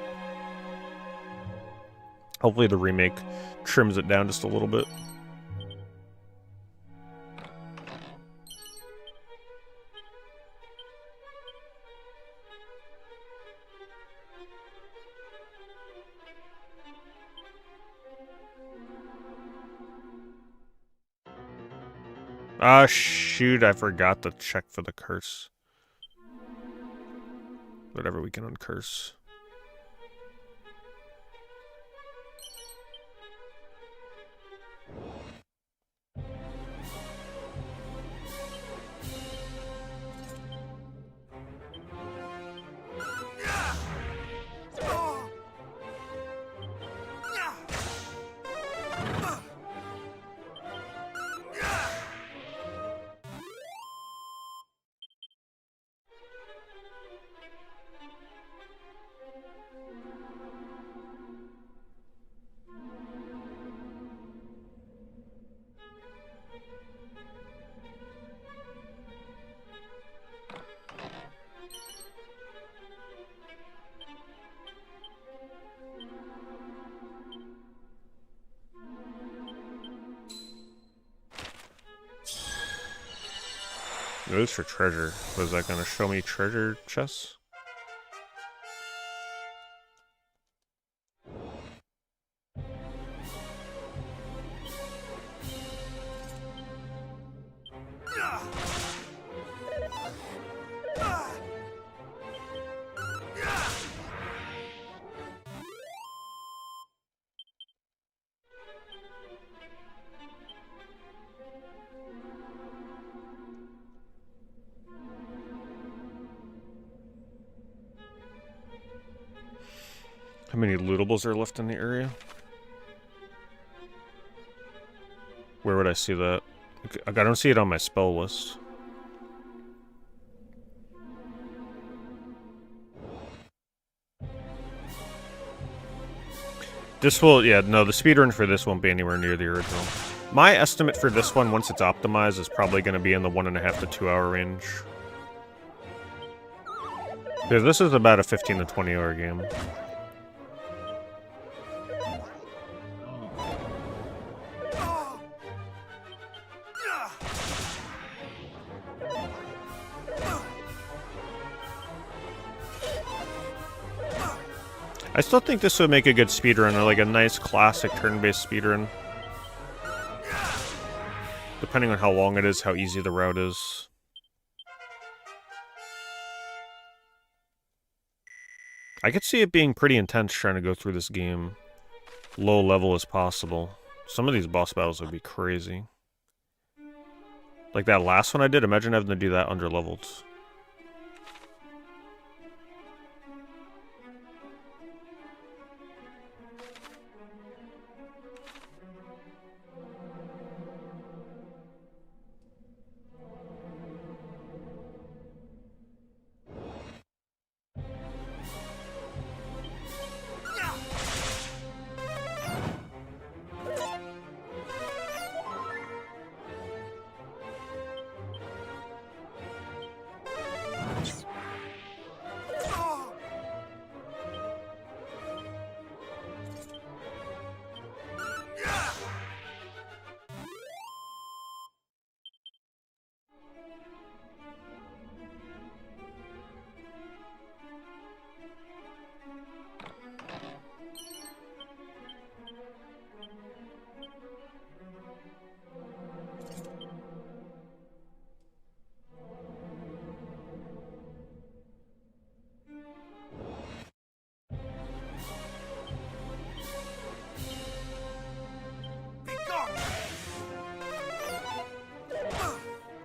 Hopefully the remake trims it down just a little bit. Ah, shoot, I forgot to check for the curse. Whatever we can uncurse. Those for treasure. Was that gonna show me treasure chests? How many lootables are left in the area? Where would I see that? I don't see it on my spell list. This will, yeah, no, the speedrun for this won't be anywhere near the original. My estimate for this one, once it's optimized, is probably going to be in the 1.5 to 2 hour range. Because this is about a 15 to 20 hour game. I still think this would make a good speedrun, or like a nice classic turn-based speedrun. Depending on how long it is, how easy the route is. I could see it being pretty intense trying to go through this game low level as possible. Some of these boss battles would be crazy. Like that last one I did, imagine having to do that under leveled.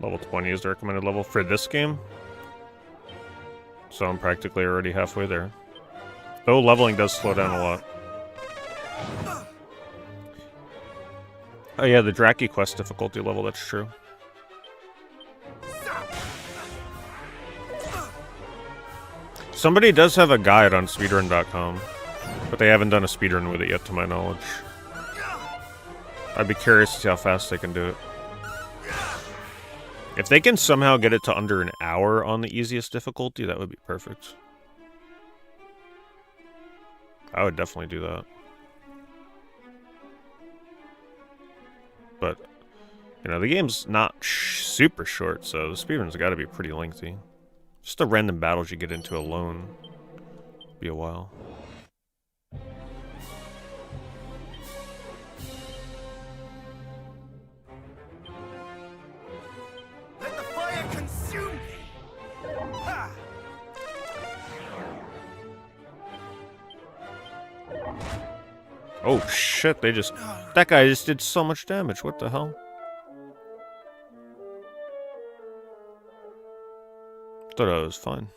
Level 20 is the recommended level for this game. So I'm practically already halfway there. Though leveling does slow down a lot. Oh yeah, the Draki quest difficulty level, that's true. Somebody does have a guide on speedrun.com, but they haven't done a speedrun with it yet, to my knowledge. I'd be curious to see how fast they can do it. If they can somehow get it to under an hour on the easiest difficulty, that would be perfect. I would definitely do that. But, you know, the game's not super short, so the speedrun's got to be pretty lengthy. Just the random battles you get into alone be a while. Let the fire consume me! Ha! Oh shit, they just... That guy just did so much damage, what the hell? Thought I was fine.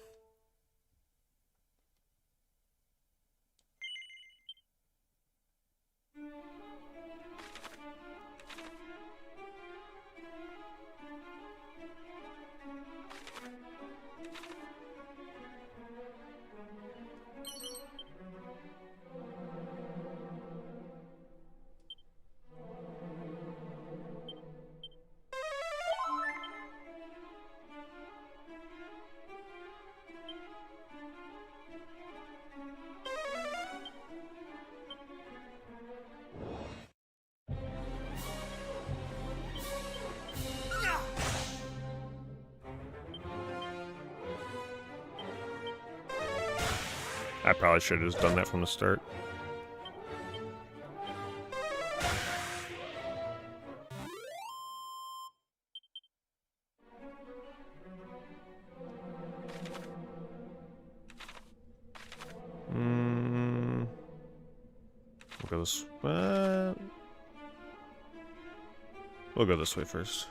I probably should have just done that from the start. We'll go this way. We'll go this way first.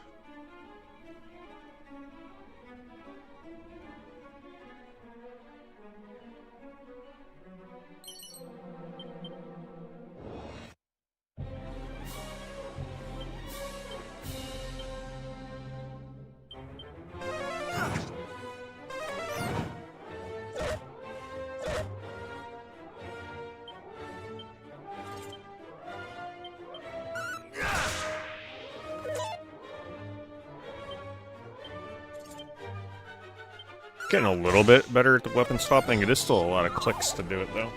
Getting a little bit better at the weapon swapping. It is still a lot of clicks to do it, though.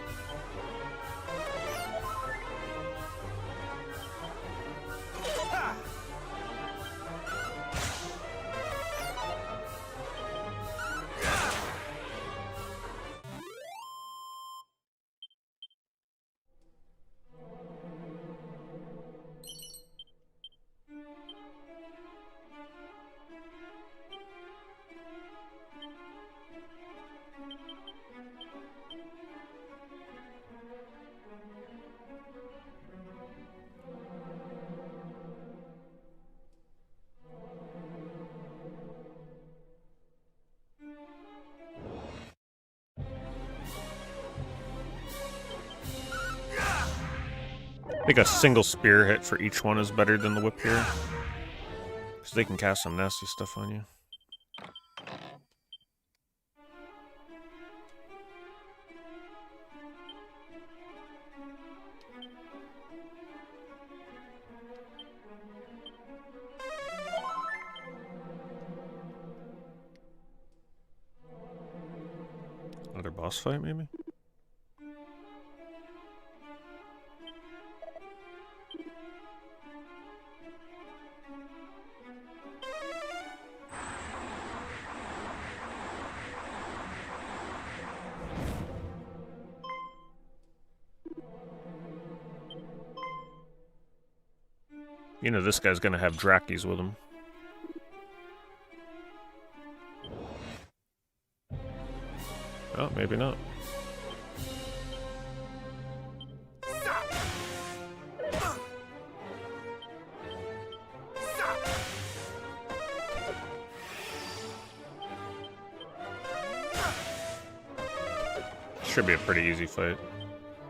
think a single spear hit for each one is better than the whip here. Because they can cast some nasty stuff on you. Another boss fight, maybe? You know this guy's gonna have Drakis with him. Oh, maybe not. Should be a pretty easy fight.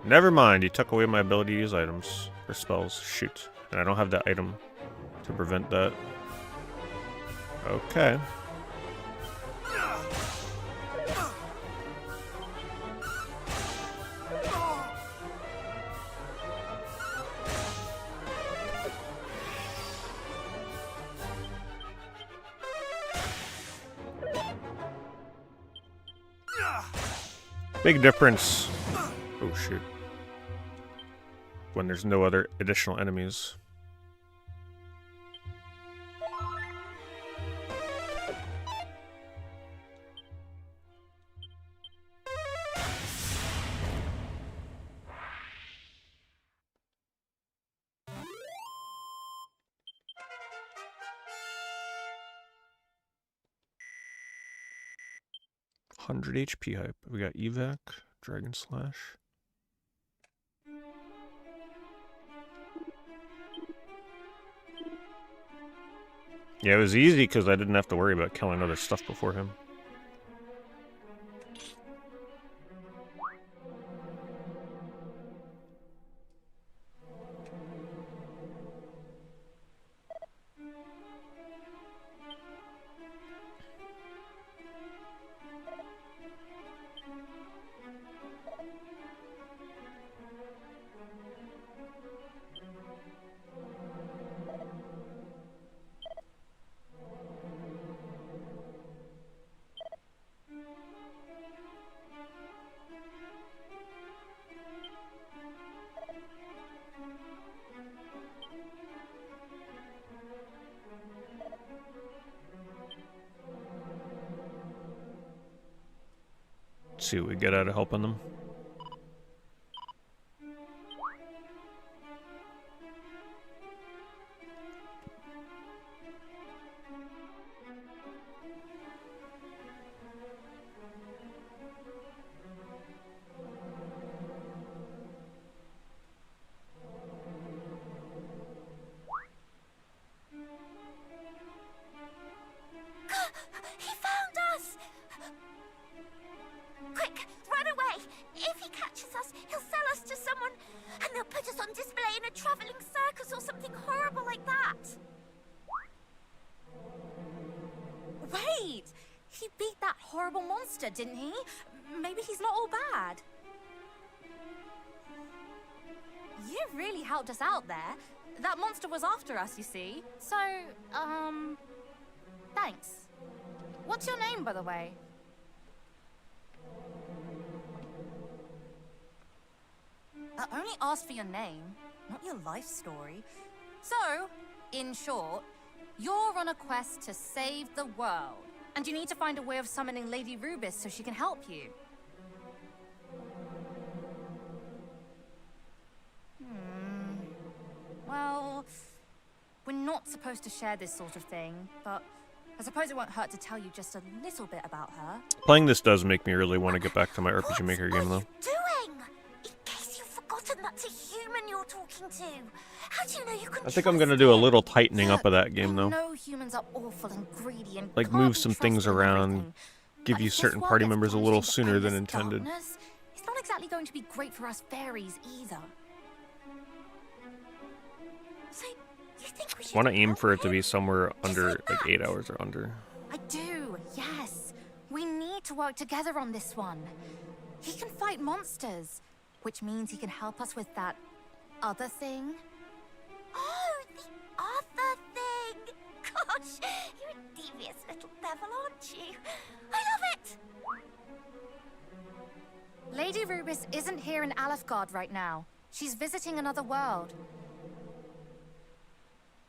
Never mind, he took away my ability to use items or spells. Shoot. And I don't have the item to prevent that. Okay. Big difference. Oh shoot. When there's no other additional enemies. HP hype. We got evac, dragon slash. Yeah, it was easy because I didn't have to worry about killing other stuff before him. Let's see what we get out of helping them. Didn't he? Maybe he's not all bad. You really helped us out there. That monster was after us, you see. So, thanks. What's your name, by the way? I only asked for your name, not your life story. So, in short, you're on a quest to save the world. And you need to find a way of summoning Lady Rubis so she can help you. Well, we're not supposed to share this sort of thing, but I suppose it won't hurt to tell you just a little bit about her. Playing this does make me really want to get back to my RPG Maker game, though. What are you doing? In case you've forgotten that's a human you're talking to. How do you know you can I think I'm gonna do a little tightening up of that game, though. No humans are awful and greedy and like move some things around, give you certain party members a little sooner than intended. It's not exactly going to be great for us fairies either. think we should Want to aim help for it to him? be somewhere Just under like like that. 8 hours or under. I do, yes. We need to work together on this one. He can fight monsters, which means he can help us with that other thing. Oh, the other thing! Gosh, you're a devious little devil, aren't you? I love it! Lady Rubis isn't here in Alefgard right now. She's visiting another world.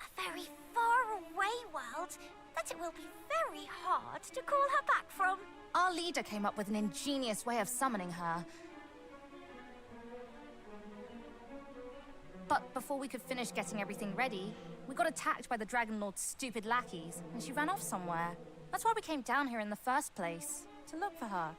A very far away world that it will be very hard to call her back from. Our leader came up with an ingenious way of summoning her. But before we could finish getting everything ready, we got attacked by the Dragon Lord's stupid lackeys, and she ran off somewhere. That's why we came down here in the first place, to look for her.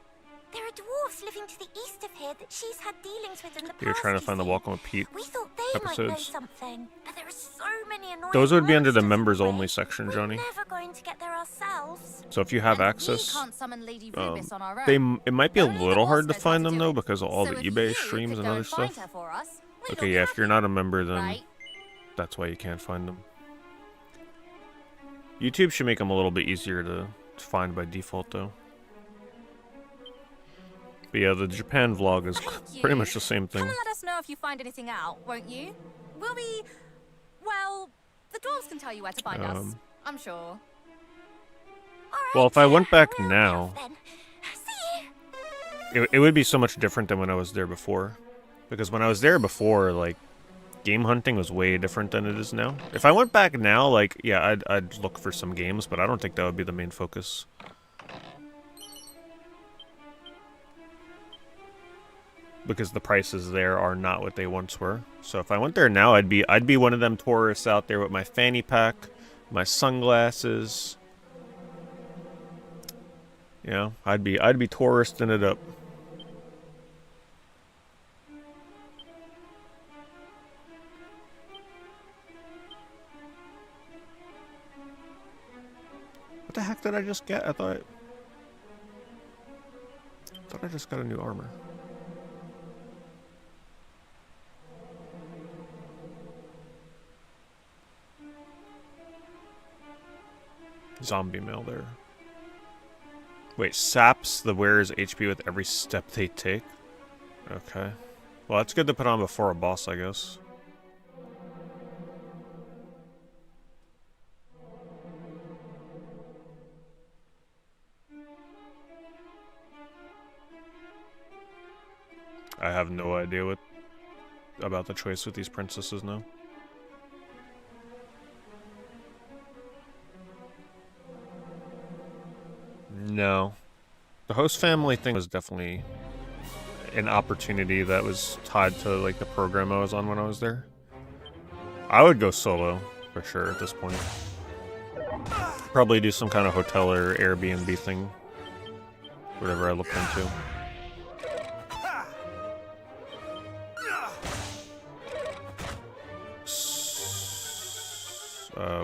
There are dwarves living to the east of here that she's had dealings with in the past. You're trying to you find the see. Welcome with Pete We thought they might know episodes. something, but there are so many annoying Those would be under the monsters members in the way. only section, We're Johnny. never going to get there ourselves. So if you have And access, we can't summon Lady Rubis on our own. they it might be a Only the little boss hard to knows how find to them do though it. because of all So the if eBay you streams could and go other find stuff. her for us, we'd Okay, look yeah, if you're not a member, then right? that's why you can't find them. YouTube should make them a little bit easier to find by default though. But yeah, the Japan vlog is pretty much the same thing. Come and let us know if you find anything out, won't you? We'll be... well, the dwarves can tell you where to find us. I'm sure. All right, Well, if I went back we're now, off then. See you. it would be so much different than when I was there before. Because when I was there before, like, game hunting was way different than it is now. If I went back now, like, yeah, I'd look for some games, but I don't think that would be the main focus. Because the prices there are not what they once were. So if I went there now, I'd be one of them tourists out there with my fanny pack, my sunglasses. You know, I'd be touristing it up. What the heck did I just get? I thought I just got a new armor. Zombie mail there. Wait, saps the wearer's HP with every step they take? Okay. Well, that's good to put on before a boss, I guess. I have no idea about the choice with these princesses now. No. The host family thing was definitely an opportunity that was tied to like the program I was on when I was there. I would go solo for sure at this point. Probably do some kind of hotel or Airbnb thing. Whatever I looked into.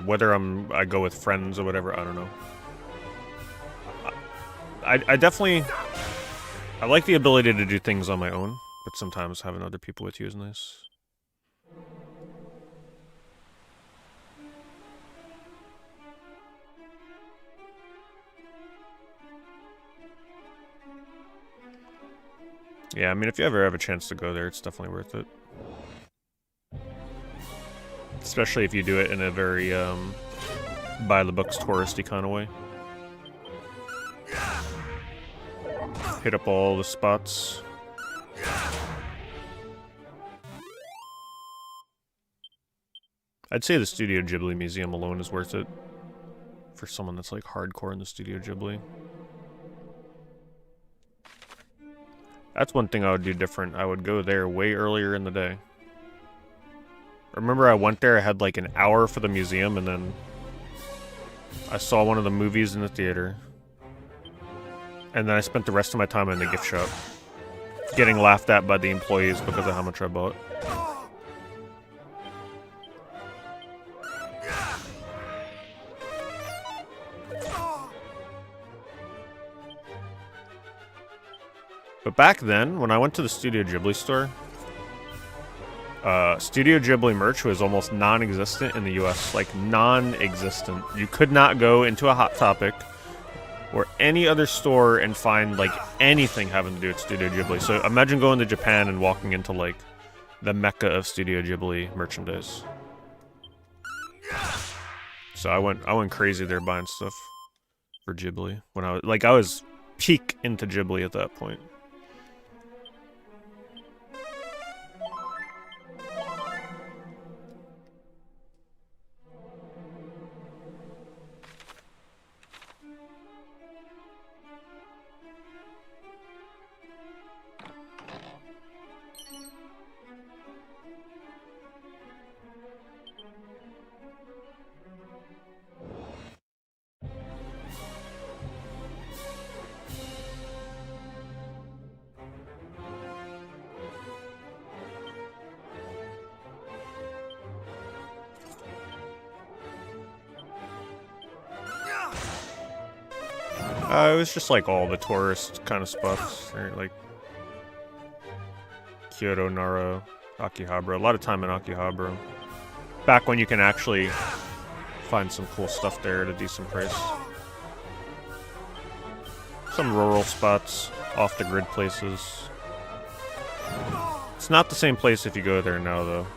Whether I go with friends or whatever, I don't know. I definitely... I like the ability to do things on my own, but sometimes having other people with you is nice. Yeah, I mean, if you ever have a chance to go there, it's definitely worth it. Especially if you do it in a very, by-the-books touristy kind of way. Hit up all the spots. I'd say the Studio Ghibli Museum alone is worth it. For someone that's like hardcore in the Studio Ghibli. That's one thing I would do different. I would go there way earlier in the day. Remember I went there, I had like an hour for the museum, and then I saw one of the movies in the theater. And then I spent the rest of my time in the gift shop. Getting laughed at by the employees because of how much I bought. But back then, when I went to the Studio Ghibli store, Studio Ghibli merch was almost non-existent in the US, like non-existent. You could not go into a Hot Topic or any other store and find like anything having to do with Studio Ghibli. So imagine going to Japan and walking into like the mecca of Studio Ghibli merchandise. So I went crazy there buying stuff for Ghibli when I was peak into Ghibli at that point. It was just like all the tourist kind of spots, right? Like Kyoto, Nara, Akihabara. A lot of time in Akihabara. Back when you can actually find some cool stuff there at a decent price. Some rural spots, off the grid places. It's not the same place if you go there now, though.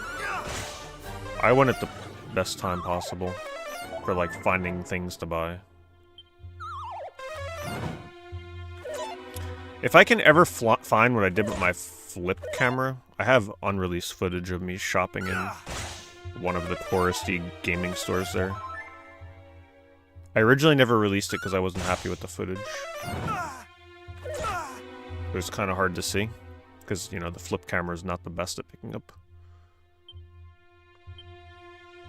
I went at the best time possible for like finding things to buy. If I can ever find what I did with my flip camera, I have unreleased footage of me shopping in one of the touristy gaming stores there. I originally never released it because I wasn't happy with the footage. It was kind of hard to see, because, you know, the flip camera is not the best at picking up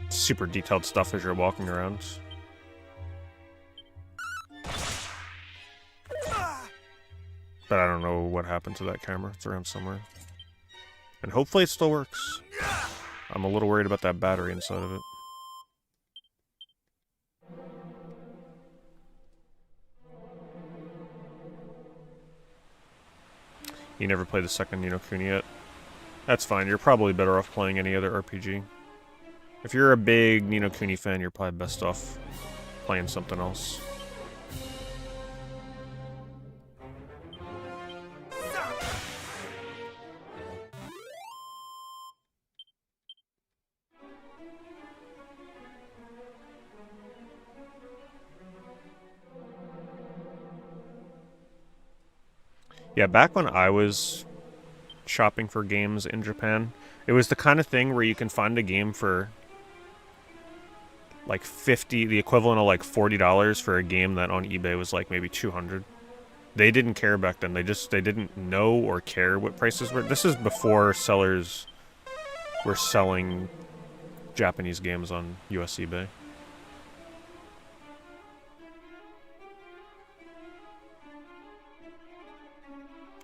super detailed stuff as you're walking around. But I don't know what happened to that camera. It's around somewhere. And hopefully it still works. I'm a little worried about that battery inside of it. You never played the second Ni no Kuni yet? That's fine. You're probably better off playing any other RPG. If you're a big Ni no Kuni fan, you're probably best off playing something else. Yeah, back when I was shopping for games in Japan, it was the kind of thing where you can find a game for like the equivalent of like $40 for a game that on eBay was like maybe $200. They didn't care back then. They didn't know or care what prices were. This is before sellers were selling Japanese games on US eBay.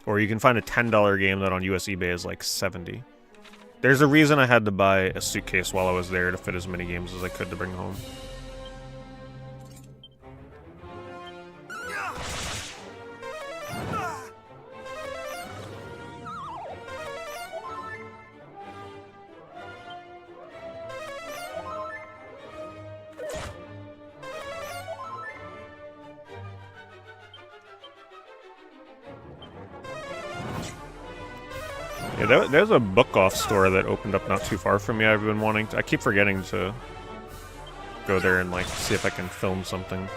Or you can find a $10 game that on US eBay is like $70. There's a reason I had to buy a suitcase while I was there to fit as many games as I could to bring home. Yeah, there's a book-off store that opened up not too far from me. I've been wanting to... I keep forgetting to go there and, like, see if I can film something.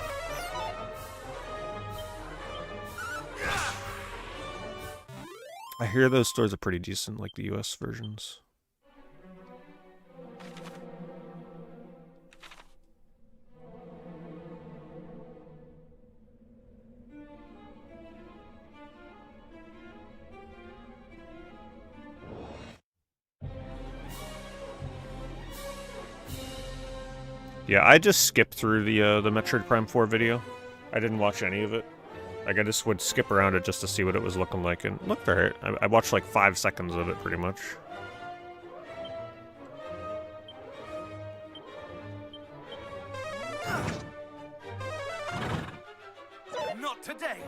I hear those stores are pretty decent, like the US versions. Yeah, I just skipped through the Metroid Prime 4 video. I didn't watch any of it. Like, I just would skip around it just to see what it was looking like, and it looked alright. I watched like 5 seconds of it, pretty much. Not today!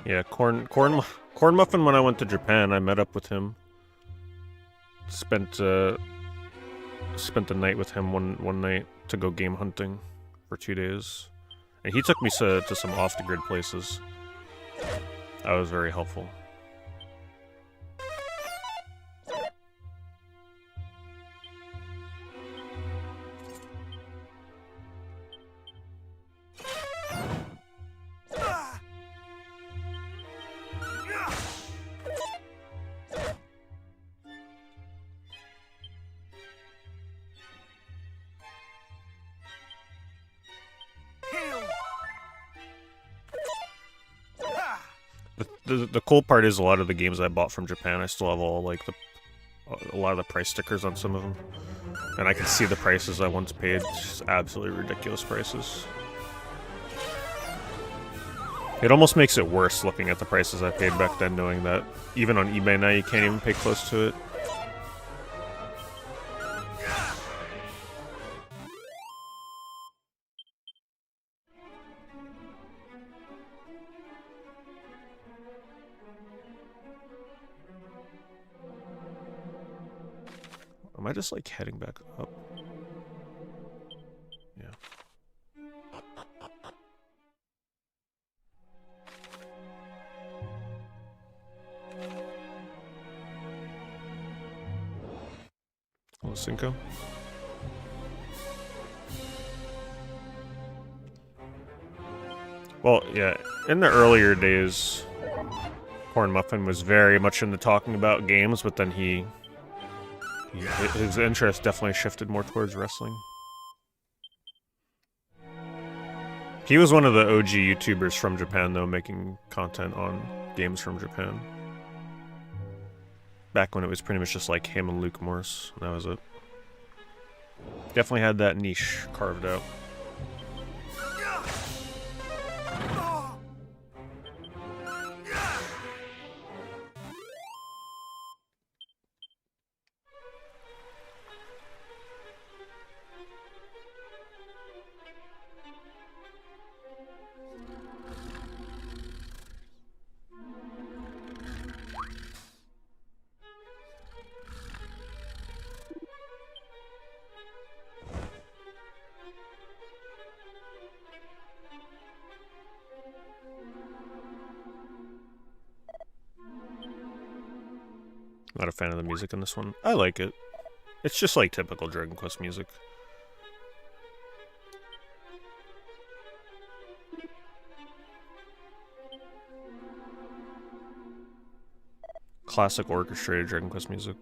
Yeah, corn muffin. When I went to Japan, I met up with him. Spent the night with him one night to go game hunting for 2 days, and he took me to some off the grid places. That was very helpful. The cool part is a lot of the games I bought from Japan, I still have all like a lot of the price stickers on some of them, and I can see the prices I once paid. Just absolutely ridiculous prices. It almost makes it worse looking at the prices I paid back then, knowing that even on eBay now you can't even pay close to it. Am I just like heading back up? Yeah. Hello, Cinco. Well, yeah, in the earlier days, Corn Muffin was very much into talking about games, but then his interest definitely shifted more towards wrestling. He was one of the OG YouTubers from Japan, though, making content on games from Japan. Back when it was pretty much just like him and Luke Morse. That was it. Definitely had that niche carved out. Not a fan of the music in this one. I like it. It's just like typical Dragon Quest music. Classic orchestrated Dragon Quest music.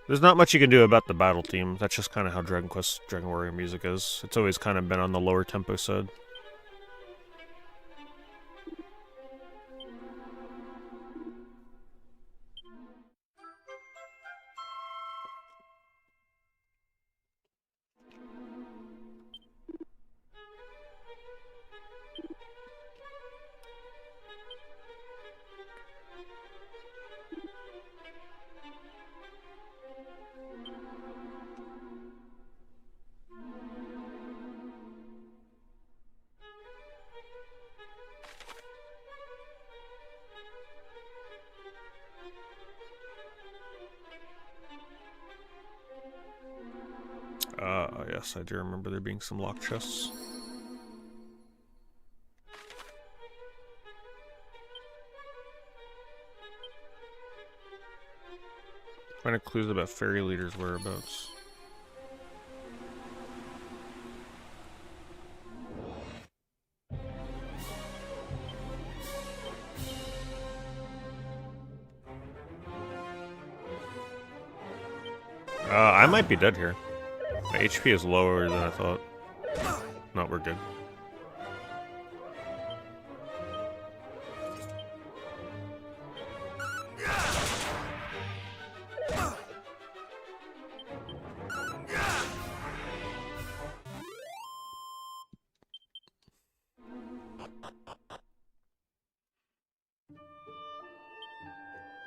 There's not much you can do about the battle theme. That's just kind of how Dragon Quest, Dragon Warrior music is. It's always kind of been on the lower tempo side. Yes, I do remember there being some locked chests. Find a clues about fairy leaders' whereabouts. I might be dead here. My HP is lower than I thought. No, we're good.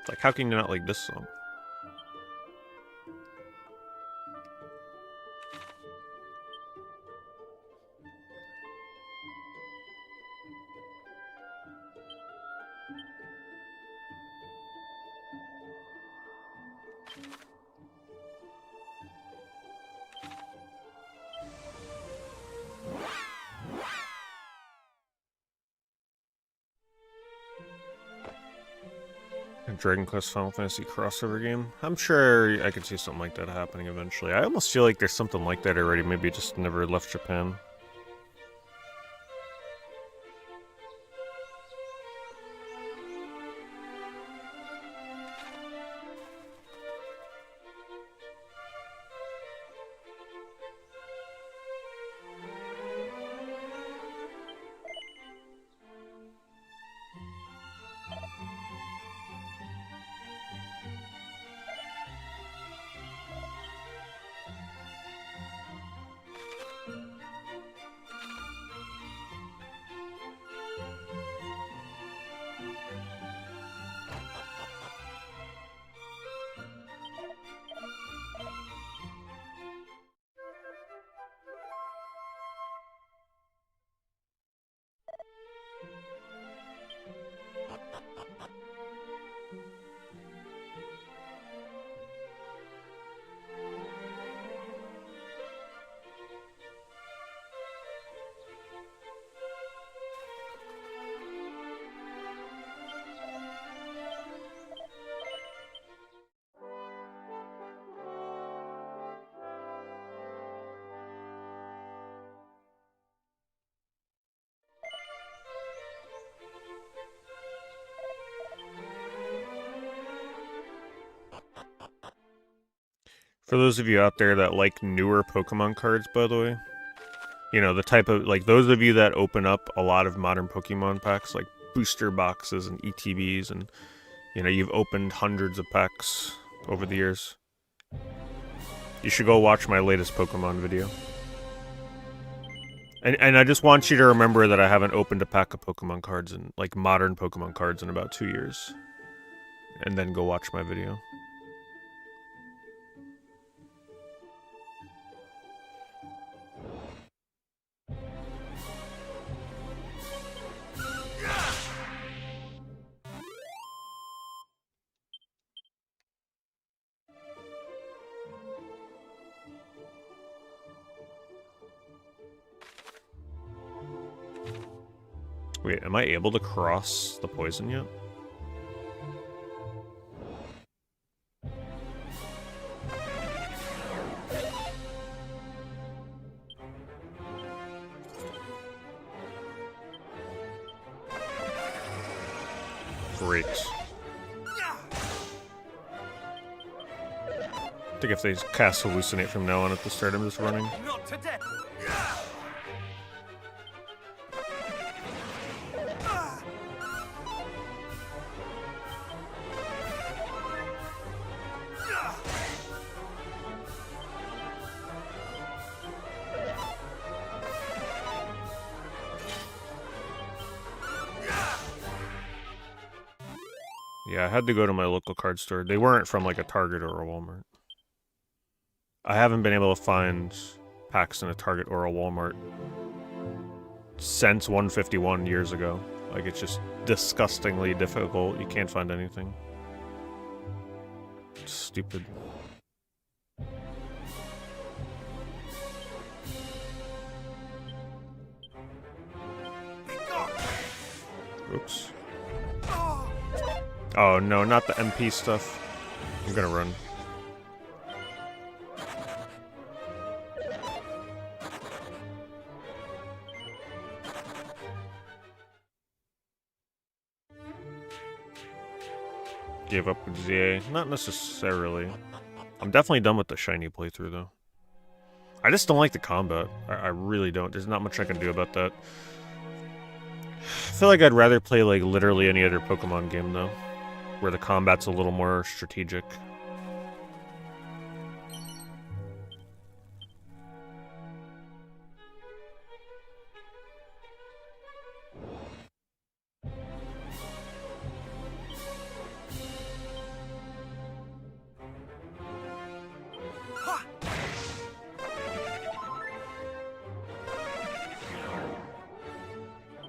Like, how can you not like this song? Dragon Quest Final Fantasy crossover game. I'm sure I could see something like that happening eventually. I almost feel like there's something like that already. Maybe it just never left Japan. For those of you out there that like newer Pokemon cards, by the way, you know, the type of, like, those of you that open up a lot of modern Pokemon packs, like booster boxes and ETBs, and, you know, you've opened hundreds of packs over the years, you should go watch my latest Pokemon video. And I just want you to remember that I haven't opened a pack of Pokemon cards, and like modern Pokemon cards, in about 2 years. And then go watch my video. Wait, am I able to cross the poison yet? Great. I think if they cast Hallucinate from now on at the start, I'm just running. Not today. Yeah, I had to go to my local card store. They weren't from like a Target or a Walmart. I haven't been able to find packs in a Target or a Walmart since 151 years ago. Like, it's just disgustingly difficult. You can't find anything. It's stupid. Oops. Oh no, not the MP stuff. I'm gonna run. Gave up with ZA. Not necessarily. I'm definitely done with the shiny playthrough though. I just don't like the combat. I really don't. There's not much I can do about that. I feel like I'd rather play like literally any other Pokemon game though, where the combat's a little more strategic.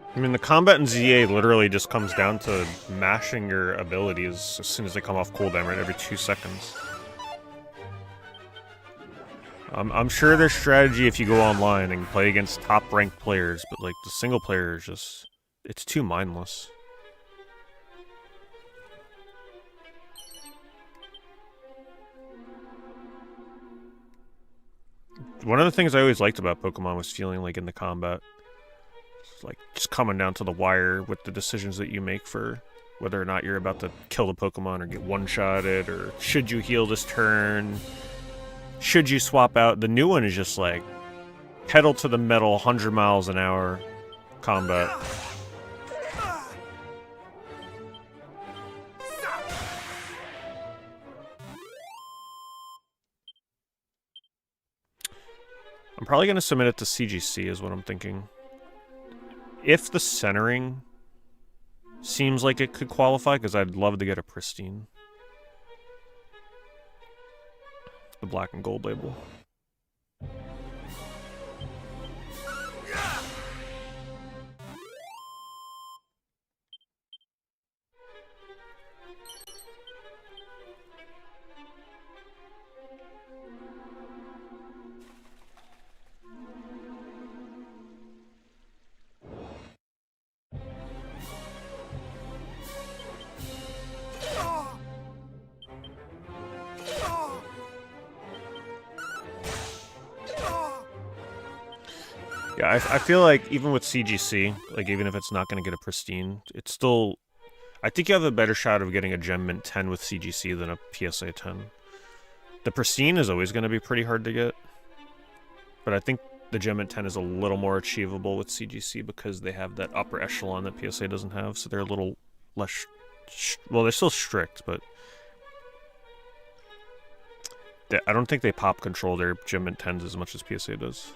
I mean, the combat in ZA literally just comes down to mashing your abilities as soon as they come off cooldown, right? Every 2 seconds. I'm sure there's strategy if you go online and play against top-ranked players, but like the single player is just, it's too mindless. One of the things I always liked about Pokemon was feeling like in the combat, like just coming down to the wire with the decisions that you make for whether or not you're about to kill the Pokemon or get one-shotted, or should you heal this turn, should you swap out. The new one is just like pedal to the metal, 100 miles an hour combat. I'm probably going to submit it to CGC is what I'm thinking. If the centering seems like it could qualify, because I'd love to get a pristine. The black and gold label. Yeah, I feel like even with CGC, like even if it's not going to get a pristine, it's still... I think you have a better shot of getting a Gem Mint 10 with CGC than a PSA 10. The pristine is always going to be pretty hard to get, but I think the Gem Mint 10 is a little more achievable with CGC because they have that upper echelon that PSA doesn't have, so they're a little less... well, they're still strict, but... I don't think they pop control their Gem Mint 10s as much as PSA does.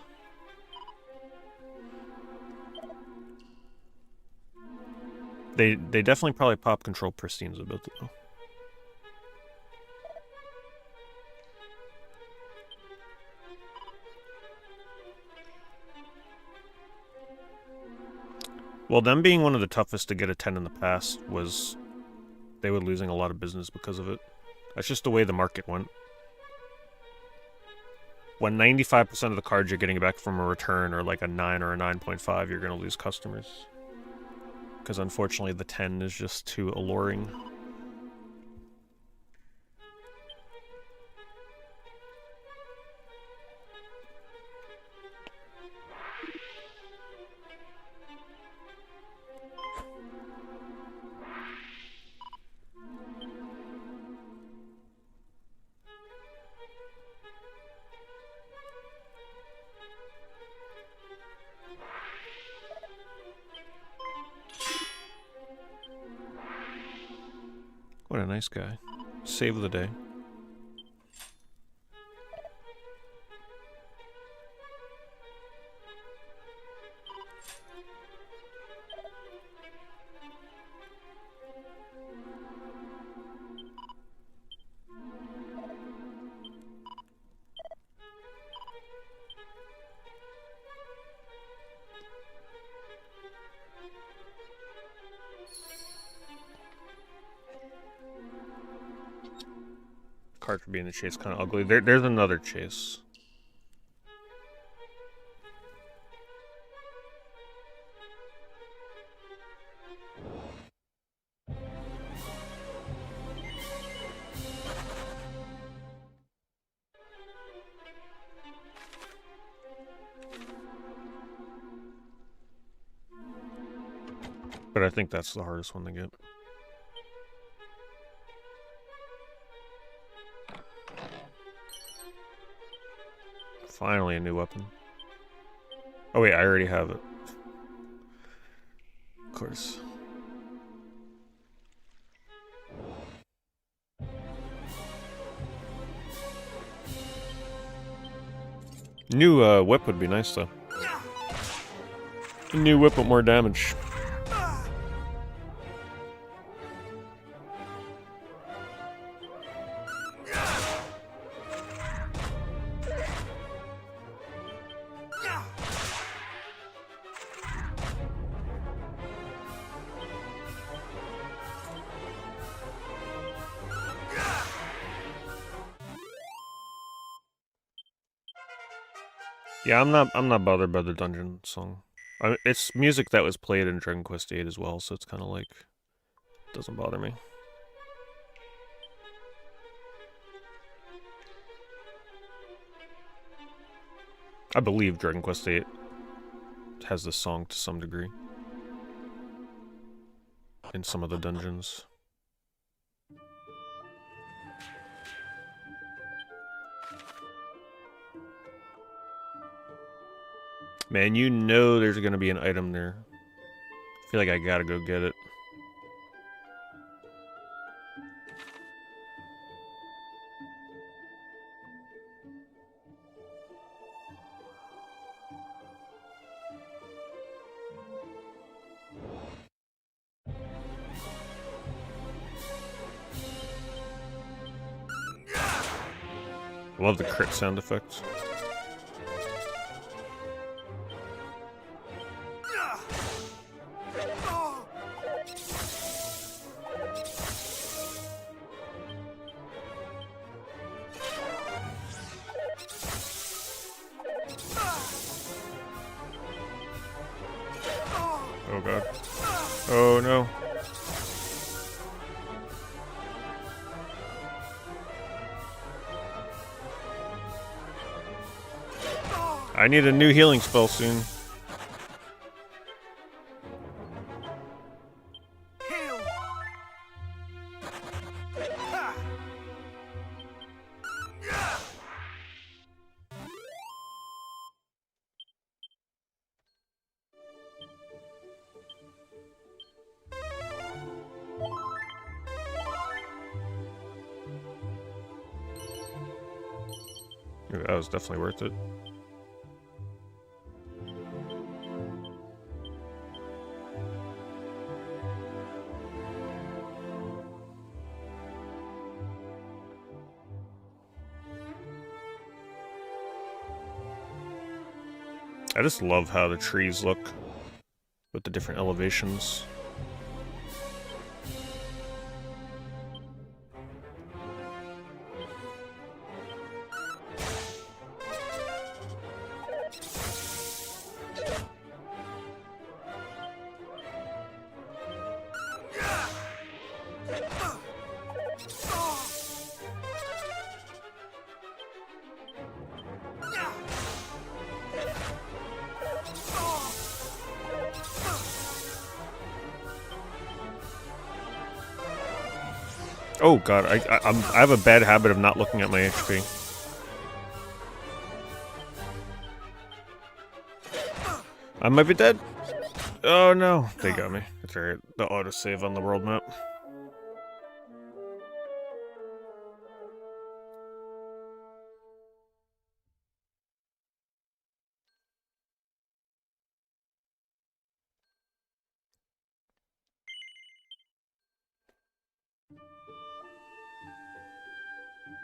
They definitely probably pop control pristines a bit, though. Well, them being one of the toughest to get a 10 in the past was... they were losing a lot of business because of it. That's just the way the market went. When 95% of the cards you're getting back from a return are like a 9 or a 9.5, you're going to lose customers. Because unfortunately the 10 is just too alluring. What a nice guy. Save the day. Card for being the chase kind of ugly. There's another chase. But I think that's the hardest one to get. Finally a new weapon. Oh wait, I already have it. Of course. New whip would be nice though. A new whip with more damage. Yeah, I'm not bothered by the dungeon song. It's music that was played in Dragon Quest VIII as well, so it's kind of like doesn't bother me. I believe Dragon Quest VIII has this song to some degree in some of the dungeons. Man, you know there's gonna be an item there. I feel like I gotta go get it. I love the crit sound effects. Oh god. Oh no. I need a new healing spell soon. That was definitely worth it. I just love how the trees look with the different elevations. Oh god, I have a bad habit of not looking at my HP. I might be dead. Oh no, they got me. It's alright. The autosave on the world map.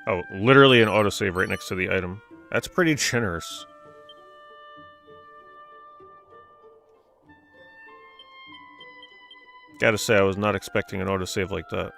Oh, literally an autosave right next to the item. That's pretty generous. Gotta say, I was not expecting an autosave like that.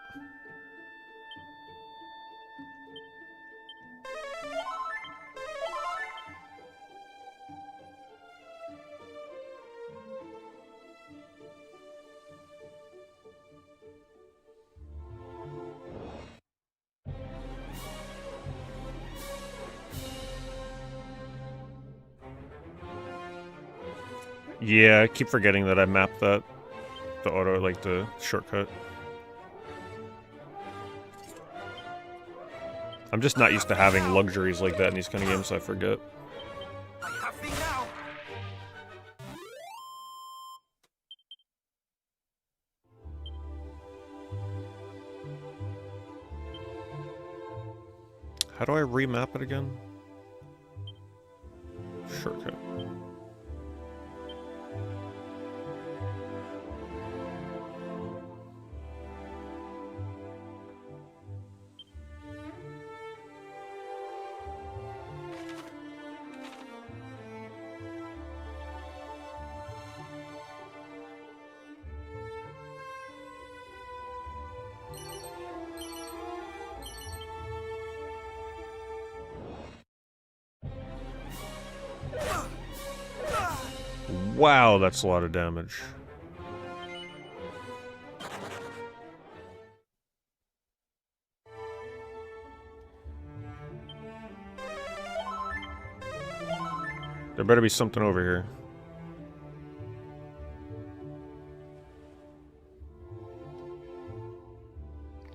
Yeah, I keep forgetting that I mapped that. The auto, like the shortcut. I'm just not used to having luxuries like that in these kind of games, so I forget. I have thee now. How do I remap it again? Shortcut. Wow, that's a lot of damage. better be something over here.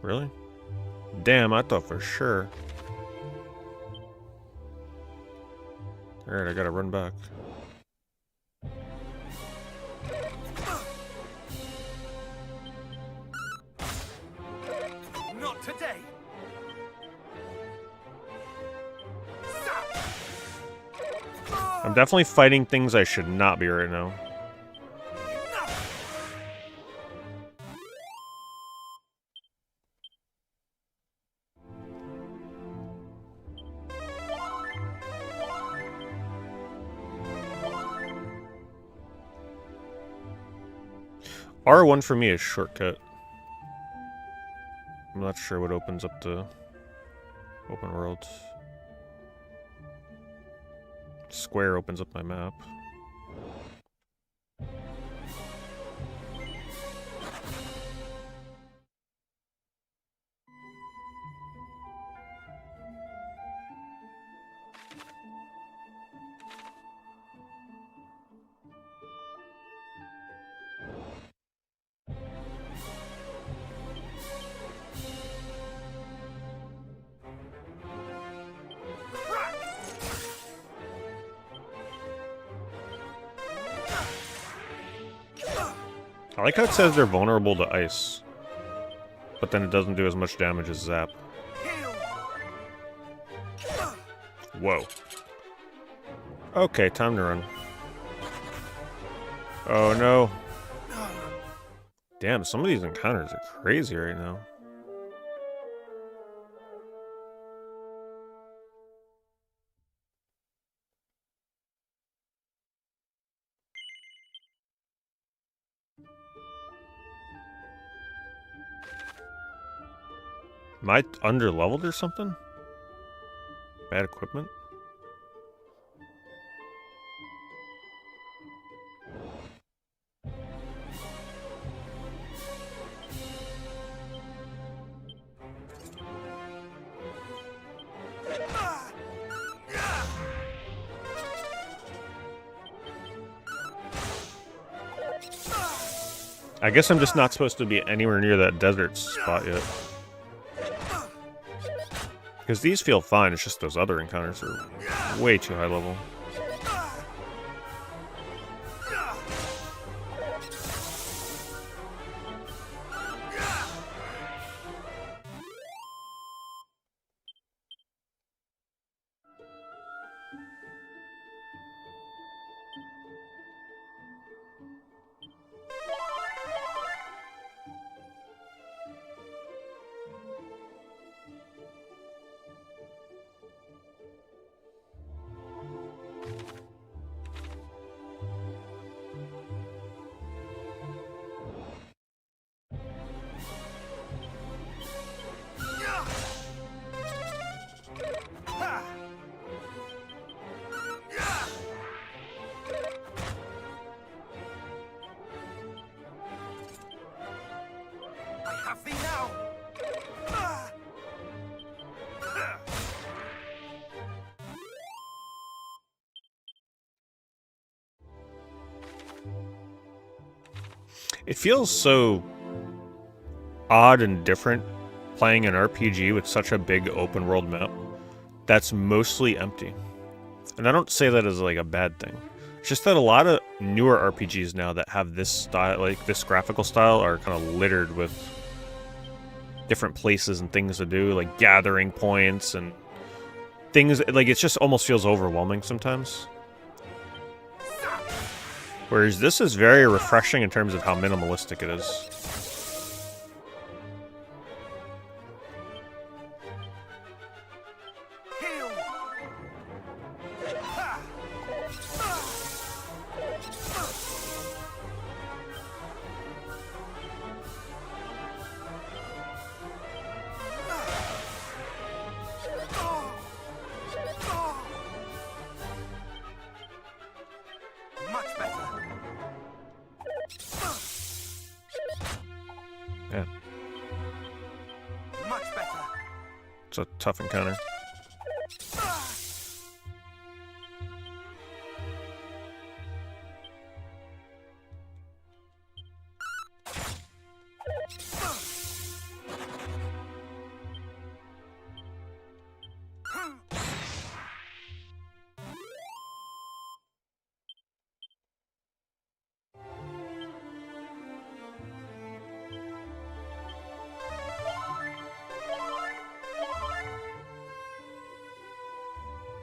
Really? Damn, I thought for sure. Alright, I gotta run back. Not today. I'm definitely fighting things I should not be right now. R1 for me is shortcut. I'm not sure what opens up the open world. Square opens up my map. I like how it says they're vulnerable to ice, but then it doesn't do as much damage as Zap. Whoa. Okay, time to run. Oh no. Damn, some of these encounters are crazy right now. Am I under-leveled or something? Bad equipment? I guess I'm just not supposed to be anywhere near that desert spot yet. Because these feel fine, it's just those other encounters are way too high level. It feels so odd and different playing an RPG with such a big open world map that's mostly empty. And I don't say that as like a bad thing. It's just that a lot of newer RPGs now that have this style, like this graphical style, are kind of littered with different places and things to do, like gathering points and things. Like it just almost feels overwhelming sometimes. Whereas this is very refreshing in terms of how minimalistic it is. Yeah. Much better. It's a tough encounter.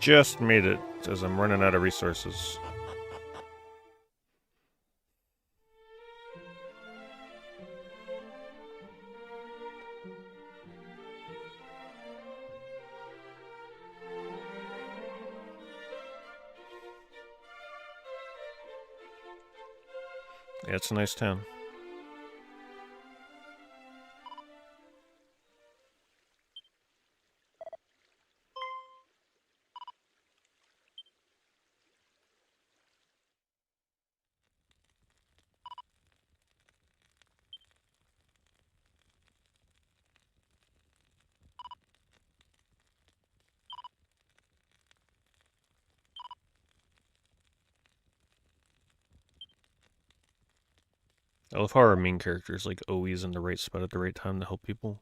Just made it, as I'm running out of resources. Yeah, it's a nice town. I love how our main character is like always in the right spot at the right time to help people.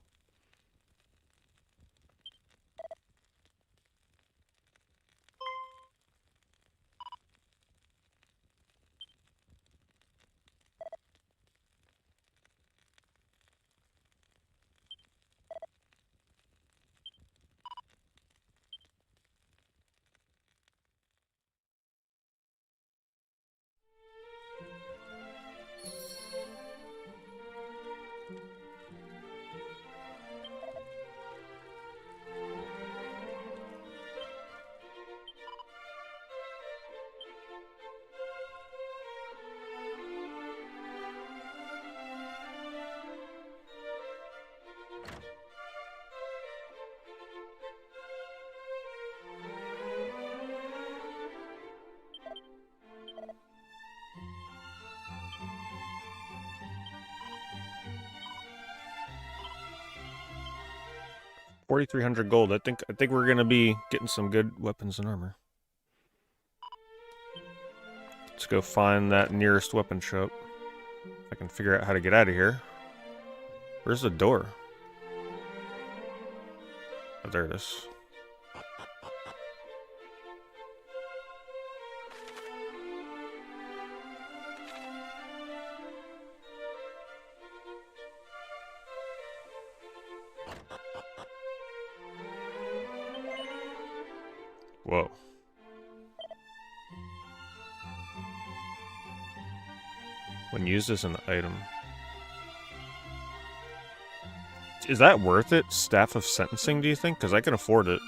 $4,300 gold. I think we're gonna be getting some good weapons and armor. Let's go find that nearest weapon shop. I can figure out how to get out of here. Where's the door? Oh, there it is. Whoa. When used as an item. Is that worth it? Staff of Sentencing, do you think? Because I can afford it.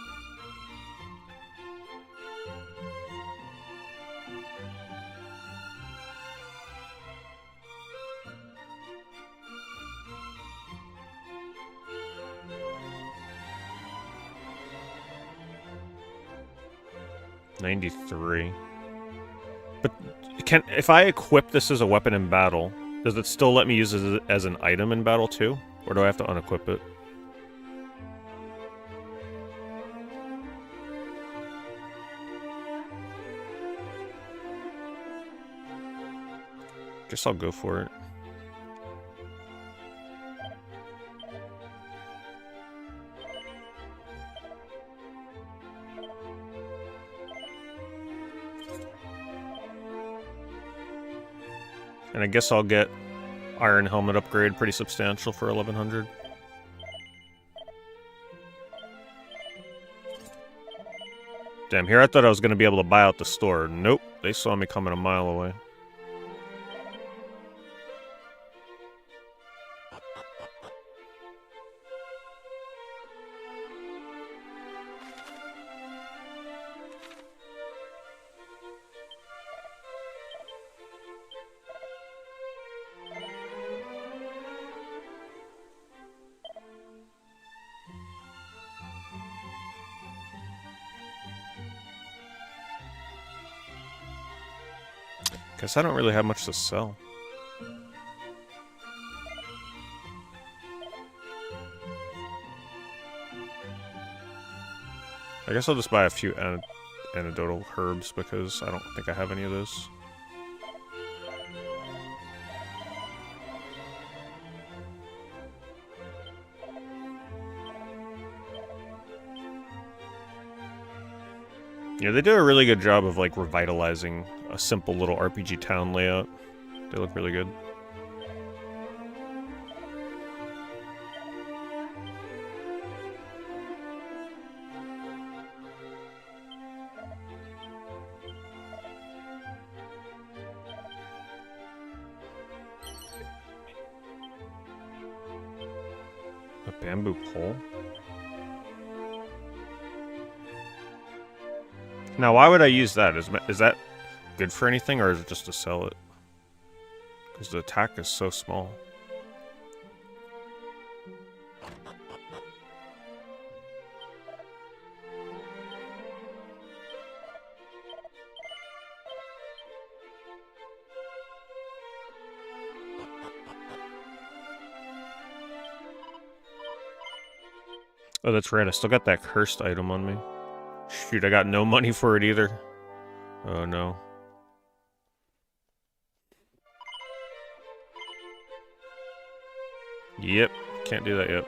$93. But if I equip this as a weapon in battle, does it still let me use it as an item in battle too? Or do I have to unequip it? Guess I'll go for it. And I guess I'll get Iron Helmet upgrade, pretty substantial for 1100. Damn, here I thought I was going to be able to buy out the store. Nope, they saw me coming a mile away. Guess I don't really have much to sell. I guess I'll just buy a few antidotal herbs because I don't think I have any of those. Yeah, they do a really good job of like revitalizing a simple little RPG town layout. They look really good. A bamboo pole? Now, why would I use that? Is that good for anything, or is it just to sell it? Because the attack is so small. Oh, that's right. I still got that cursed item on me. Shoot, I got no money for it either. Oh, no. Yep, can't do that yet.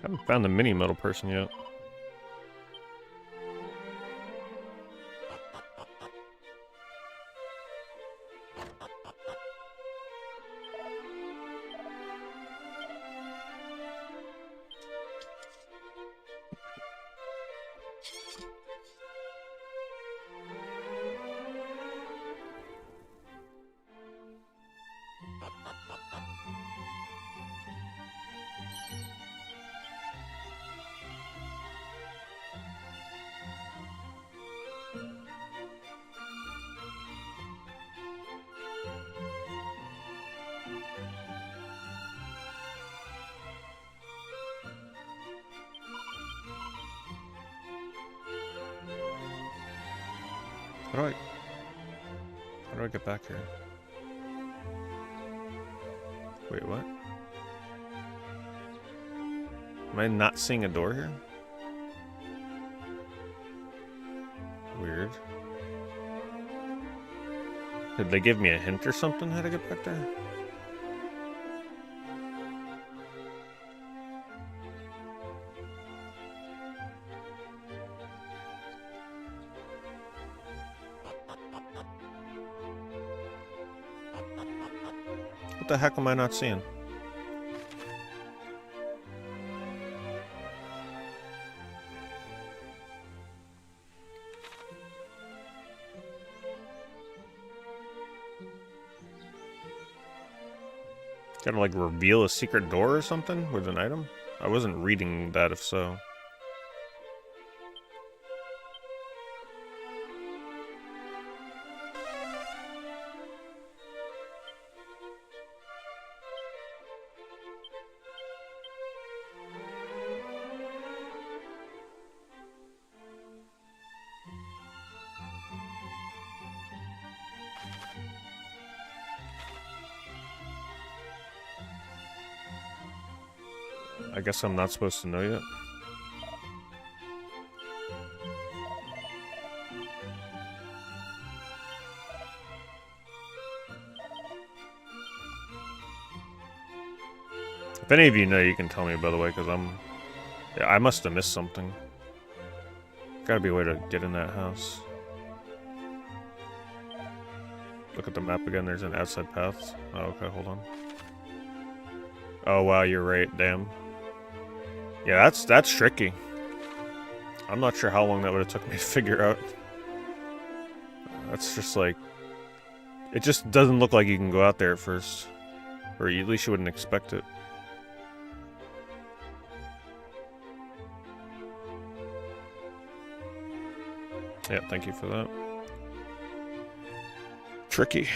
Haven't found the mini metal person yet. How do I get back here? Wait, what? Am I not seeing a door here? Weird. Did they give me a hint or something how to get back there? What the heck am I not seeing? Gotta like reveal a secret door or something with an item? I wasn't reading that if so. I guess I'm not supposed to know yet. If any of you know, you can tell me, by the way, because yeah, I must have missed something. Gotta be a way to get in that house. Look at the map again, there's an outside path. Oh, okay, hold on. Oh, wow, you're right, damn. Yeah, that's tricky. I'm not sure how long that would have took me to figure out. That's just like... It just doesn't look like you can go out there at first. Or at least you wouldn't expect it. Yeah, thank you for that. Tricky.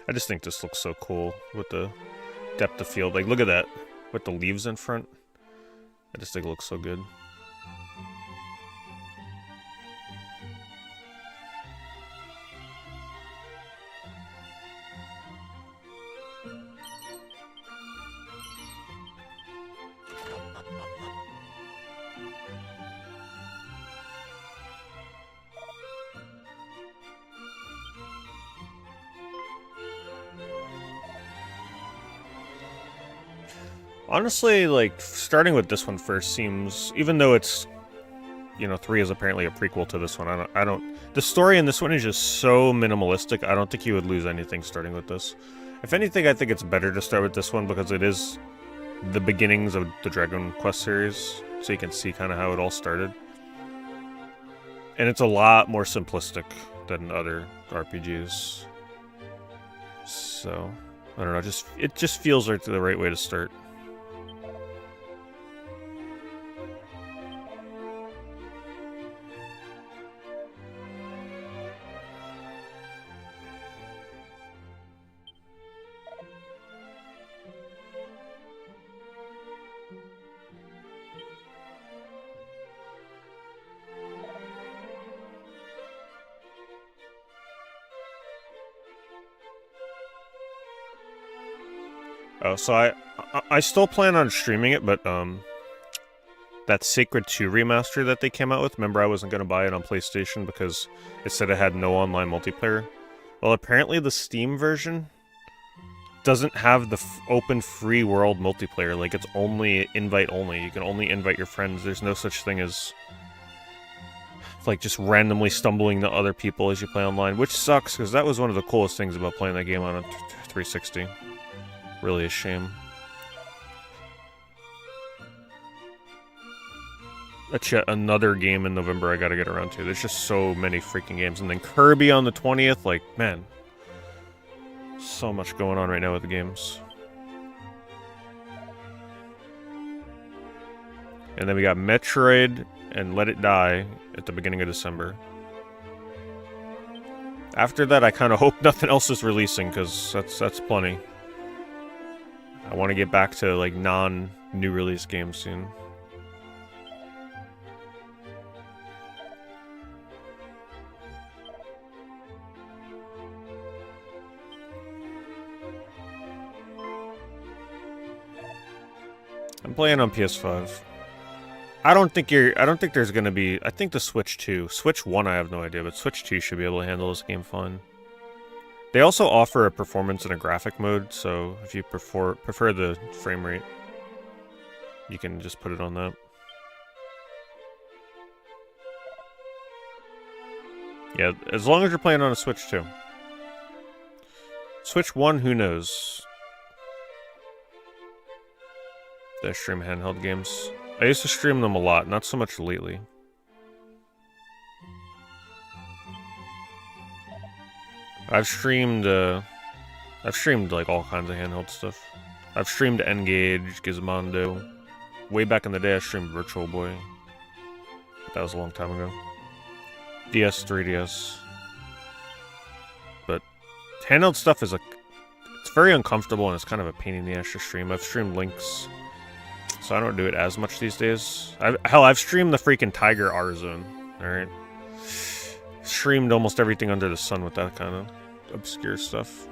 I just think this looks so cool with the depth of field. Like, look at that with the leaves in front. I just think it looks so good. Honestly, like, starting with this one first seems, even though it's, you know, 3 is apparently a prequel to this one, the story in this one is just so minimalistic, I don't think you would lose anything starting with this. If anything, I think it's better to start with this one because it is the beginnings of the Dragon Quest series, so you can see kind of how it all started. And it's a lot more simplistic than other RPGs. So, I don't know, it just feels like the right way to start. Oh, so I still plan on streaming it, but that Sacred 2 remaster that they came out with, remember I wasn't going to buy it on PlayStation because it said it had no online multiplayer? Well, apparently the Steam version doesn't have the open free world multiplayer. Like, it's only invite only. You can only invite your friends. There's no such thing as, like, just randomly stumbling to other people as you play online, which sucks because that was one of the coolest things about playing that game on a 360. Really a shame. That's yet another game in November I gotta get around to. There's just so many freaking games. And then Kirby on the 20th, like, man. So much going on right now with the games. And then we got Metroid and Let It Die at the beginning of December. After that, I kind of hope nothing else is releasing, because that's plenty. I want to get back to, like, non-new release games soon. I'm playing on PS5. I don't think there's gonna be. I think the Switch 2. Switch 1 I have no idea, but Switch 2 should be able to handle this game fine. They also offer a performance and a graphic mode, so if you prefer the frame rate, you can just put it on that. Yeah, as long as you're playing on a Switch 2. Switch 1, who knows? I stream handheld games. I used to stream them a lot, not so much lately. I've streamed like all kinds of handheld stuff. I've streamed N-Gage, Gizmondo. Way back in the day I streamed Virtual Boy. But that was a long time ago. DS, 3DS. But handheld stuff is it's very uncomfortable and it's kind of a pain in the ass to stream. I've streamed Lynx, so I don't do it as much these days. I've streamed the freaking Tiger R-Zone, alright? Streamed almost everything under the sun with that kind of obscure stuff.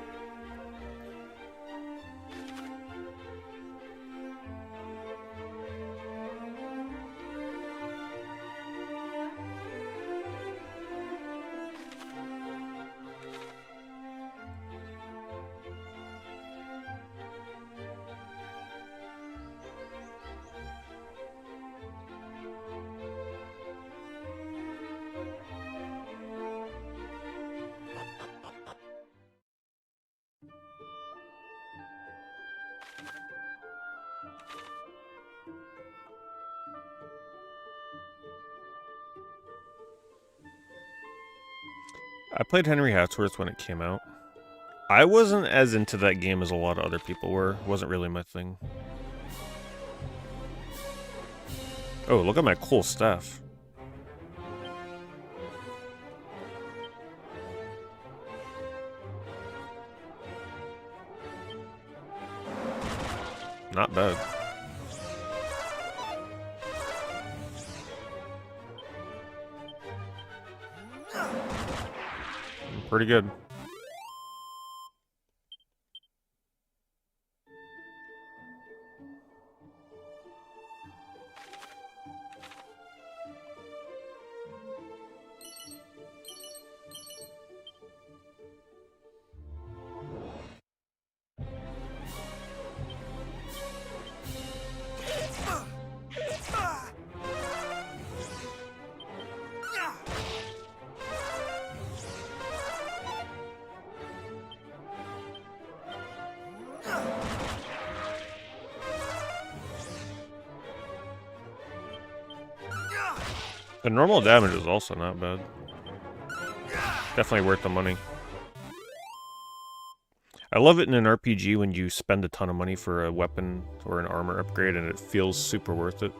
I played Henry Hatsworth when it came out. I wasn't as into that game as a lot of other people were. It wasn't really my thing. Oh, look at my cool stuff. Not bad. Pretty good. The normal damage is also not bad. Definitely worth the money. I love it in an RPG when you spend a ton of money for a weapon or an armor upgrade and it feels super worth it.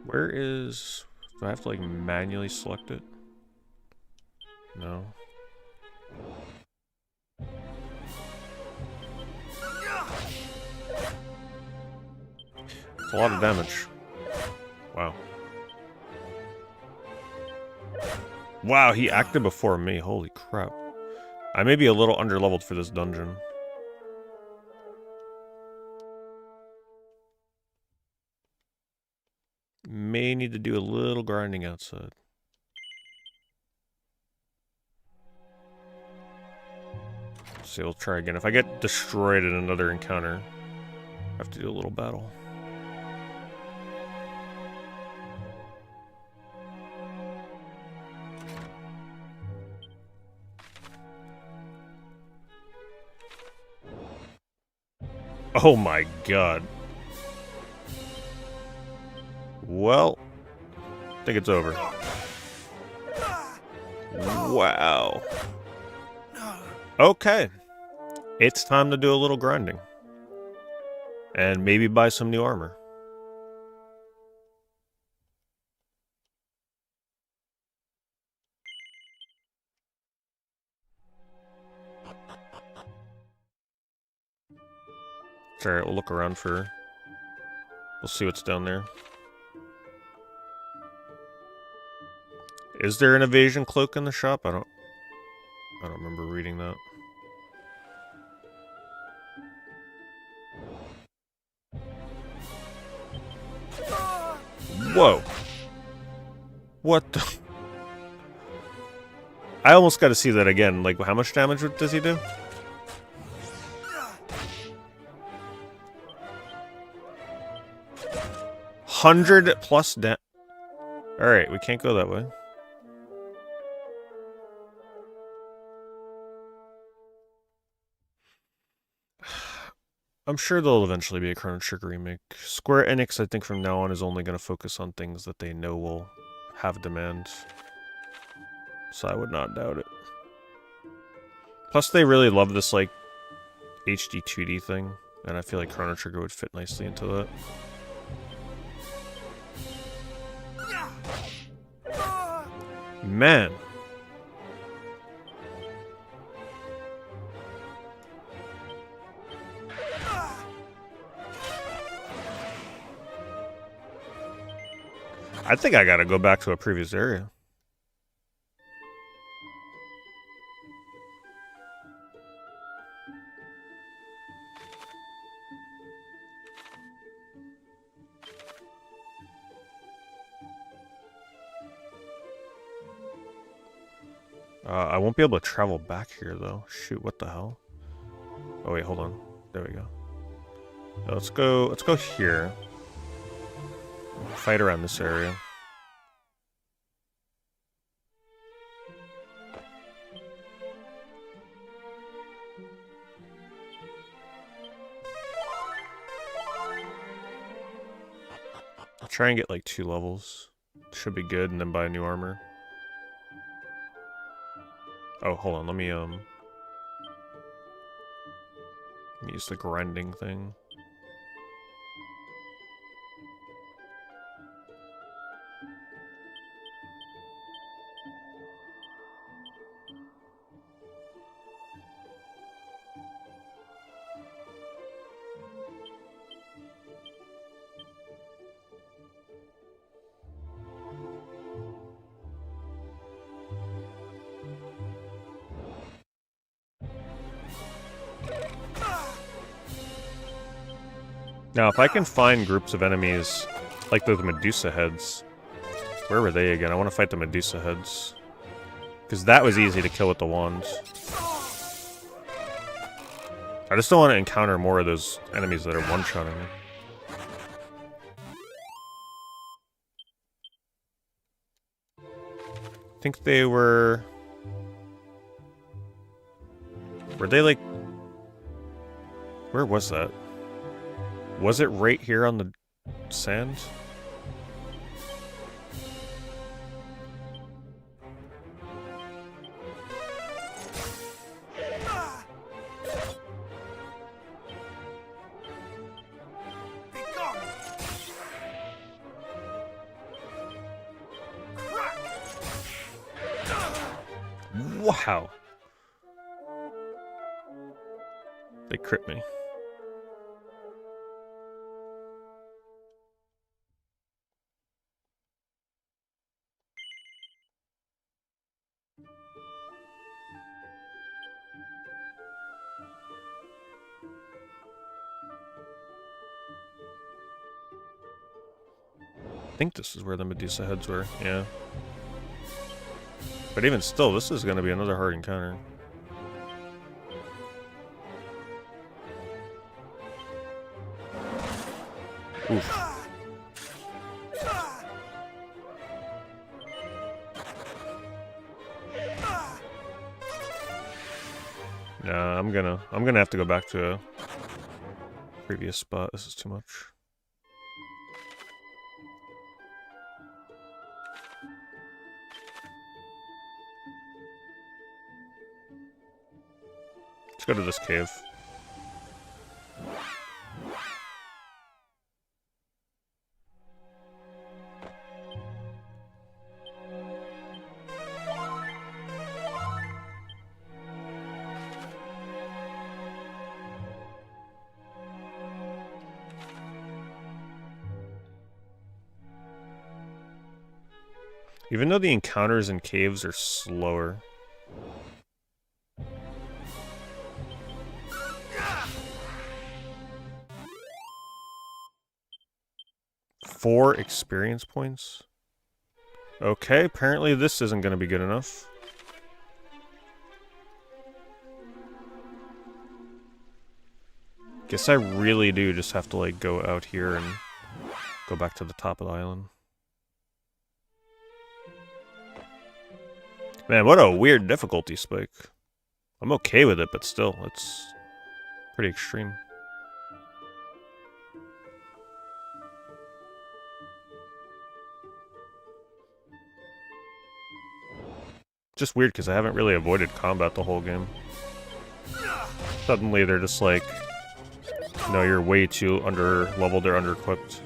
Where is... Do I have to like manually select it? No. It's a lot of damage. Wow. Wow, he acted before me. Holy crap. I may be a little underleveled for this dungeon. May need to do a little grinding outside. So we'll try again. If I get destroyed in another encounter, I have to do a little battle. Oh my god. Well, I think it's over. Wow. Okay. It's time to do a little grinding. And maybe buy some new armor. Alright, we'll look around for... We'll see what's down there. Is there an evasion cloak in the shop? I don't remember reading that. Whoa. What the... I almost got to see that again. Like, how much damage does he do? +100 damage. Alright, we can't go that way. I'm sure there'll eventually be a Chrono Trigger remake. SquareEnix, I think from now on, is only going to focus on things that they know will have demand. So I would not doubt it. Plus, they really love this, like, HD-2D thing. And I feel like Chrono Trigger would fit nicely into that. Man. I think I gotta go back to a previous area. I won't be able to travel back here though. Shoot, what the hell? Oh wait, hold on. There we go. Let's go here. Fight around this area. I'll try and get like 2 levels. Should be good, and then buy new armor. Oh, hold on, let me use the grinding thing. Now, if I can find groups of enemies, like those Medusa heads, where were they again? I want to fight the Medusa heads. Because that was easy to kill with the wands. I just don't want to encounter more of those enemies that are one-shotting me. I think they were... Were they like... Where was that? Was it right here on the sand? Wow. They crit me. I think this is where the Medusa heads were, yeah. But even still, this is going to be another hard encounter. Oof. Nah, I'm gonna have to go back to a previous spot. This is too much. Let's go to this cave. Even though the encounters in caves are slower. Four experience points? Okay, apparently this isn't going to be good enough. Guess I really do just have to, like, go out here and go back to the top of the island. Man, what a weird difficulty spike. I'm okay with it, but still, it's pretty extreme. Just weird because I haven't really avoided combat the whole game. Suddenly they're just like, no, you're way too under-leveled or under-equipped.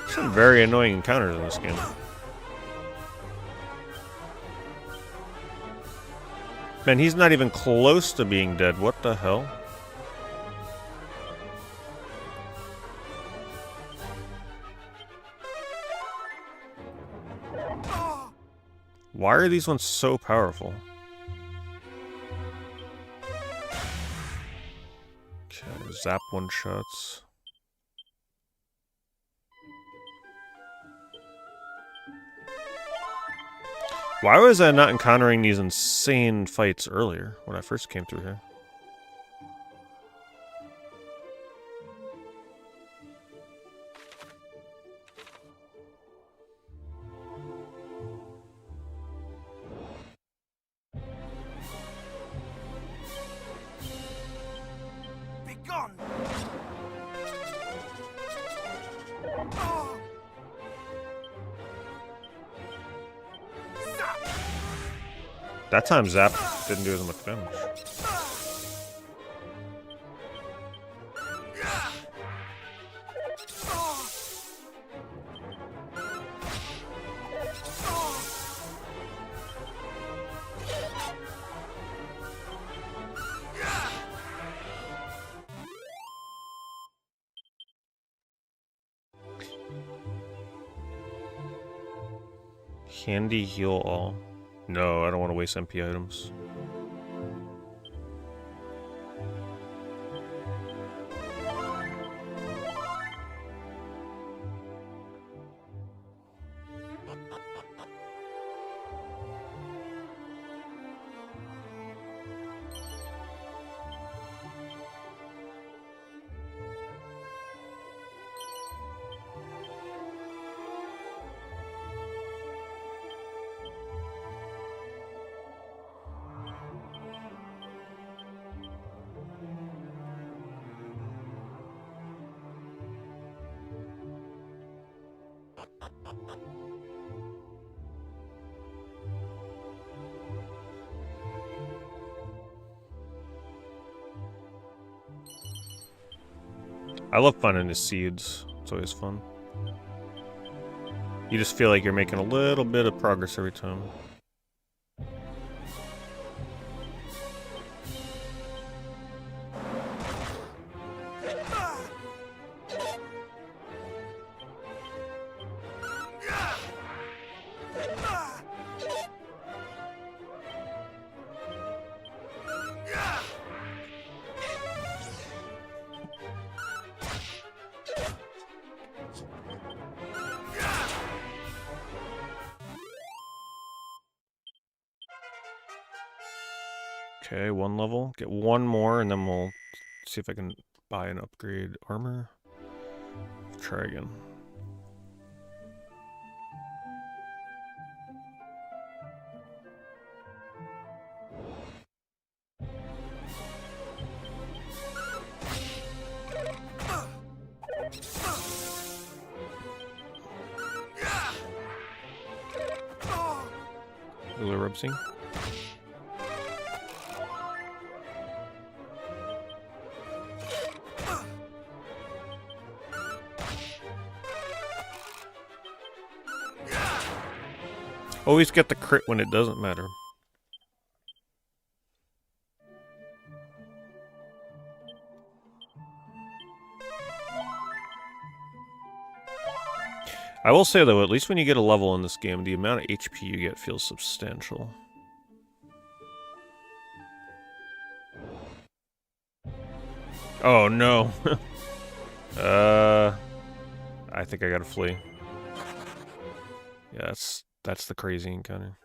Some very annoying encounters in this game. Man, he's not even close to being dead. What the hell? Why are these ones so powerful? Okay, zap one shots. Why was I not encountering these insane fights earlier when I first came through here? Be gone! That time Zap didn't do as much damage. Candy heal all. No, I don't want to waste MP items. I love finding the seeds. It's always fun. You just feel like you're making a little bit of progress every time. Okay, one level. Get one more, and then we'll see if I can buy an upgrade armor. Try again. Ruler Rubsing. Always get the crit when it doesn't matter. I will say though, at least when you get a level in this game, the amount of HP you get feels substantial. Oh no. I think I gotta flee. Yeah, that's the crazy encounter.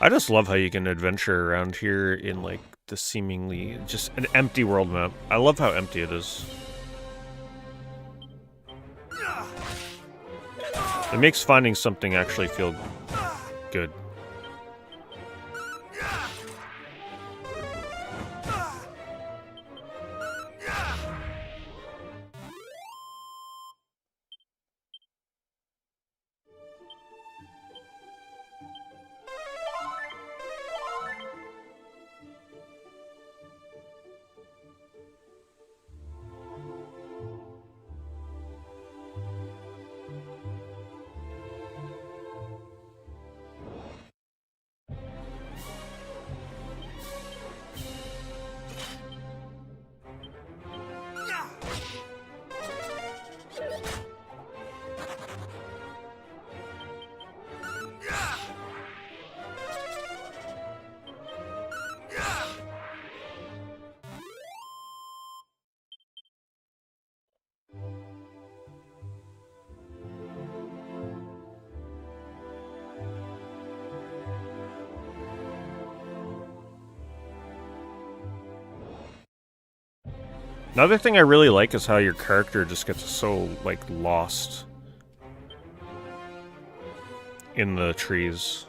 I just love how you can adventure around here in like the seemingly just an empty world map. I love how empty it is. It makes finding something actually feel good. Another thing I really like is how your character just gets so, like, lost in the trees.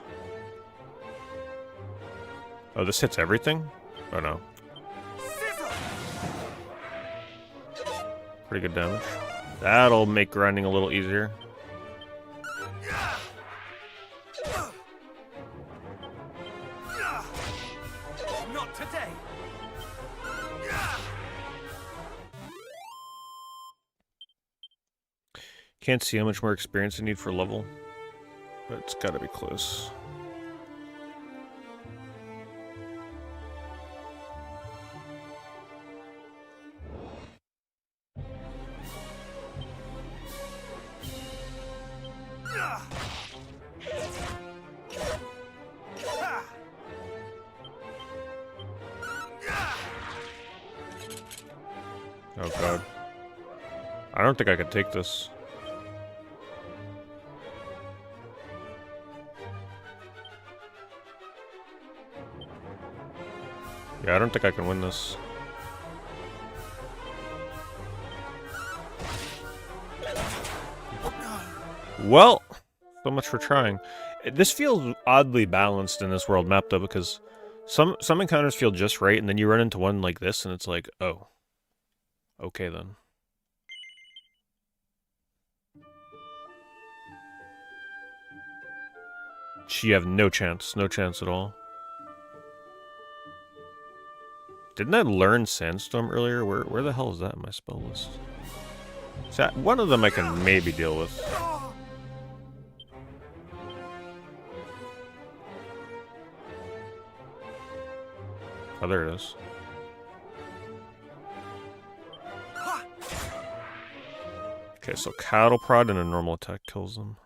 Oh, this hits everything? Oh no. Pretty good damage. That'll make grinding a little easier. Not today. Can't see how much more experience I need for level, but it's gotta be close. Oh god. I don't think I could take this. Yeah, I don't think I can win this. Well, so much for trying. This feels oddly balanced in this world map, though, because some encounters feel just right, and then you run into one like this, and it's like, oh. Okay, then. You have no chance. No chance at all. Didn't I learn Sandstorm earlier? Where the hell is that in my spell list? So one of them I can maybe deal with. Oh, there it is. Okay, so Cattle Prod and a normal attack kills them.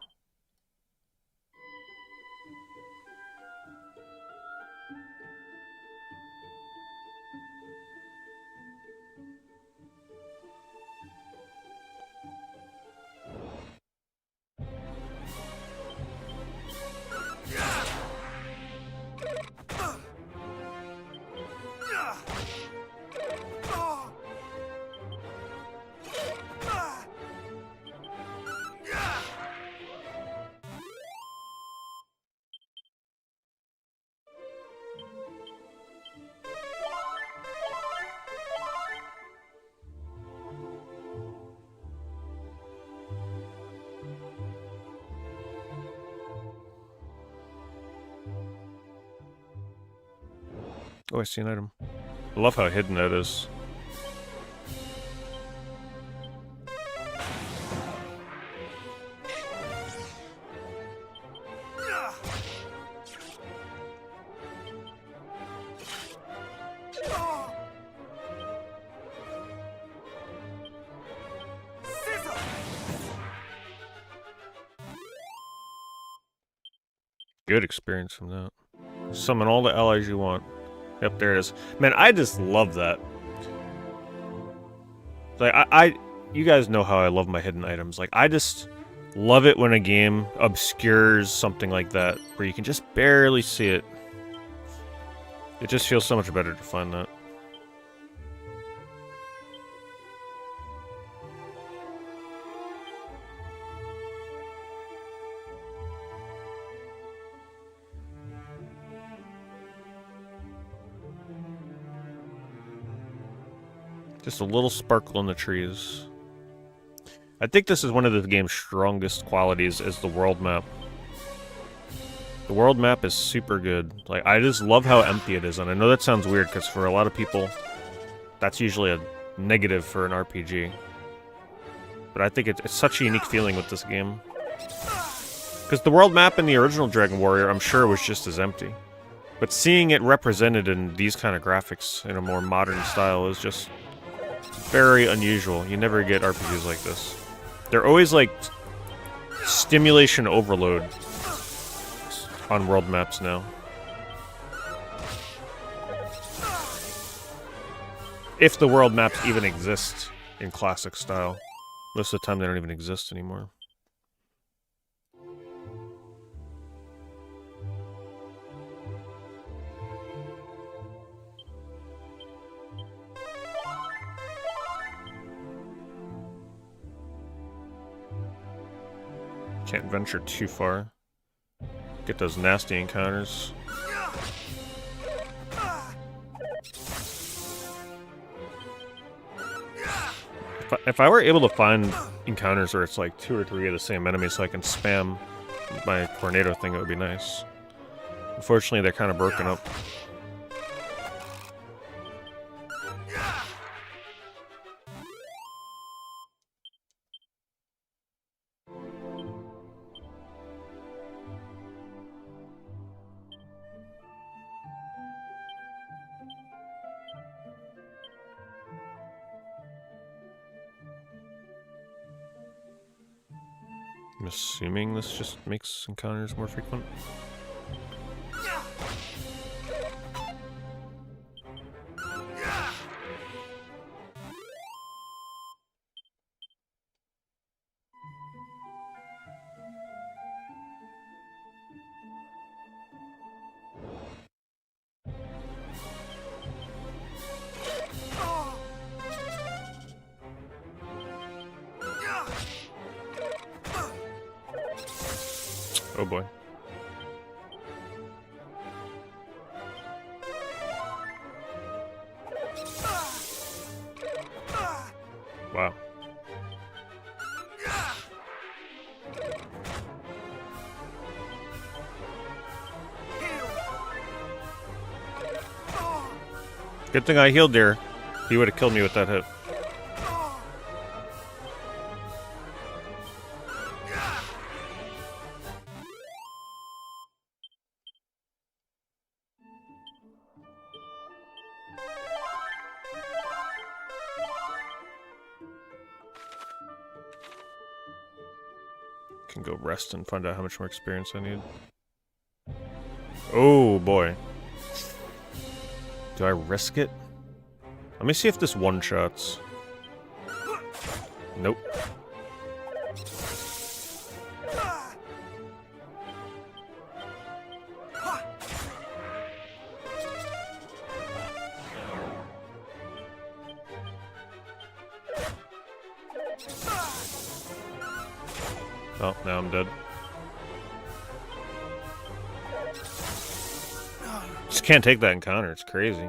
Oh, I see an item. I love how hidden that is. Good experience from that. Summon all the allies you want. Yep, there it is. Man, I just love that. Like, you guys know how I love my hidden items. Like, I just love it when a game obscures something like that, where you can just barely see it. It just feels so much better to find that. Just a little sparkle in the trees. I think this is one of the game's strongest qualities is the world map. The world map is super good. Like, I just love how empty it is, and I know that sounds weird because for a lot of people, that's usually a negative for an RPG. But I think it's such a unique feeling with this game. Because the world map in the original Dragon Warrior, I'm sure, was just as empty. But seeing it represented in these kind of graphics in a more modern style is just very unusual. You never get RPGs like this. They're always like stimulation overload on world maps now. If the world maps even exist in classic style. Most of the time they don't even exist anymore. Can't venture too far. Get those nasty encounters. If I were able to find encounters where it's like 2 or 3 of the same enemy so I can spam my tornado thing, it would be nice. Unfortunately, they're kind of broken up. I'm assuming this just makes encounters more frequent. Oh boy. Wow. Good thing I healed there. He would have killed me with that hit. Can go rest and find out how much more experience I need. Oh boy. Do I risk it? Let me see if this one-shots. Nope. Oh, now I'm dead. Just can't take that encounter, it's crazy.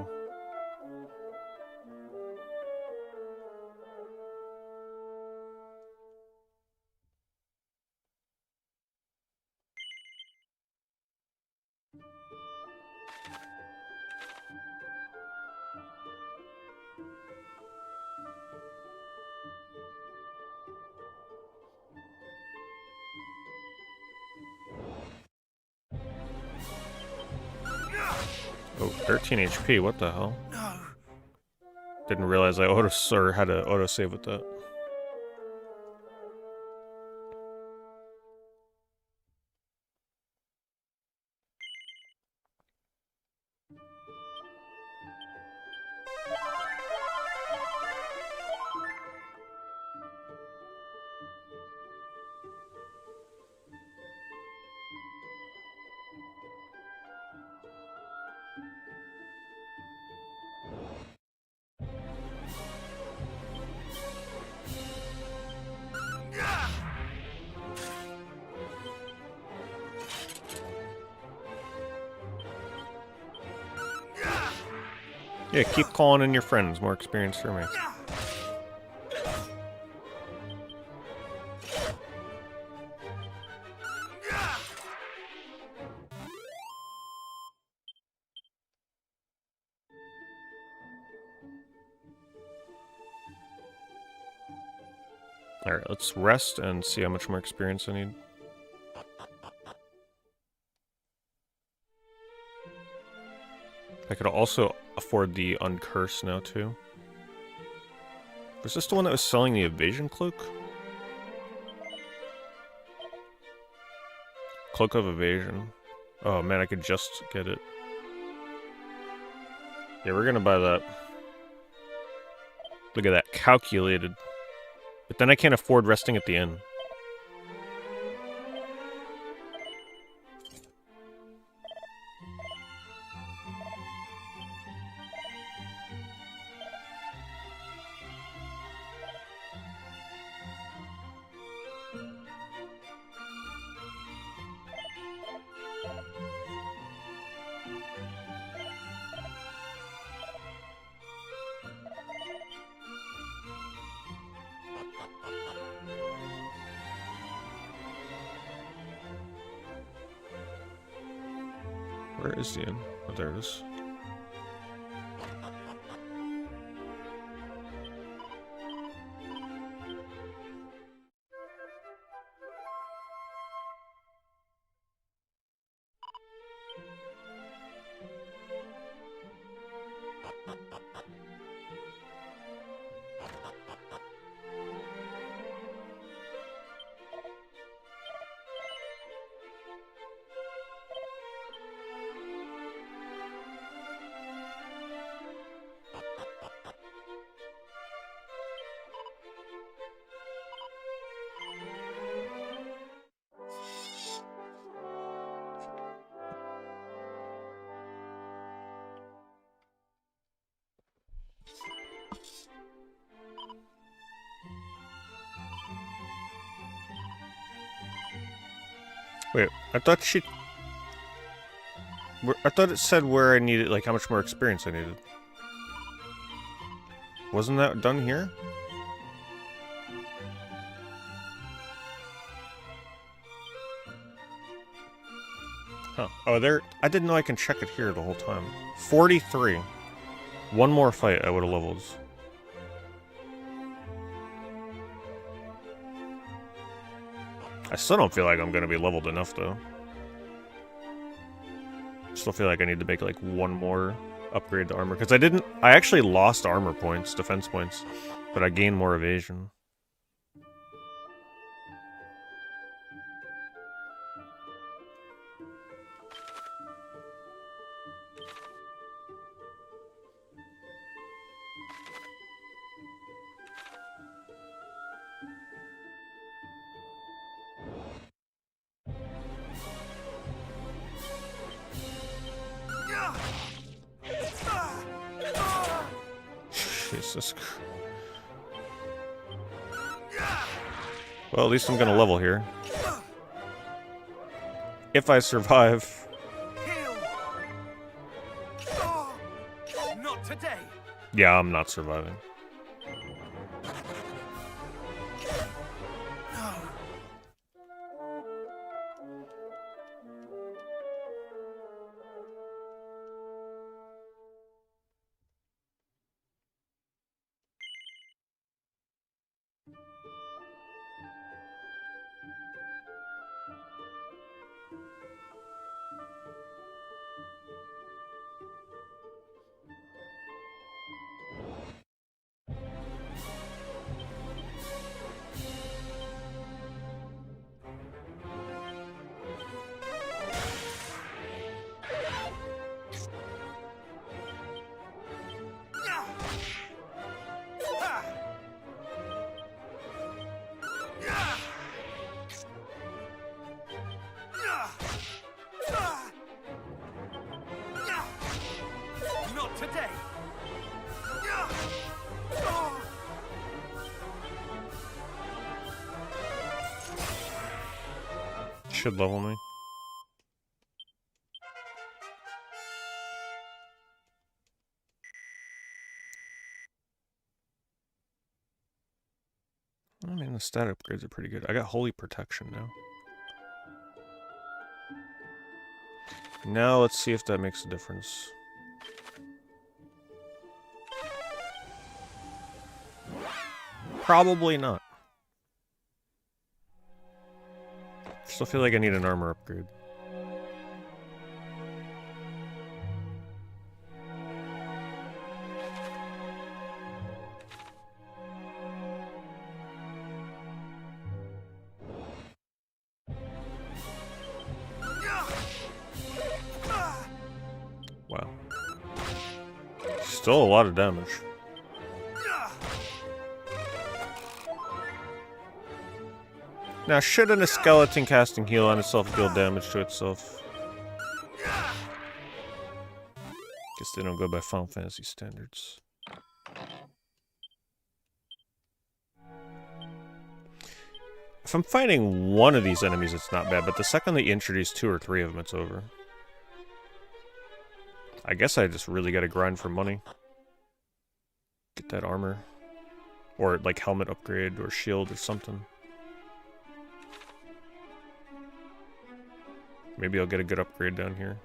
Oh, 13 HP, what the hell? No. Didn't realize I had to auto-save with that. Yeah, keep calling in your friends. More experience for me. Alright, let's rest and see how much more experience I need. I could also afford the Uncurse now, too. Was this the one that was selling the Evasion Cloak? Cloak of Evasion. Oh man, I could just get it. Yeah, we're gonna buy that. Look at that, calculated. But then I can't afford resting at the inn. Where is the inn? Oh, there it is. Wait, I thought she... I thought it said where I needed, like, how much more experience I needed. Wasn't that done here? Huh. Oh, there... I didn't know I can check it here the whole time. 43. One more fight, I would have leveled. I still don't feel like I'm gonna be leveled enough, though. Still feel like I need to make, like, one more upgrade to armor. Because I actually lost armor points, defense points. But I gained more evasion. Jesus. Well, at least I'm gonna level here. If I survive. Not today. Yeah, I'm not surviving. Should level me. I mean, the stat upgrades are pretty good. I got Holy Protection now. Now let's see if that makes a difference. Probably not. Still feel like I need an armor upgrade. Wow. Still a lot of damage. Now, shouldn't a skeleton casting heal on itself deal damage to itself? Guess they don't go by Final Fantasy standards. If I'm fighting one of these enemies, it's not bad, but the second they introduce 2 or 3 of them, it's over. I guess I just really gotta grind for money. Get that armor. Or, like, helmet upgrade, or shield, or something. Maybe I'll get a good upgrade down here.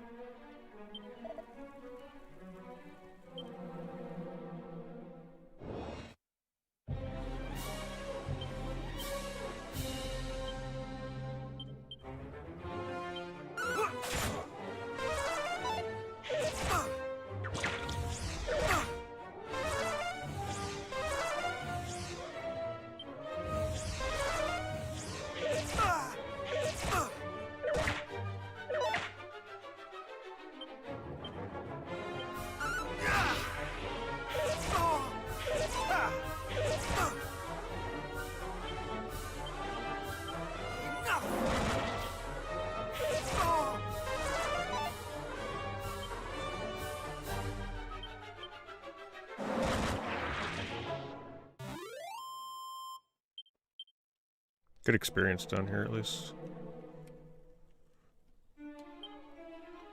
Good experience down here, at least.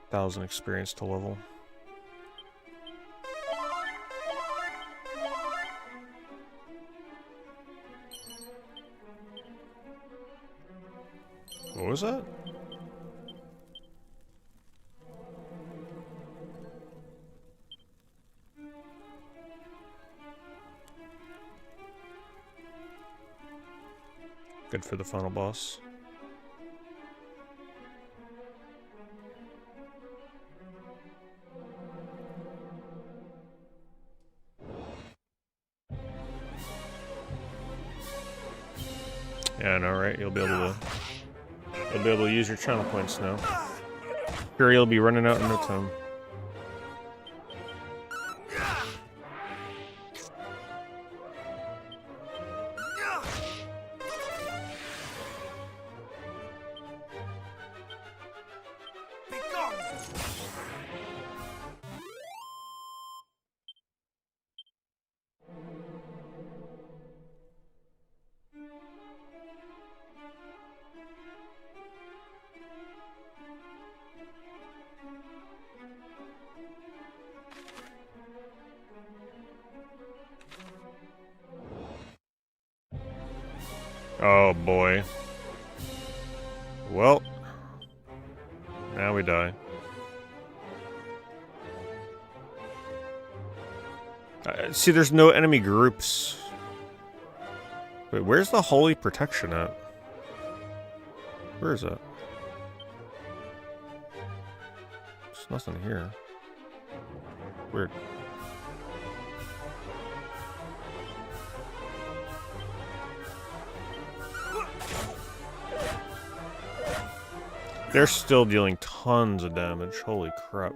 1,000 experience to level. What was that? Good for the final boss. Yeah, I know, right? You'll be able to use your channel points now. Sure, you'll be running out in no time. Oh boy. Well, now we die. See, there's no enemy groups. Wait, where's the holy protection at? Where is that? There's nothing here. Weird. They're still dealing tons of damage. Holy crap.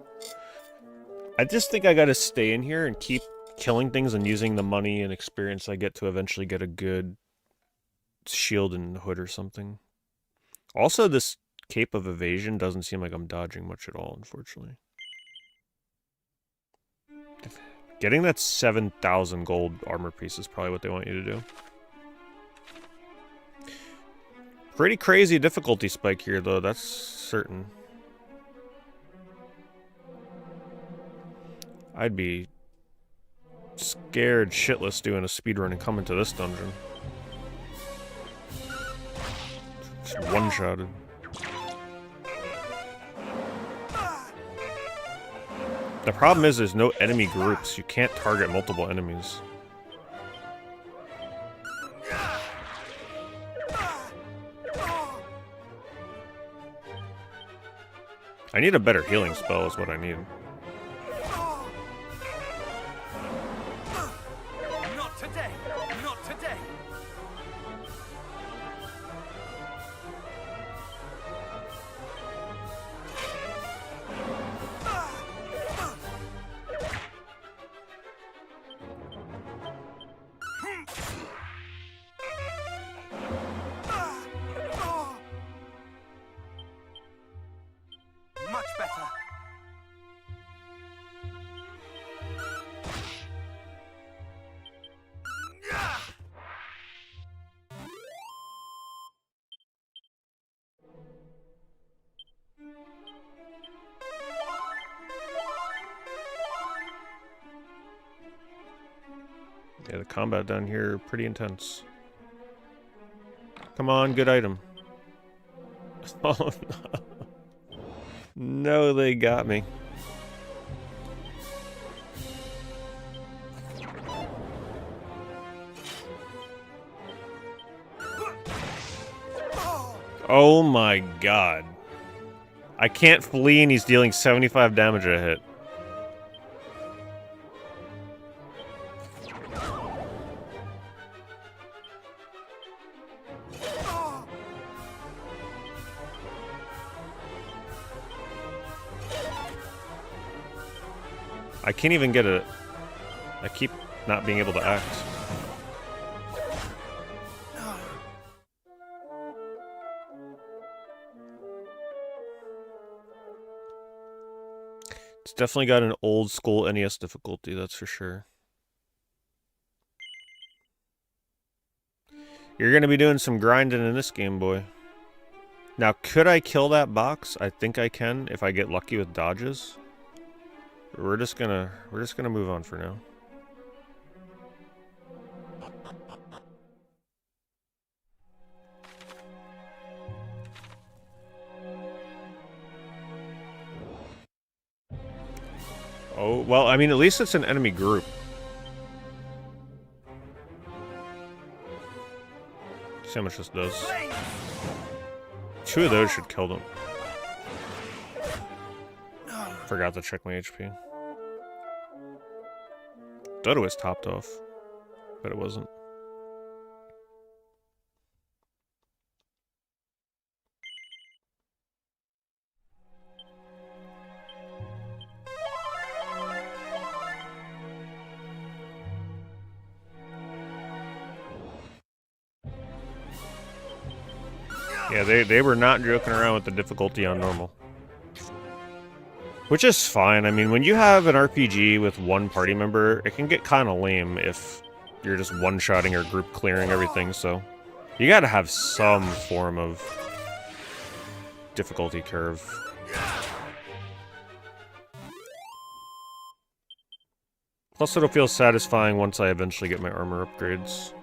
I just think I gotta stay in here and keep killing things and using the money and experience I get to eventually get a good shield and hood or something. Also, this cape of evasion doesn't seem like I'm dodging much at all, unfortunately. Getting that 7,000 gold armor piece is probably what they want you to do. Pretty crazy difficulty spike here, though, that's certain. I'd be scared shitless doing a speedrun and coming to this dungeon. Just one-shotted. The problem is there's no enemy groups. You can't target multiple enemies. I need a better healing spell is what I need. Not today! Not today! Much better. Yeah, the combat down here pretty intense. Come on, good item. Oh no. No, they got me. Oh my god. I can't flee and he's dealing 75 damage a hit. I can't even get a... I keep not being able to act. It's definitely got an old school NES difficulty, that's for sure. You're gonna be doing some grinding in this game, boy. Now, could I kill that box? I think I can if I get lucky with dodges. We're just gonna move on for now. Oh, well, I mean, at least it's an enemy group. See how much this does. 2 of those should kill them. Forgot to check my HP. Thought it was topped off, but it wasn't. Yeah, they were not joking around with the difficulty on normal. Which is fine. I mean, when you have an RPG with one party member, it can get kind of lame if you're just one-shotting or group clearing everything, so you gotta have some form of difficulty curve. Plus, it'll feel satisfying once I eventually get my armor upgrades.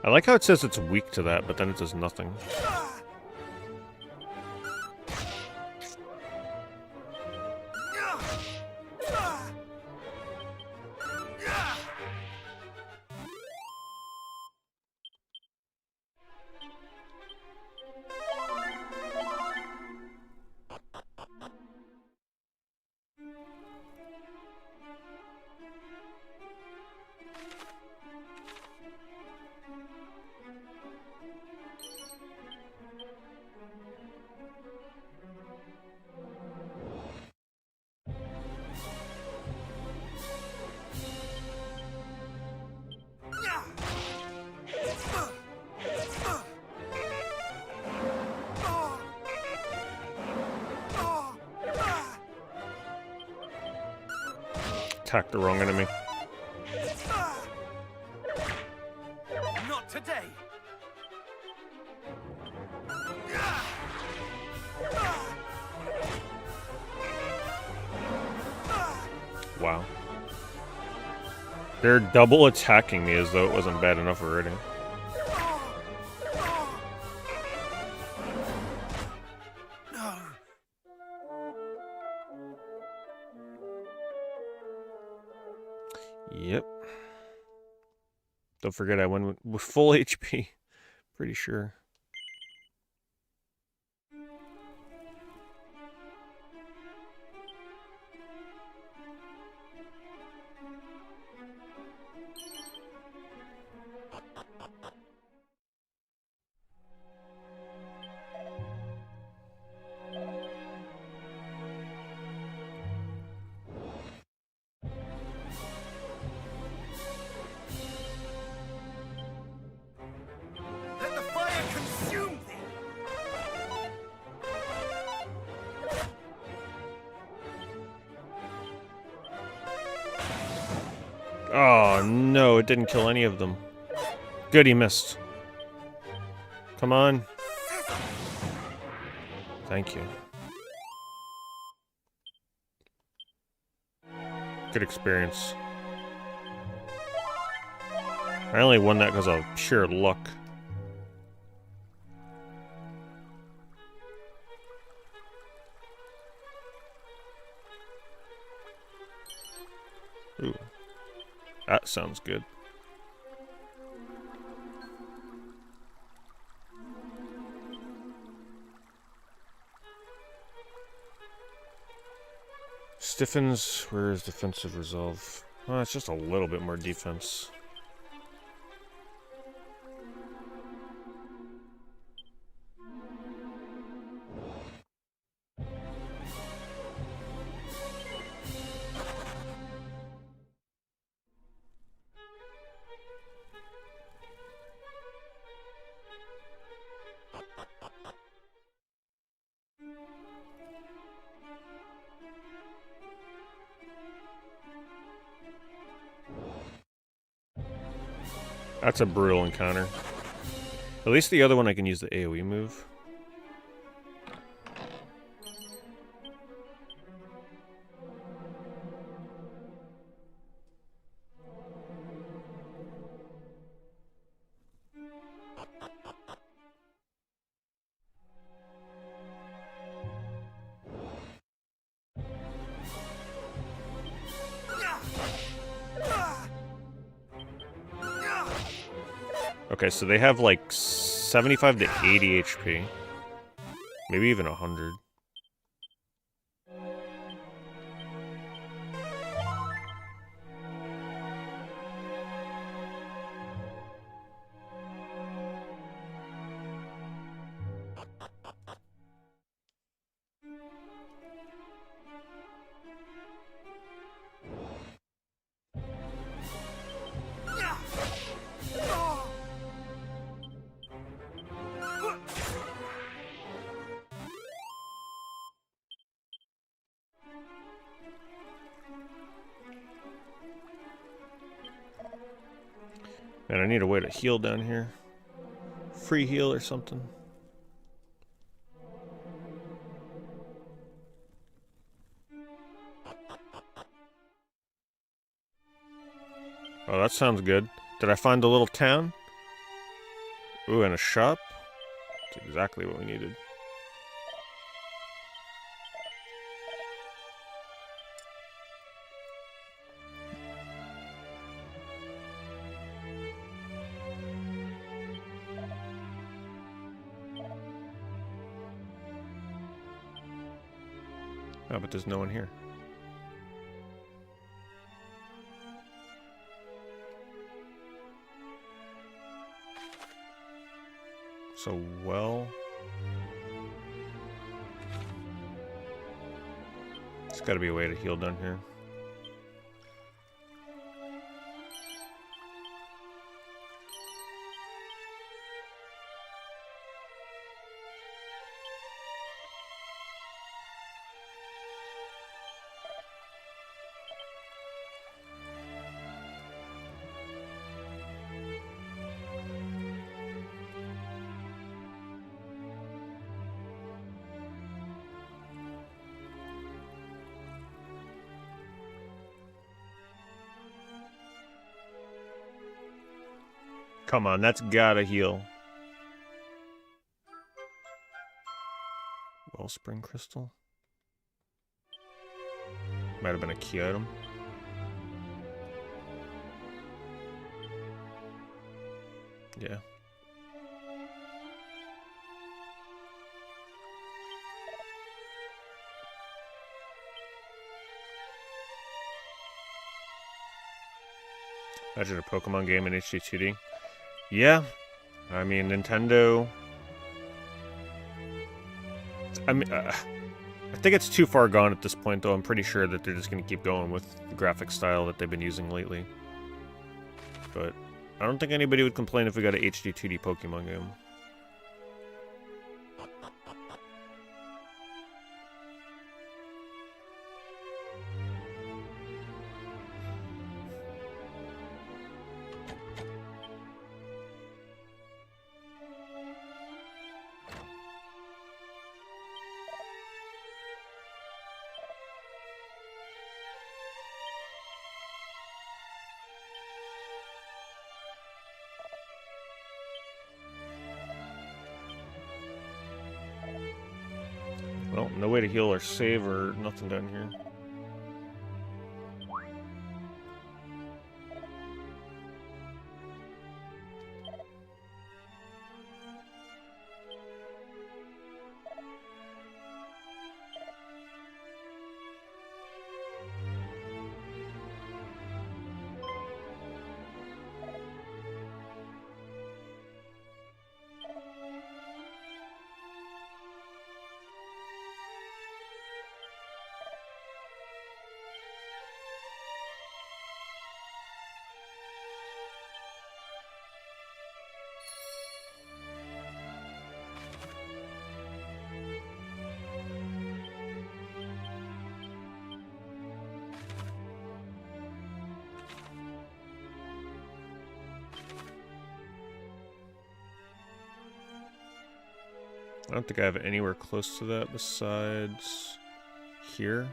I like how it says it's weak to that, but then it does nothing. Attacked the wrong enemy. Not today. Wow. They're double attacking me as though it wasn't bad enough already. Yep. Don't forget I went with full HP. Pretty sure. Let the fire consume thee. Oh no, it didn't kill any of them. Good, he missed. Come on. Thank you. Good experience. I only won that because of pure luck. Ooh. That sounds good. Stiffens, where is defensive resolve? Well, it's just a little bit more defense. That's a brutal encounter. At least the other one I can use the AoE move. Okay, so they have like 75 to 80 HP. Maybe even 100. Man, I need a way to heal down here. Free heal or something. Oh, that sounds good. Did I find a little town? Ooh, and a shop? That's exactly what we needed. Oh, but there's no one here. So, well... There's gotta be a way to heal down here. Come on, that's gotta heal. Wellspring crystal? Might have been a key item. Yeah. Imagine a Pokemon game in HD-2D. Yeah, I mean, Nintendo... I think it's too far gone at this point, though. I'm pretty sure that they're just going to keep going with the graphic style that they've been using lately. But I don't think anybody would complain if we got an HD-2D Pokemon game. Well, no way to heal or save or nothing down here. I don't think I have anywhere close to that besides here.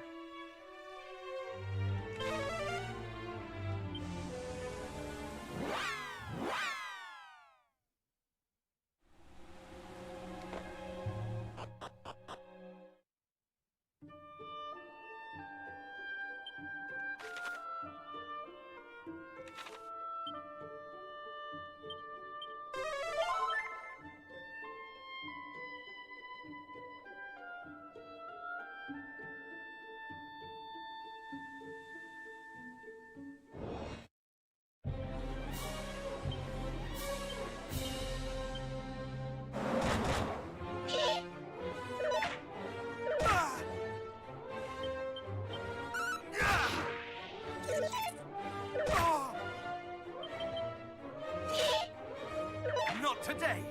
Not today.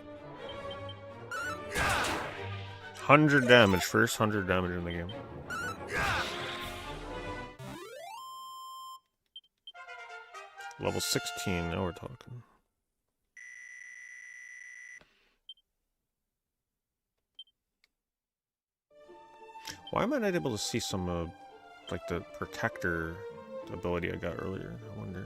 100 damage, first 100 damage in the game. Level 16, now we're talking. Why am I not able to see some, like the protector ability I got earlier? I wonder.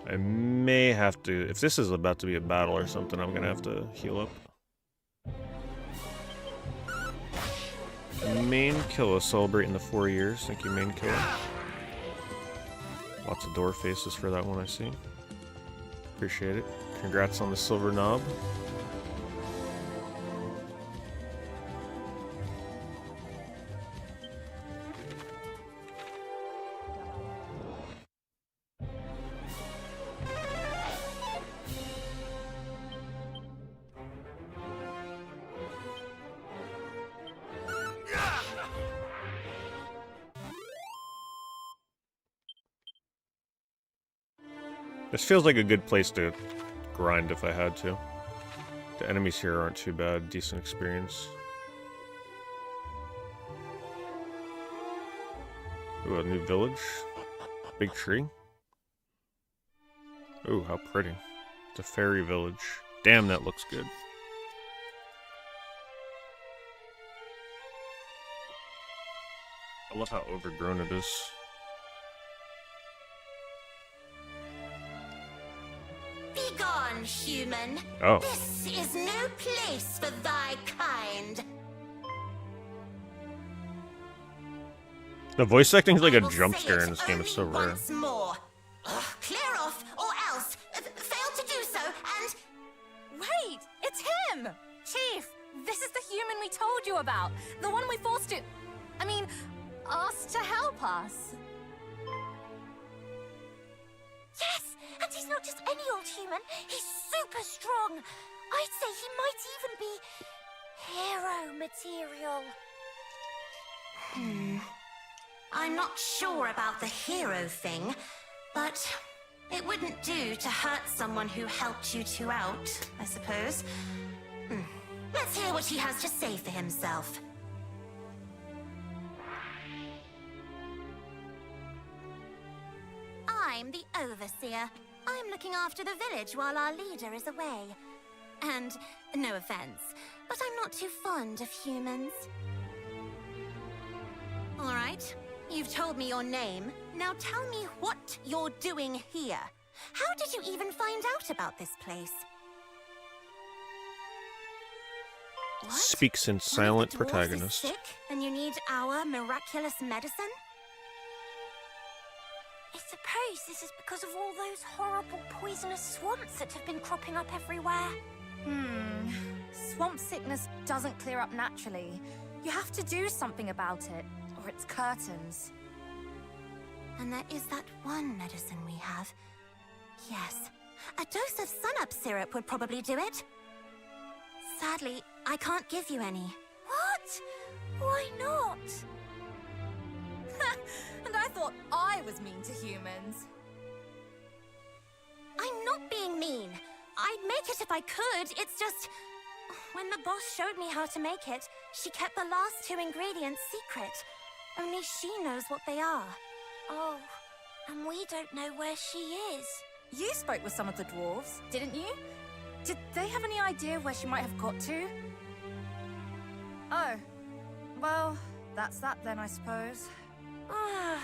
I may have to, if this is about to be a battle or something, I'm gonna have to heal up. Main Killer celebrating the 4 years. Thank you, Main Killer. Lots of door faces for that one, I see. Appreciate it. Congrats on the silver knob. This feels like a good place to grind if I had to. The enemies here aren't too bad, decent experience. Ooh, a new village. Big tree. Ooh, how pretty. It's a fairy village. Damn, that looks good. I love how overgrown it is. Begone, human. Oh. This is no place for thy kind. The voice acting is like a I will jump say scare it in this game. It's so only rare. once more. Clear off, or else. Fail to do so, and... Wait, it's him! Chief, this is the human we told you about. The one we forced to... asked to help us. Yes, and he's not just any old human. He's super strong. I'd say he might even be... hero material. I'm not sure about the hero thing, but it wouldn't do to hurt someone who helped you two out, I suppose. Let's hear what he has to say for himself. I'm the Overseer. I'm looking after the village while our leader is away. And, no offense, but I'm not too fond of humans. All right, you've told me your name. Now tell me what you're doing here. How did you even find out about this place? What? Speaks in One of the silent dwarves is protagonist. sick, and you need our miraculous medicine? I suppose this is because of all those horrible poisonous swamps that have been cropping up everywhere. Swamp sickness doesn't clear up naturally. You have to do something about it, or it's curtains. And there is that one medicine we have. Yes, a dose of sun-up syrup would probably do it. Sadly, I can't give you any. What? Why not? And I thought I was mean to humans. I'm not being mean. I'd make it if I could. It's just... when the boss showed me how to make it, she kept the last 2 ingredients secret. Only she knows what they are. Oh, and we don't know where she is. You spoke with some of the dwarves, didn't you? Did they have any idea where she might have got to? Oh, well, that's that then, I suppose. Ah,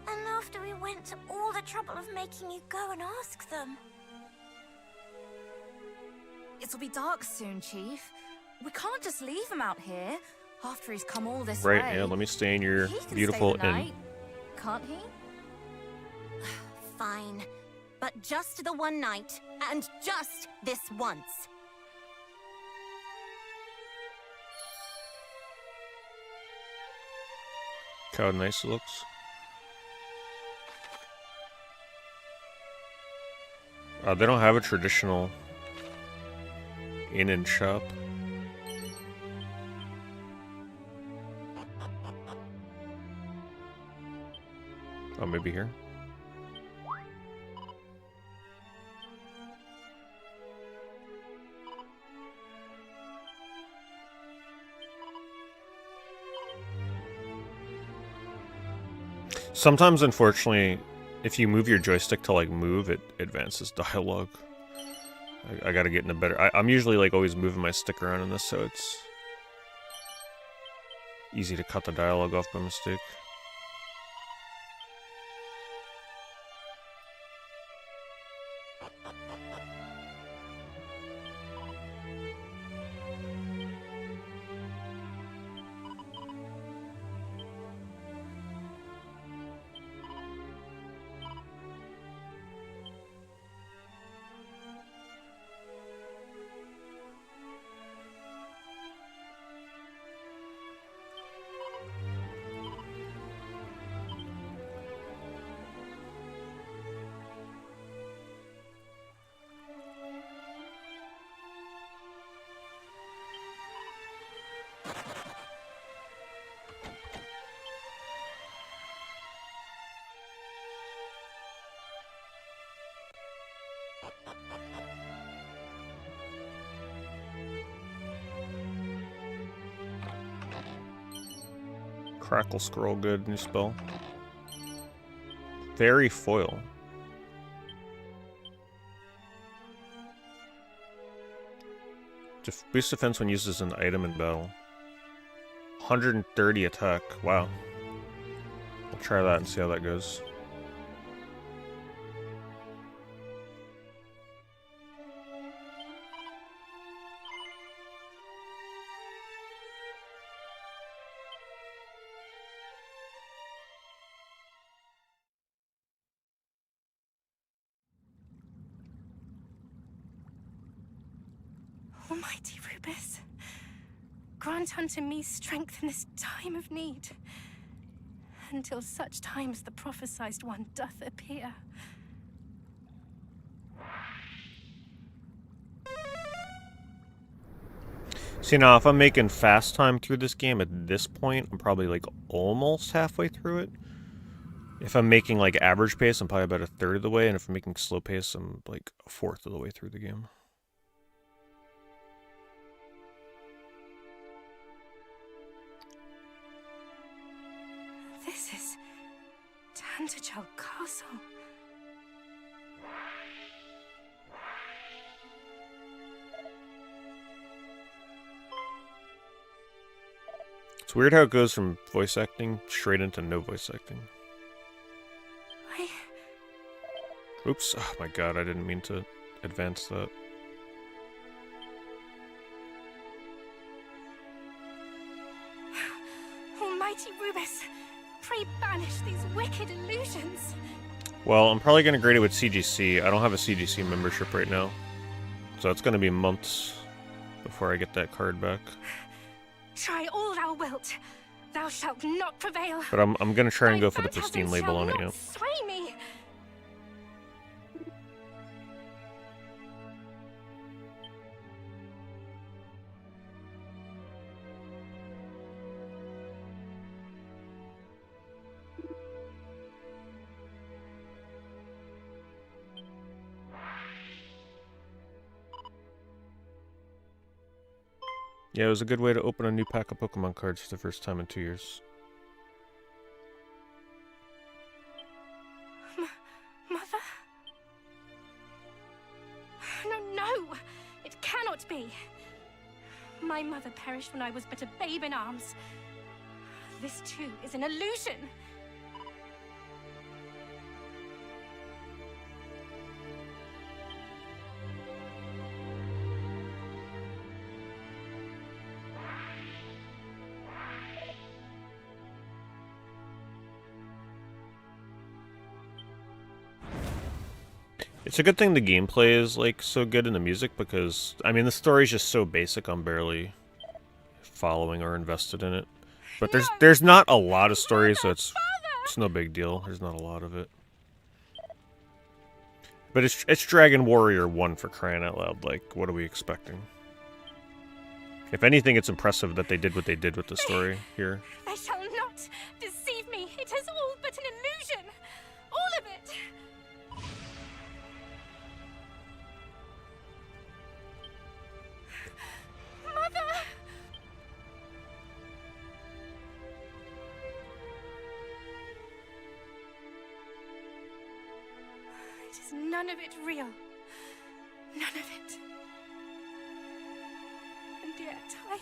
and after we went to all the trouble of making you go and ask them. It'll be dark soon, Chief. We can't just leave him out here after he's come all this Right, way. yeah, let me stay in your He can beautiful stay the inn. night, can't he? Fine. But just the one night, and just this once. Look how nice it looks. They don't have a traditional inn and shop. Oh, maybe here. Sometimes, unfortunately, if you move your joystick to like move, it advances dialogue. I gotta get in a better. I'm usually like always moving my stick around in this, so it's easy to cut the dialogue off by mistake. Crackle scroll, good new spell. Fairy foil. Boost defense when used as an item in battle. 130 attack. Wow. I'll try that and see how that goes. Almighty Rubus, grant unto me strength in this time of need, until such time as the prophesied one doth appear. See, now if I'm making fast time through this game at this point, I'm probably like almost halfway through it. If I'm making like average pace, I'm probably about a third of the way, and if I'm making slow pace, I'm like a fourth of the way through the game. This is Tantagel Castle. It's weird how it goes from voice acting straight into no voice acting. Oops, oh my god, I didn't mean to advance that. Almighty Rubus, pray banish these wicked illusions. Well, I'm probably going to grade it with CGC. I don't have a CGC membership right now. So it's going to be months before I get that card back. Try all thou wilt. Thou shalt not prevail. But I'm going to try and Thy go for the phantasms pristine label shall on it, not yeah. sway me. Yeah, it was a good way to open a new pack of Pokemon cards for the first time in 2 years. be. My mother perished when I was but a babe in arms. This too is an illusion. It's a good thing the gameplay is like so good in the music because I mean the story's just so basic. I'm barely following or invested in it. But there's not a lot of story, so it's no big deal. There's not a lot of it. But it's Dragon Warrior 1 for crying out loud. Like, what are we expecting? If anything, it's impressive that they did what they did with the story here. They shall not deceive me. It is all but an illusion. All of it. Mother! It is none of it real. None of it. And yet oh,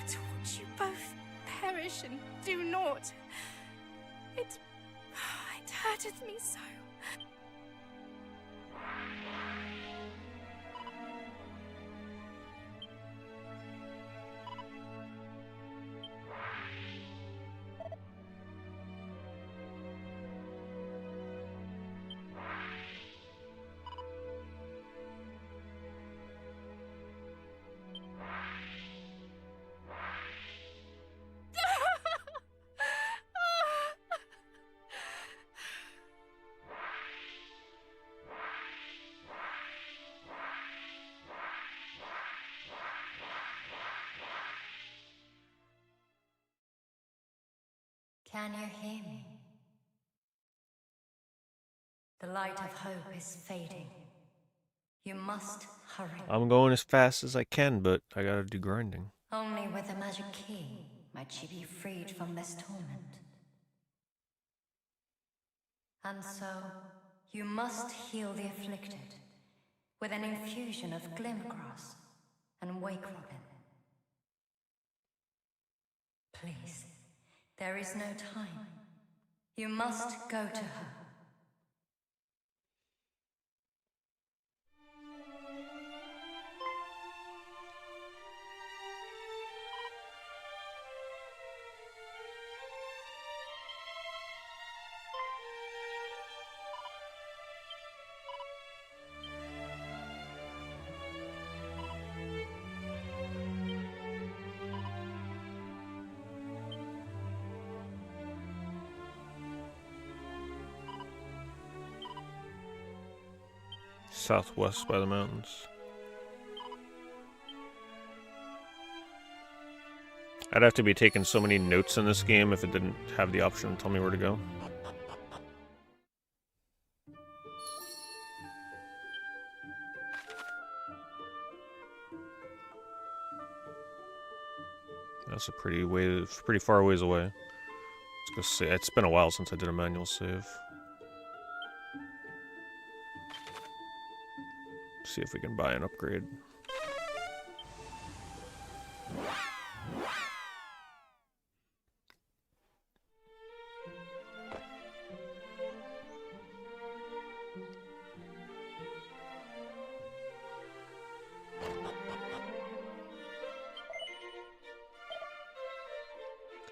to watch you both perish and do naught. It hurteth me so. Can you hear me? The light of hope is fading. You must hurry. I'm going as fast as I can, but I gotta do grinding. Only with a magic key might she be freed from this torment. And so, you must heal the afflicted with an infusion of glimgrass and wake robin. Please, there is no time. You must go to her. Southwest by the mountains. I'd have to be taking so many notes in this game if it didn't have the option to tell me where to go. That's a pretty far ways away. Let's go see. It's been a while since I did a manual save. See if we can buy an upgrade.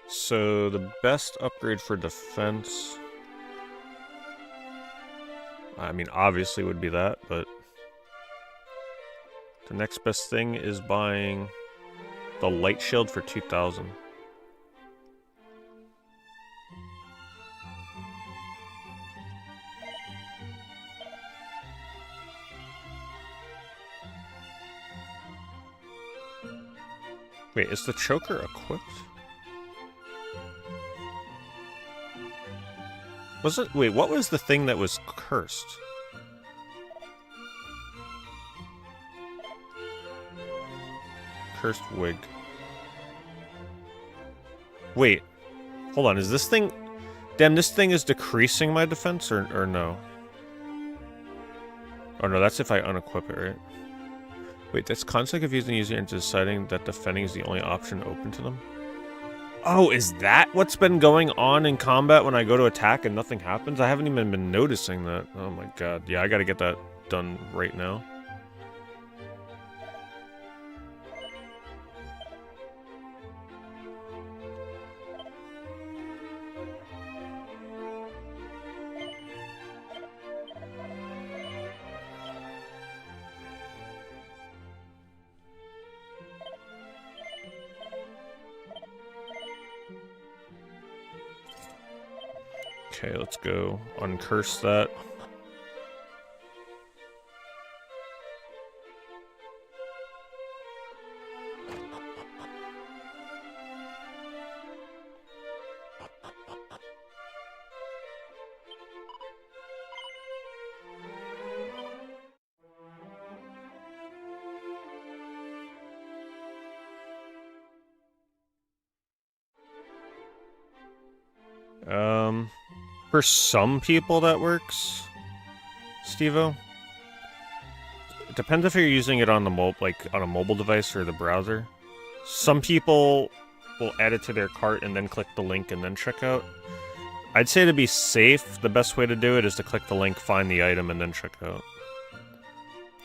So the best upgrade for defense, I mean, obviously would be that, but the next best thing is buying the light shield for 2,000. Wait, is the choker equipped? Was it? Wait, what was the thing that was cursed? Cursed wig. Wait, hold on. Is this thing? Damn, this thing is decreasing my defense, or no? Oh no, that's if I unequip it, right? Wait, that's constantly confusing the user into deciding that defending is the only option open to them? Oh, is that what's been going on in combat when I go to attack and nothing happens? I haven't even been noticing that. Oh my god. Yeah, I gotta get that done right now. Okay, let's go uncurse that. For some people that works, Steve-O. It depends if you're using it on the on a mobile device or the browser. Some people will add it to their cart and then click the link and then check out. I'd say to be safe, the best way to do it is to click the link, find the item, and then check out.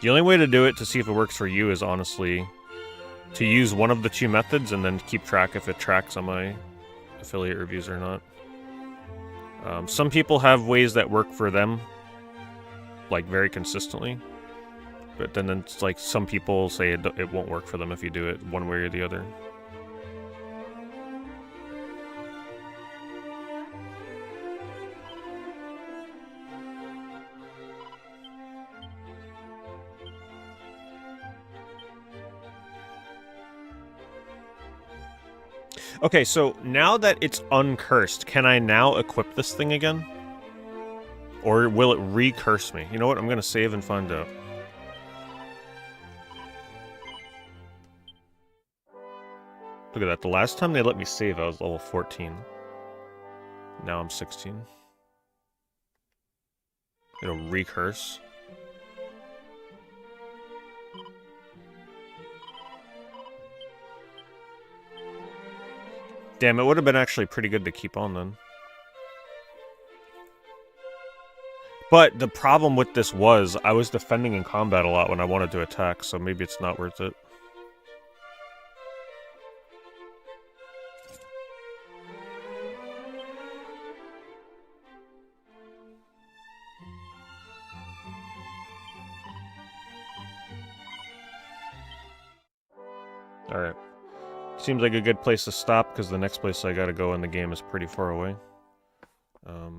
The only way to do it to see if it works for you is honestly to use one of the two methods and then keep track if it tracks on my affiliate reviews or not. Some people have ways that work for them, like very consistently, but then it's like some people say it won't work for them if you do it one way or the other. Okay, so now that it's uncursed, can I now equip this thing again? Or will it recurse me? You know what? I'm gonna save and find out. Look at that. The last time they let me save, I was level 14. Now I'm 16. It'll recurse. Damn, it would have been actually pretty good to keep on then. But the problem with this was, I was defending in combat a lot when I wanted to attack, so maybe it's not worth it. Alright. Seems like a good place to stop, because the next place I gotta go in the game is pretty far away.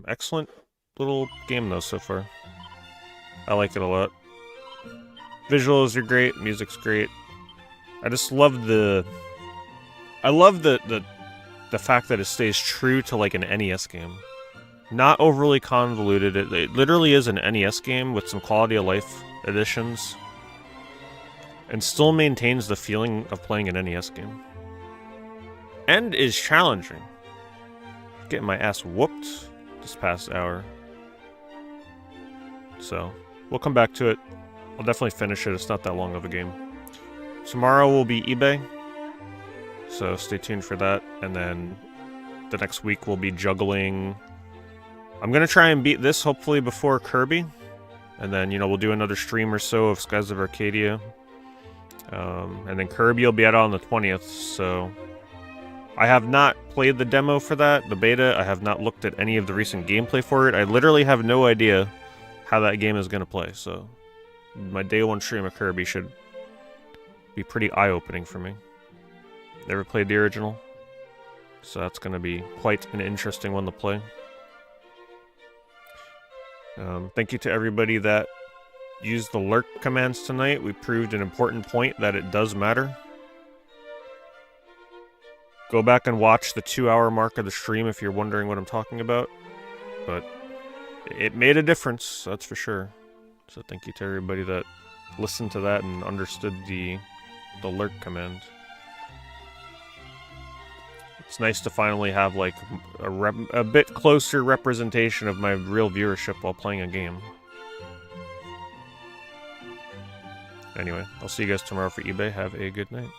Excellent little game, though, so far. I like it a lot. Visuals are great, music's great. I just love the... I love the fact that it stays true to, like, an NES game. Not overly convoluted. It literally is an NES game with some quality of life additions. And still maintains the feeling of playing an NES game. And is challenging. Getting my ass whooped this past hour. So, we'll come back to it. I'll definitely finish it. It's not that long of a game. Tomorrow will be eBay. So stay tuned for that. And then the next week we'll be juggling... I'm going to try and beat this hopefully before Kirby. And then, you know, we'll do another stream or so of Skies of Arcadia. And then Kirby will be out on the 20th, so... I have not played the demo for that, the beta. I have not looked at any of the recent gameplay for it. I literally have no idea how that game is going to play, so... My day one stream of Kirby should be pretty eye-opening for me. Never played the original, so that's going to be quite an interesting one to play. Thank you to everybody that used the lurk commands tonight. We proved an important point that it does matter. Go back and watch the 2-hour mark of the stream if you're wondering what I'm talking about. But it made a difference, that's for sure. So thank you to everybody that listened to that and understood the lurk command. Let's It's nice to finally have, like, a bit closer representation of my real viewership while playing a game. Anyway, I'll see you guys tomorrow for eBay. Have a good night.